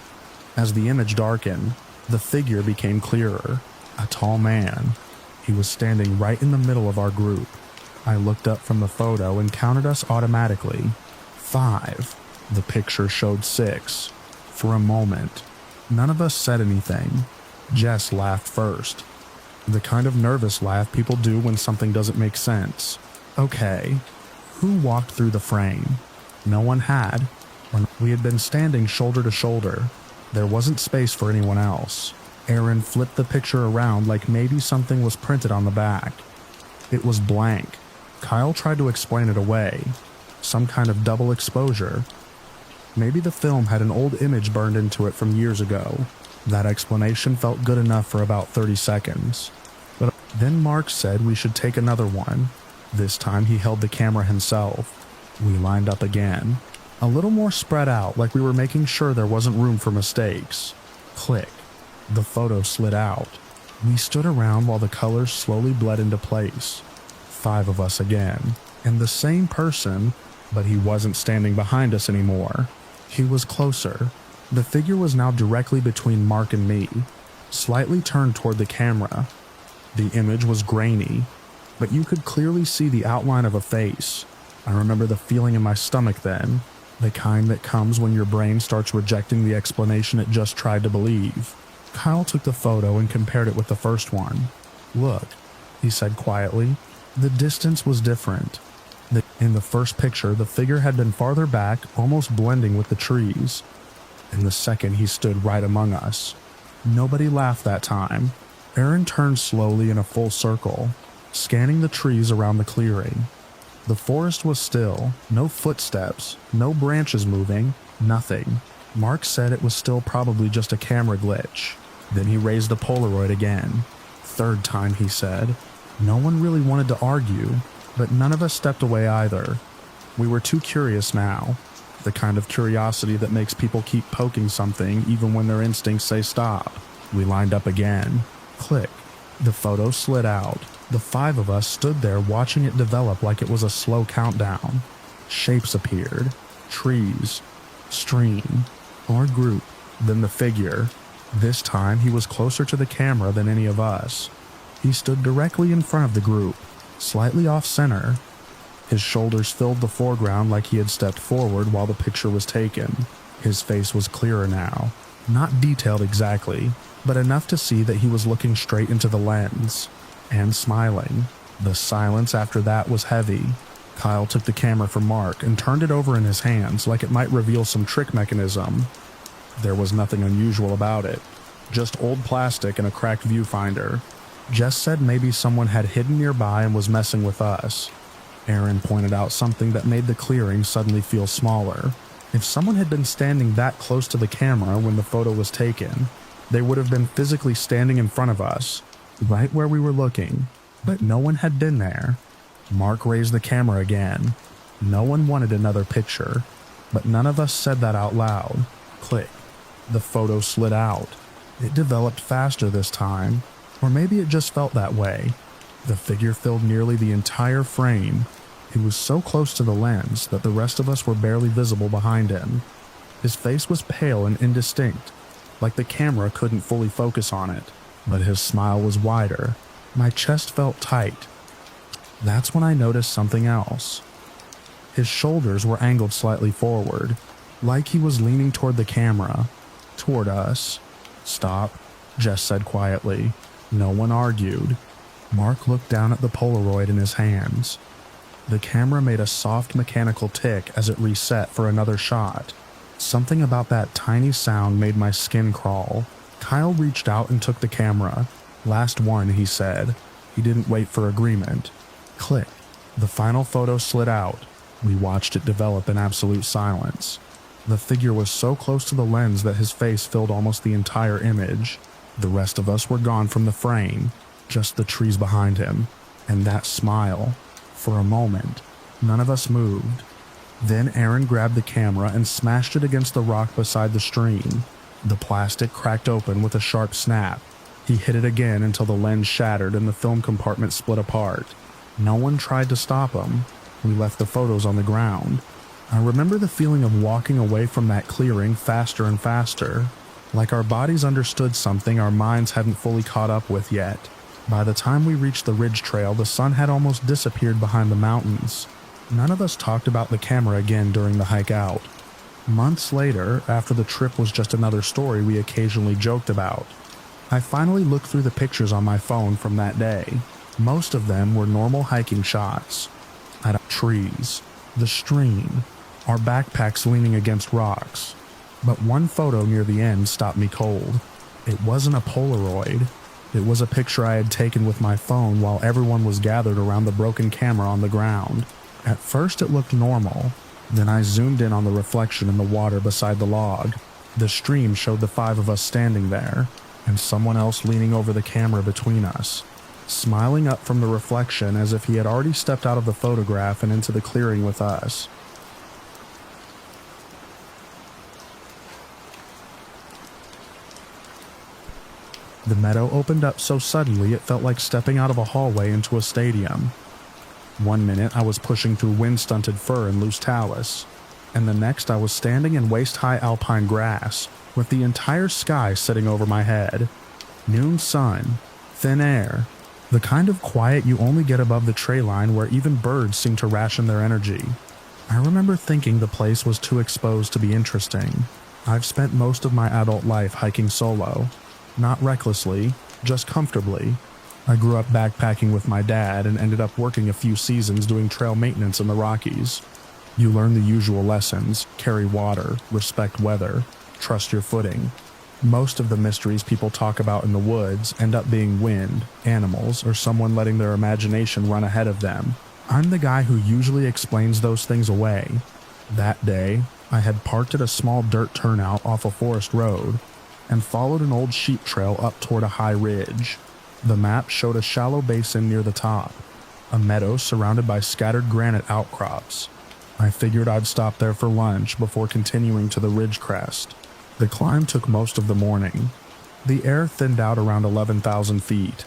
[SPEAKER 1] As the image darkened, the figure became clearer. A tall man. He was standing right in the middle of our group. I looked up from the photo and counted us automatically. 5. The picture showed 6. For a moment, none of us said anything. Jess laughed first. The kind of nervous laugh people do when something doesn't make sense. Okay, who walked through the frame? No one had. We had been standing shoulder to shoulder. There wasn't space for anyone else. Aaron flipped the picture around like maybe something was printed on the back. It was blank. Kyle tried to explain it away. Some kind of double exposure. Maybe the film had an old image burned into it from years ago. That explanation felt good enough for about 30 seconds. But then Mark said we should take another one. This time he held the camera himself. We lined up again. A little more spread out, like we were making sure there wasn't room for mistakes. Click. The photo slid out. We stood around while the colors slowly bled into place. 5 of us again. And the same person, but he wasn't standing behind us anymore. He was closer. The figure was now directly between Mark and me, slightly turned toward the camera. The image was grainy, but you could clearly see the outline of a face. I remember the feeling in my stomach then. The kind that comes when your brain starts rejecting the explanation it just tried to believe. Kyle took the photo and compared it with the first one. "Look," he said quietly. The distance was different. In the first picture, the figure had been farther back, almost blending with the trees. In the second, he stood right among us. Nobody laughed that time. Aaron turned slowly in a full circle, scanning the trees around the clearing. The forest was still, no footsteps, no branches moving, nothing. Mark said it was still probably just a camera glitch. Then he raised the Polaroid again. Third time, he said. No one really wanted to argue, but none of us stepped away either. We were too curious now. The kind of curiosity that makes people keep poking something even when their instincts say stop. We lined up again. Click. The photo slid out. The 5 of us stood there watching it develop like it was a slow countdown. Shapes appeared. Trees. Stream. Our group. Then the figure. This time he was closer to the camera than any of us. He stood directly in front of the group, slightly off center. His shoulders filled the foreground like he had stepped forward while the picture was taken. His face was clearer now. Not detailed exactly, but enough to see that he was looking straight into the lens. And smiling. The silence after that was heavy. Kyle took the camera from Mark and turned it over in his hands like it might reveal some trick mechanism. There was nothing unusual about it. Just old plastic and a cracked viewfinder. Jess said maybe someone had hidden nearby and was messing with us. Aaron pointed out something that made the clearing suddenly feel smaller. If someone had been standing that close to the camera when the photo was taken, they would have been physically standing in front of us, right where we were looking, but no one had been there. Mark raised the camera again. No one wanted another picture, but none of us said that out loud. Click. The photo slid out. It developed faster this time, or maybe it just felt that way. The figure filled nearly the entire frame. He was so close to the lens that the rest of us were barely visible behind him. His face was pale and indistinct, like the camera couldn't fully focus on it, but his smile was wider. My chest felt tight. That's when I noticed something else. His shoulders were angled slightly forward, like he was leaning toward the camera, toward us. "Stop," Jess said quietly. No one argued. Mark looked down at the Polaroid in his hands. The camera made a soft mechanical tick as it reset for another shot. Something about that tiny sound made my skin crawl. Kyle reached out and took the camera. "Last one," he said. He didn't wait for agreement. Click. The final photo slid out. We watched it develop in absolute silence. The figure was so close to the lens that his face filled almost the entire image. The rest of us were gone from the frame, just the trees behind him, and that smile. For a moment, none of us moved. Then Aaron grabbed the camera and smashed it against the rock beside the stream. The plastic cracked open with a sharp snap. He hit it again until the lens shattered and the film compartment split apart. No one tried to stop him. We left the photos on the ground. I remember the feeling of walking away from that clearing faster and faster, like our bodies understood something our minds hadn't fully caught up with yet. By the time we reached the ridge trail, the sun had almost disappeared behind the mountains. None of us talked about the camera again during the hike out. Months later, after the trip was just another story we occasionally joked about, I finally looked through the pictures on my phone from that day. Most of them were normal hiking shots. Trees, the stream, our backpacks leaning against rocks. But one photo near the end stopped me cold. It wasn't a Polaroid. It was a picture I had taken with my phone while everyone was gathered around the broken camera on the ground. At first it looked normal. Then I zoomed in on the reflection in the water beside the log. The stream showed the 5 of us standing there, and someone else leaning over the camera between us, smiling up from the reflection as if he had already stepped out of the photograph and into the clearing with us. The meadow opened up so suddenly it felt like stepping out of a hallway into a stadium. One minute I was pushing through wind-stunted fir and loose talus, and the next I was standing in waist-high alpine grass, with the entire sky sitting over my head. Noon sun, thin air, the kind of quiet you only get above the tree line where even birds seem to ration their energy. I remember thinking the place was too exposed to be interesting. I've spent most of my adult life hiking solo. Not recklessly, just comfortably. I grew up backpacking with my dad and ended up working a few seasons doing trail maintenance in the Rockies. You learn the usual lessons: carry water, respect weather, trust your footing. Most of the mysteries people talk about in the woods end up being wind, animals, or someone letting their imagination run ahead of them. I'm the guy who usually explains those things away. That day, I had parked at a small dirt turnout off a forest road and followed an old sheep trail up toward a high ridge. The map showed a shallow basin near the top, a meadow surrounded by scattered granite outcrops. I figured I'd stop there for lunch before continuing to the ridge crest. The climb took most of the morning. The air thinned out around 11,000 feet,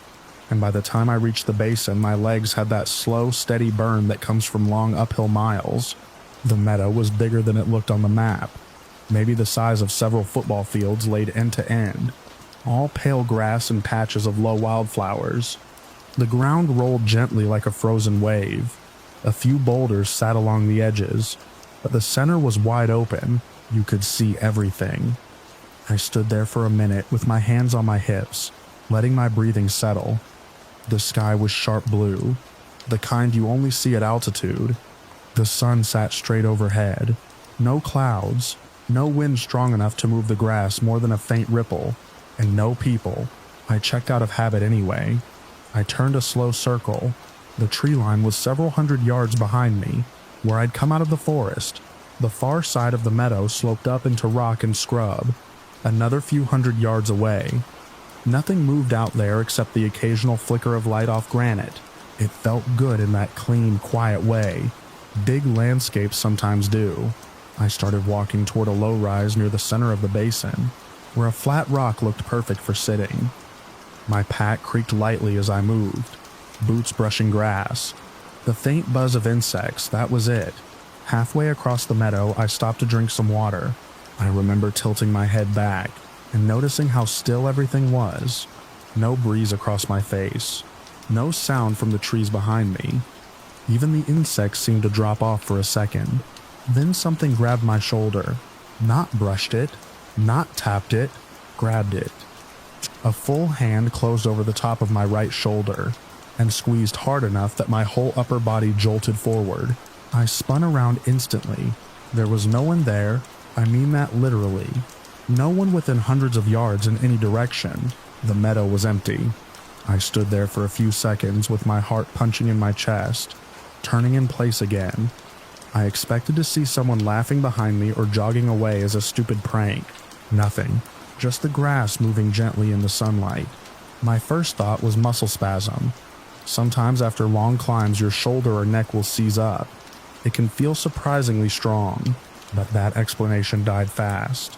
[SPEAKER 1] and by the time I reached the basin, my legs had that slow, steady burn that comes from long uphill miles. The meadow was bigger than it looked on the map, maybe the size of several football fields laid end to end, all pale grass and patches of low wildflowers. The ground rolled gently like a frozen wave. A few boulders sat along the edges, but the center was wide open. You could see everything. I stood there for a minute with my hands on my hips, letting my breathing settle. The sky was sharp blue, the kind you only see at altitude. The sun sat straight overhead. No clouds, no wind strong enough to move the grass more than a faint ripple, and no people. I checked out of habit anyway. I turned a slow circle. The tree line was several hundred yards behind me, where I'd come out of the forest. The far side of the meadow sloped up into rock and scrub, another few hundred yards away. Nothing moved out there except the occasional flicker of light off granite. It felt good in that clean, quiet way. Big landscapes sometimes do. I started walking toward a low rise near the center of the basin, where a flat rock looked perfect for sitting. My pack creaked lightly as I moved, boots brushing grass. The faint buzz of insects, that was it. Halfway across the meadow, I stopped to drink some water. I remember tilting my head back and noticing how still everything was. No breeze across my face. No sound from the trees behind me. Even the insects seemed to drop off for a second. Then something grabbed my shoulder. Not brushed it, not tapped it, grabbed it. A full hand closed over the top of my right shoulder and squeezed hard enough that my whole upper body jolted forward. I spun around instantly. There was no one there. I mean that literally. No one within hundreds of yards in any direction. The meadow was empty. I stood there for a few seconds with my heart punching in my chest, turning in place again. I expected to see someone laughing behind me or jogging away as a stupid prank. Nothing. Just the grass moving gently in the sunlight. My first thought was muscle spasm. Sometimes after long climbs, your shoulder or neck will seize up. It can feel surprisingly strong, but that explanation died fast.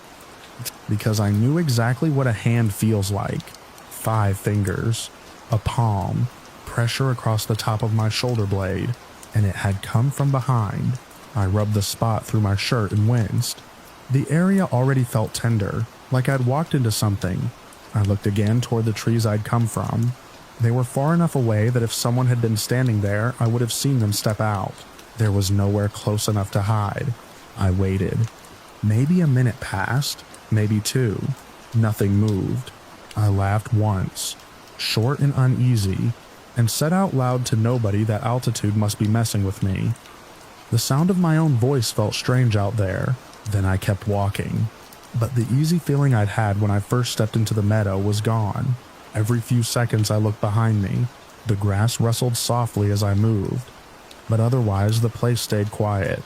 [SPEAKER 1] Because I knew exactly what a hand feels like. 5 fingers, a palm, pressure across the top of my shoulder blade, and it had come from behind. I rubbed the spot through my shirt and winced. The area already felt tender, like I'd walked into something. I looked again toward the trees I'd come from. They were far enough away that if someone had been standing there, I would have seen them step out. There was nowhere close enough to hide. I waited. Maybe a minute passed, maybe 2. Nothing moved. I laughed once, short and uneasy, and said out loud to nobody that altitude must be messing with me. The sound of my own voice felt strange out there. Then I kept walking. But the easy feeling I'd had when I first stepped into the meadow was gone. Every few seconds I looked behind me. The grass rustled softly as I moved, but otherwise the place stayed quiet.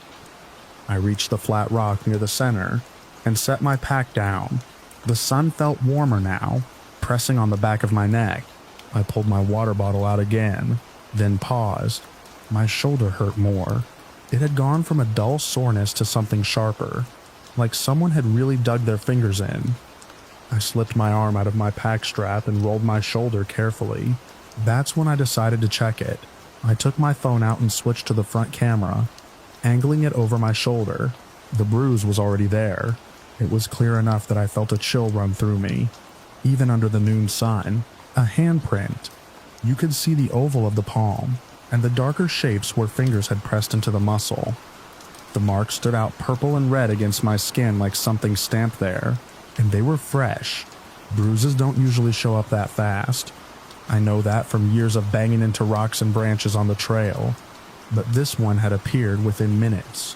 [SPEAKER 1] I reached the flat rock near the center and set my pack down. The sun felt warmer now, pressing on the back of my neck. I pulled my water bottle out again, then paused. My shoulder hurt more. It had gone from a dull soreness to something sharper, like someone had really dug their fingers in. I slipped my arm out of my pack strap and rolled my shoulder carefully. That's when I decided to check it. I took my phone out and switched to the front camera, angling it over my shoulder. The bruise was already there. It was clear enough that I felt a chill run through me, even under the noon sun. A handprint. You could see the oval of the palm, and the darker shapes where fingers had pressed into the muscle. The marks stood out purple and red against my skin like something stamped there, and they were fresh. Bruises don't usually show up that fast. I know that from years of banging into rocks and branches on the trail, but this one had appeared within minutes.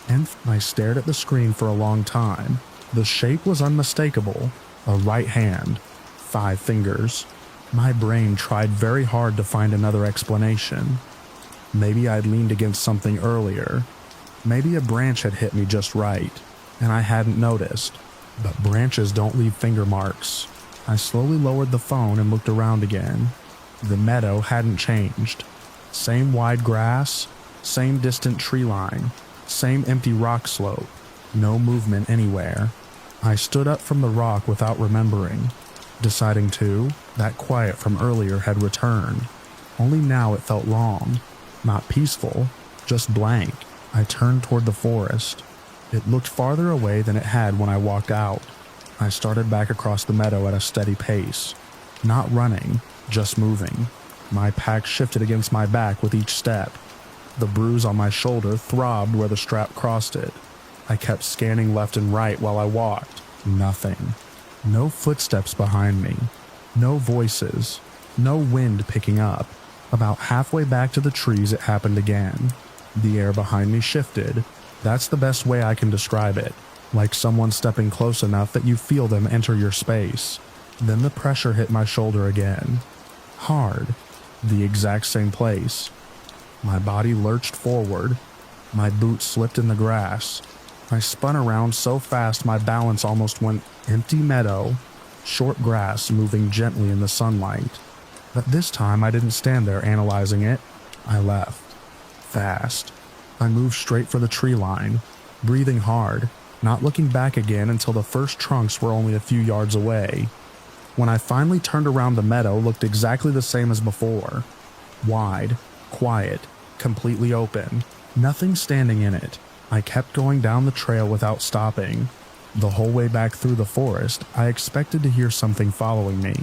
[SPEAKER 1] And I stared at the screen for a long time. The shape was unmistakable. A right hand, 5 fingers. My brain tried very hard to find another explanation. Maybe I'd leaned against something earlier. Maybe a branch had hit me just right, and I hadn't noticed. But branches don't leave finger marks. I slowly lowered the phone and looked around again. The meadow hadn't changed. Same wide grass, same distant tree line, same empty rock slope. No movement anywhere. I stood up from the rock without remembering, deciding that quiet from earlier had returned. Only now it felt wrong. Not peaceful, just blank. I turned toward the forest. It looked farther away than it had when I walked out. I started back across the meadow at a steady pace. Not running, just moving. My pack shifted against my back with each step. The bruise on my shoulder throbbed where the strap crossed it. I kept scanning left and right while I walked. Nothing. No footsteps behind me. No voices. No wind picking up. About halfway back to the trees, it happened again. The air behind me shifted. That's the best way I can describe it. Like someone stepping close enough that you feel them enter your space. Then the pressure hit my shoulder again. Hard. The exact same place. My body lurched forward. My boot slipped in the grass. I spun around so fast my balance almost went empty meadow, short grass moving gently in the sunlight. But this time I didn't stand there analyzing it. I left. Fast. I moved straight for the tree line, breathing hard, not looking back again until the first trunks were only a few yards away. When I finally turned around, the meadow looked exactly the same as before. Wide, quiet, completely open, nothing standing in it. I kept going down the trail without stopping. The whole way back through the forest, I expected to hear something following me.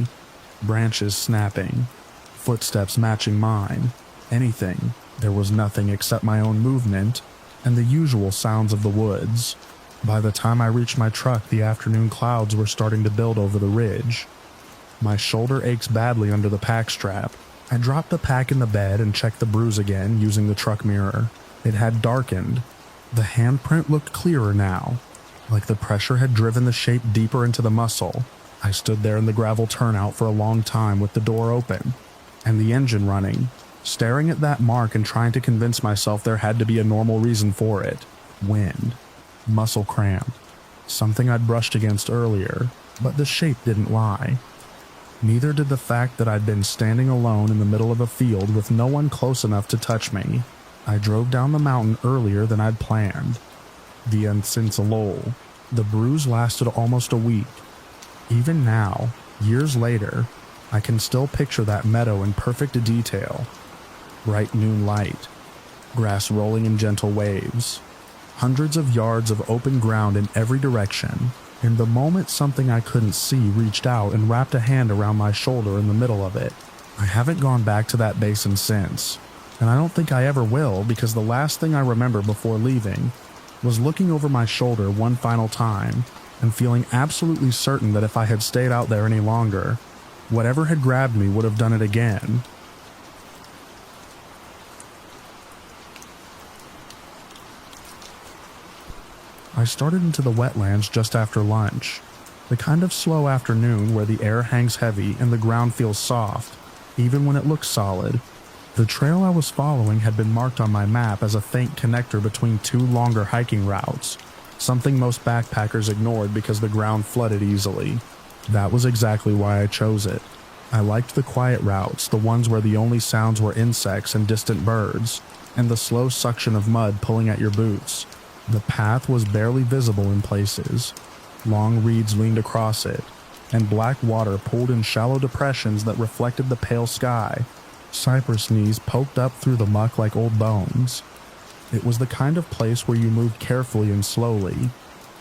[SPEAKER 1] Branches snapping, footsteps matching mine, anything. There was nothing except my own movement and the usual sounds of the woods. By the time I reached my truck, the afternoon clouds were starting to build over the ridge. My shoulder aches badly under the pack strap. I dropped the pack in the bed and checked the bruise again using the truck mirror. It had darkened. The handprint looked clearer now, like the pressure had driven the shape deeper into the muscle. I stood there in the gravel turnout for a long time with the door open and the engine running, staring at that mark and trying to convince myself there had to be a normal reason for it. Wind. Muscle cramp. Something I'd brushed against earlier, but the shape didn't lie. Neither did the fact that I'd been standing alone in the middle of a field with no one close enough to touch me. I drove down the mountain earlier than I'd planned. The unsensible. The bruise lasted almost a week. Even now, years later, I can still picture that meadow in perfect detail. Bright noon light, grass rolling in gentle waves, hundreds of yards of open ground in every direction, and the moment something I couldn't see reached out and wrapped a hand around my shoulder in the middle of it. I haven't gone back to that basin since, and I don't think I ever will, because the last thing I remember before leaving was looking over my shoulder one final time and feeling absolutely certain that if I had stayed out there any longer, whatever had grabbed me would have done it again. I started into the wetlands just after lunch, the kind of slow afternoon where the air hangs heavy and the ground feels soft, even when it looks solid. The trail I was following had been marked on my map as a faint connector between 2 longer hiking routes, something most backpackers ignored because the ground flooded easily. That was exactly why I chose it. I liked the quiet routes, the ones where the only sounds were insects and distant birds, and the slow suction of mud pulling at your boots. The path was barely visible in places. Long reeds leaned across it, and black water pooled in shallow depressions that reflected the pale sky. Cypress knees poked up through the muck like old bones. It was the kind of place where you moved carefully and slowly,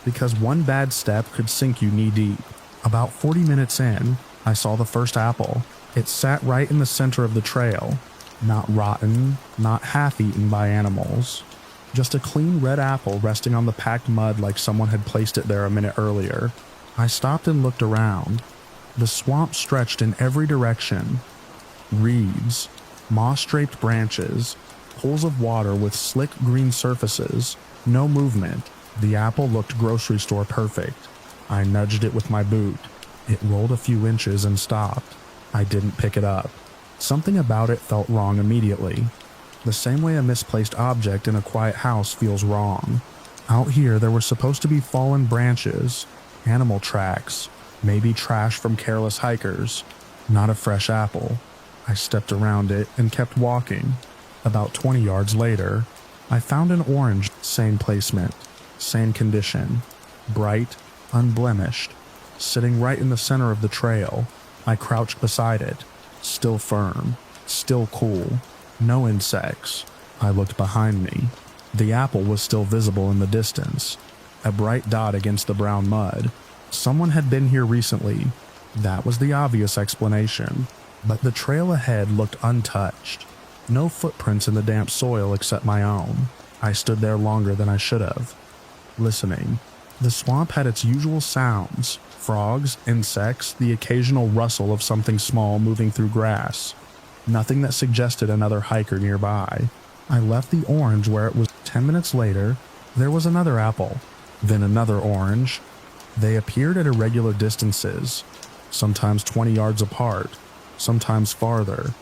[SPEAKER 1] because one bad step could sink you knee-deep. About 40 minutes in, I saw the first apple. It sat right in the center of the trail, not rotten, not half-eaten by animals. Just a clean red apple resting on the packed mud like someone had placed it there a minute earlier. I stopped and looked around. The swamp stretched in every direction. Reeds, moss-draped branches, pools of water with slick green surfaces, no movement. The apple looked grocery store perfect. I nudged it with my boot. It rolled a few inches and stopped. I didn't pick it up. Something about it felt wrong immediately. The same way a misplaced object in a quiet house feels wrong. Out here there were supposed to be fallen branches, animal tracks, maybe trash from careless hikers, not a fresh apple. I stepped around it and kept walking. About 20 yards later, I found an orange, same placement, same condition, bright, unblemished, sitting right in the center of the trail. I crouched beside it, still firm, still cool, no insects. I looked behind me. The apple was still visible in the distance, a bright dot against the brown mud. Someone had been here recently. That was the obvious explanation. But the trail ahead looked untouched. No footprints in the damp soil except my own. I stood there longer than I should have, listening. The swamp had its usual sounds: frogs, insects, the occasional rustle of something small moving through grass. Nothing that suggested another hiker nearby. I left the orange where it was. 10 minutes later, there was another apple, then another orange. They appeared at irregular distances, sometimes 20 yards apart, sometimes farther,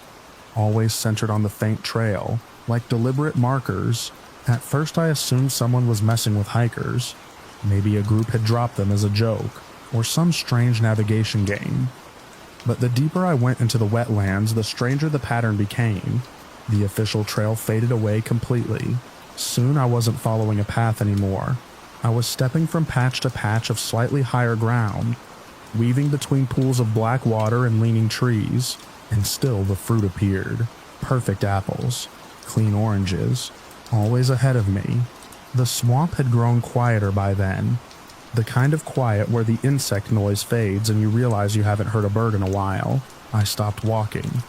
[SPEAKER 1] always centered on the faint trail, like deliberate markers. At first I assumed someone was messing with hikers. Maybe a group had dropped them as a joke, or some strange navigation game. But the deeper I went into the wetlands, the stranger the pattern became. The official trail faded away completely. Soon I wasn't following a path anymore. I was stepping from patch to patch of slightly higher ground, weaving between pools of black water and leaning trees, and still the fruit appeared. Perfect apples, clean oranges, always ahead of me. The swamp had grown quieter by then, the kind of quiet where the insect noise fades and you realize you haven't heard a bird in a while. I stopped walking.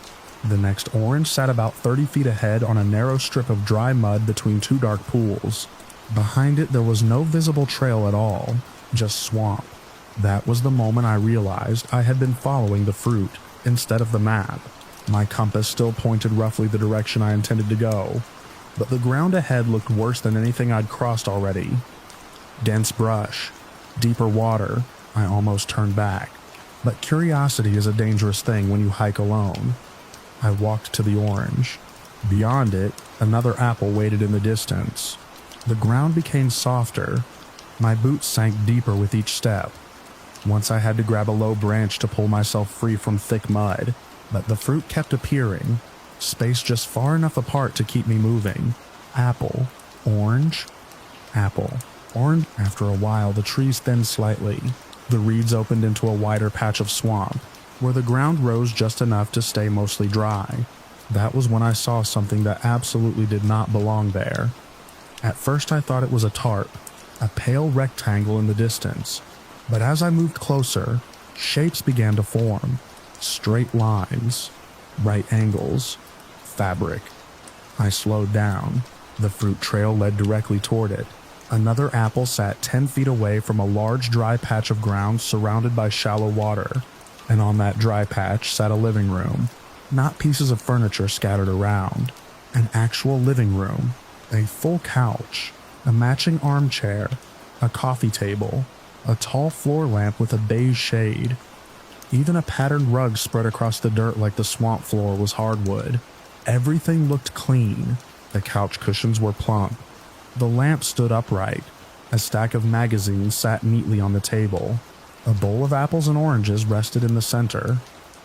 [SPEAKER 1] The next orange sat about 30 feet ahead on a narrow strip of dry mud between two dark pools. Behind it there was no visible trail at all, just swamp. That was the moment I realized I had been following the fruit instead of the map. My compass still pointed roughly the direction I intended to go, but the ground ahead looked worse than anything I'd crossed already. Dense brush, deeper water. I almost turned back, but curiosity is a dangerous thing when you hike alone. I walked to the orange. Beyond it, another apple waited in the distance. The ground became softer. My boots sank deeper with each step. Once I had to grab a low branch to pull myself free from thick mud, but the fruit kept appearing, spaced just far enough apart to keep me moving. Apple, orange, apple, orange. After a while, the trees thinned slightly. The reeds opened into a wider patch of swamp, where the ground rose just enough to stay mostly dry. That was when I saw something that absolutely did not belong there. At first I thought it was a tarp, a pale rectangle in the distance, but as I moved closer, shapes began to form. Straight lines, right angles, fabric. I slowed down. The fruit trail led directly toward it. Another apple sat 10 feet away from a large dry patch of ground surrounded by shallow water. And on that dry patch sat a living room, not pieces of furniture scattered around. An actual living room, a full couch, a matching armchair, a coffee table, a tall floor lamp with a beige shade. Even a patterned rug spread across the dirt like the swamp floor was hardwood. Everything looked clean. The couch cushions were plump. The lamp stood upright. A stack of magazines sat neatly on the table. A bowl of apples and oranges rested in the center.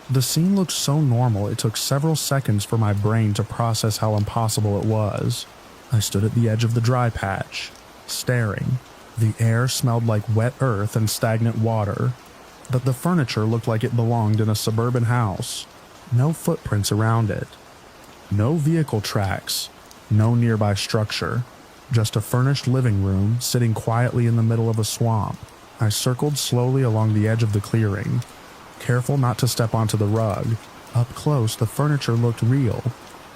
[SPEAKER 1] The scene looked so normal it took several seconds for my brain to process how impossible it was. I stood at the edge of the dry patch, staring. The air smelled like wet earth and stagnant water, but the furniture looked like it belonged in a suburban house. No footprints around it. No vehicle tracks. No nearby structure. Just a furnished living room sitting quietly in the middle of a swamp. I circled slowly along the edge of the clearing, careful not to step onto the rug. Up close, the furniture looked real.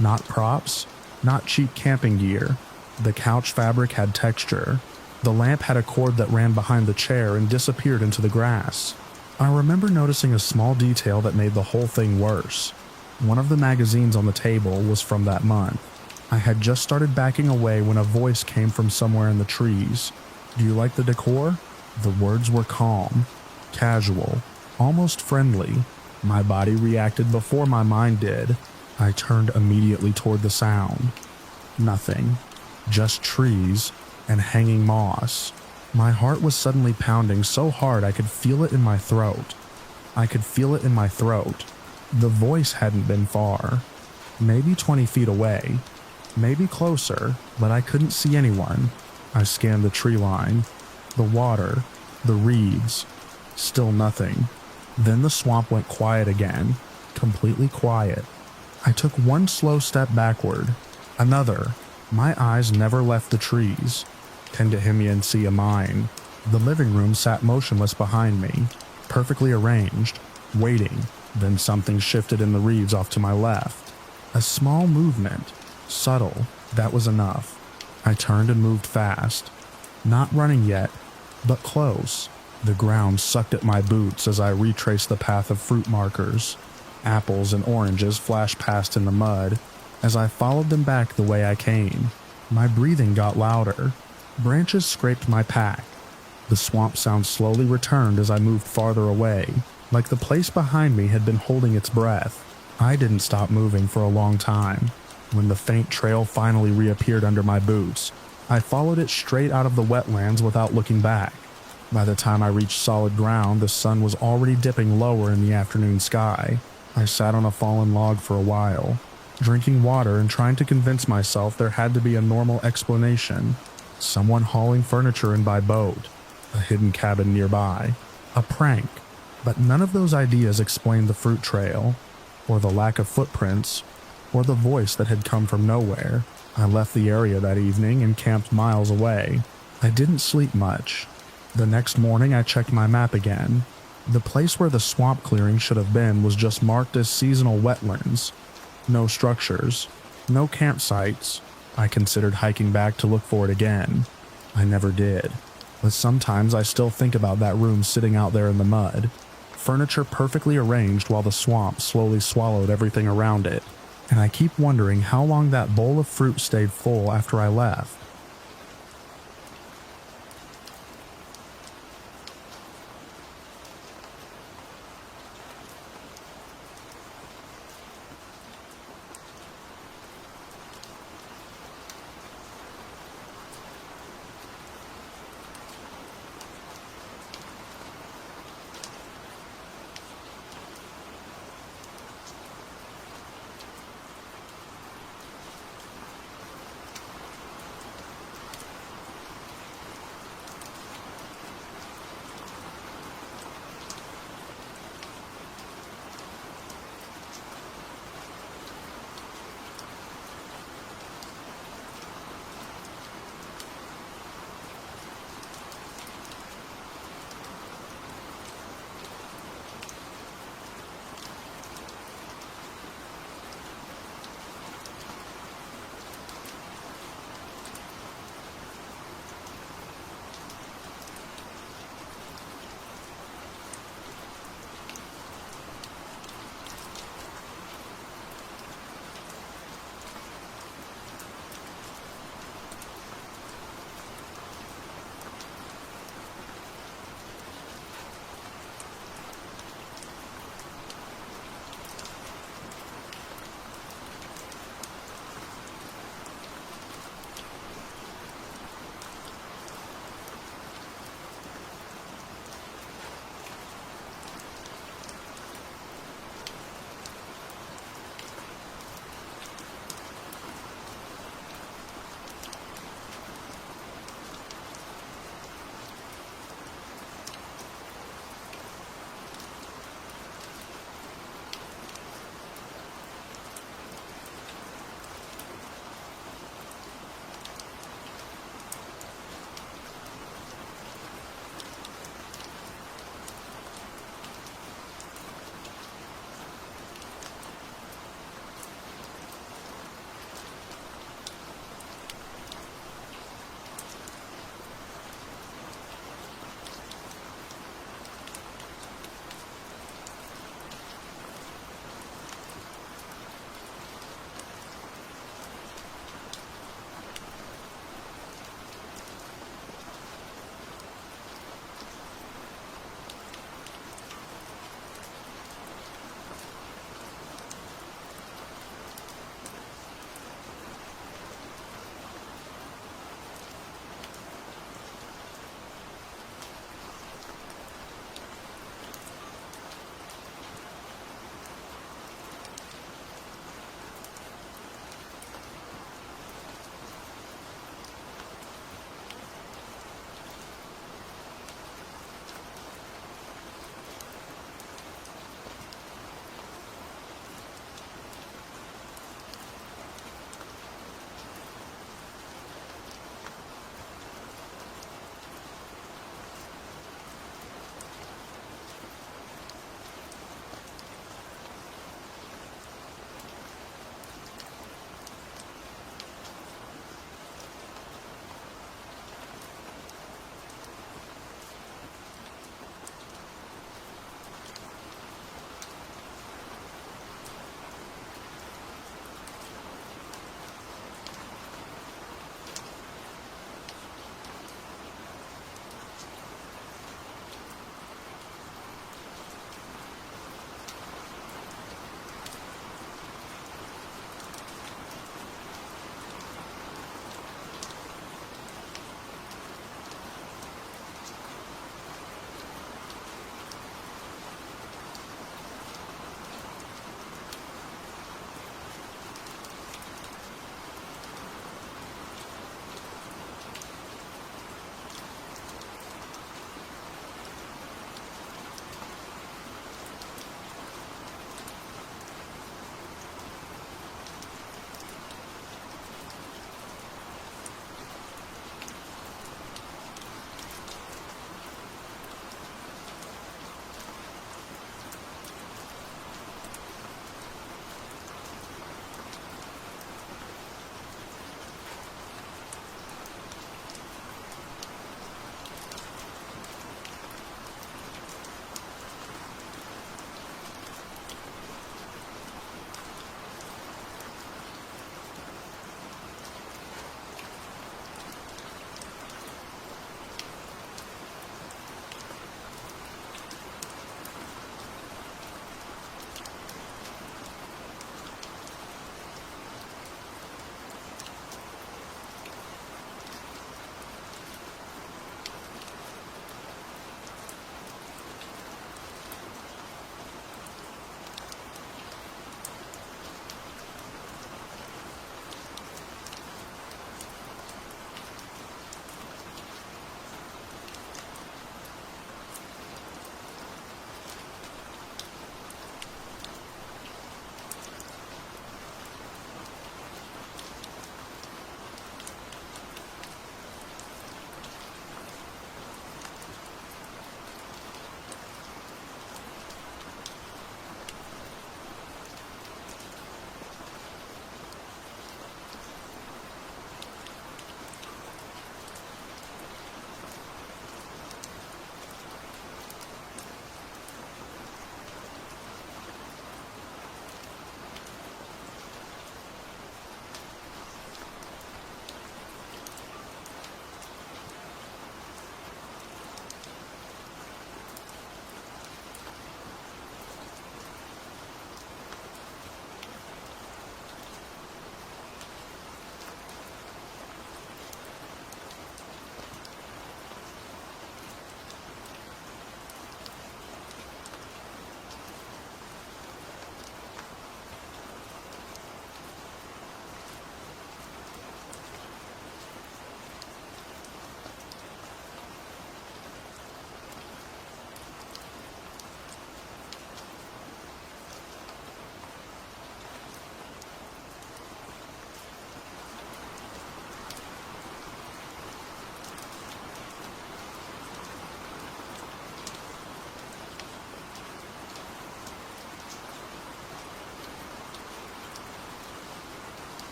[SPEAKER 1] Not props, not cheap camping gear. The couch fabric had texture. The lamp had a cord that ran behind the chair and disappeared into the grass. I remember noticing a small detail that made the whole thing worse. One of the magazines on the table was from that month. I had just started backing away when a voice came from somewhere in the trees. "Do you like the decor?" The words were calm, casual, almost friendly. My body reacted before my mind did. I turned immediately toward the sound. Nothing. Just trees and hanging moss. My heart was suddenly pounding so hard I could feel it in my throat. The voice hadn't been far. Maybe 20 feet away. Maybe closer, but I couldn't see anyone. I scanned the tree line, the water, the reeds. Still nothing. Then the swamp went quiet again. Completely quiet. I took one slow step backward. Another. My eyes never left the trees. Tendahimyansia mine. The living room sat motionless behind me, perfectly arranged, waiting. Then something shifted in the reeds off to my left. A small movement. Subtle. That was enough. I turned and moved fast. Not running yet, but close. The ground sucked at my boots as I retraced the path of fruit markers. Apples and oranges flashed past in the mud. As I followed them back the way I came, my breathing got louder. Branches scraped my pack. The swamp sound slowly returned as I moved farther away, like the place behind me had been holding its breath. I didn't stop moving for a long time. When the faint trail finally reappeared under my boots, I followed it straight out of the wetlands without looking back. By the time I reached solid ground, the sun was already dipping lower in the afternoon sky. I sat on a fallen log for a while, drinking water and trying to convince myself there had to be a normal explanation. Someone hauling furniture in by boat, a hidden cabin nearby, a prank. But none of those ideas explained the fruit trail, or the lack of footprints, or the voice that had come from nowhere. I left the area that evening and camped miles away. I didn't sleep much. The next morning I checked my map again. The place where the swamp clearing should have been was just marked as seasonal wetlands. No structures, no campsites. I considered hiking back to look for it again. I never did. But sometimes I still think about that room sitting out there in the mud. Furniture perfectly arranged while the swamp slowly swallowed everything around it. And I keep wondering how long that bowl of fruit stayed full after I left.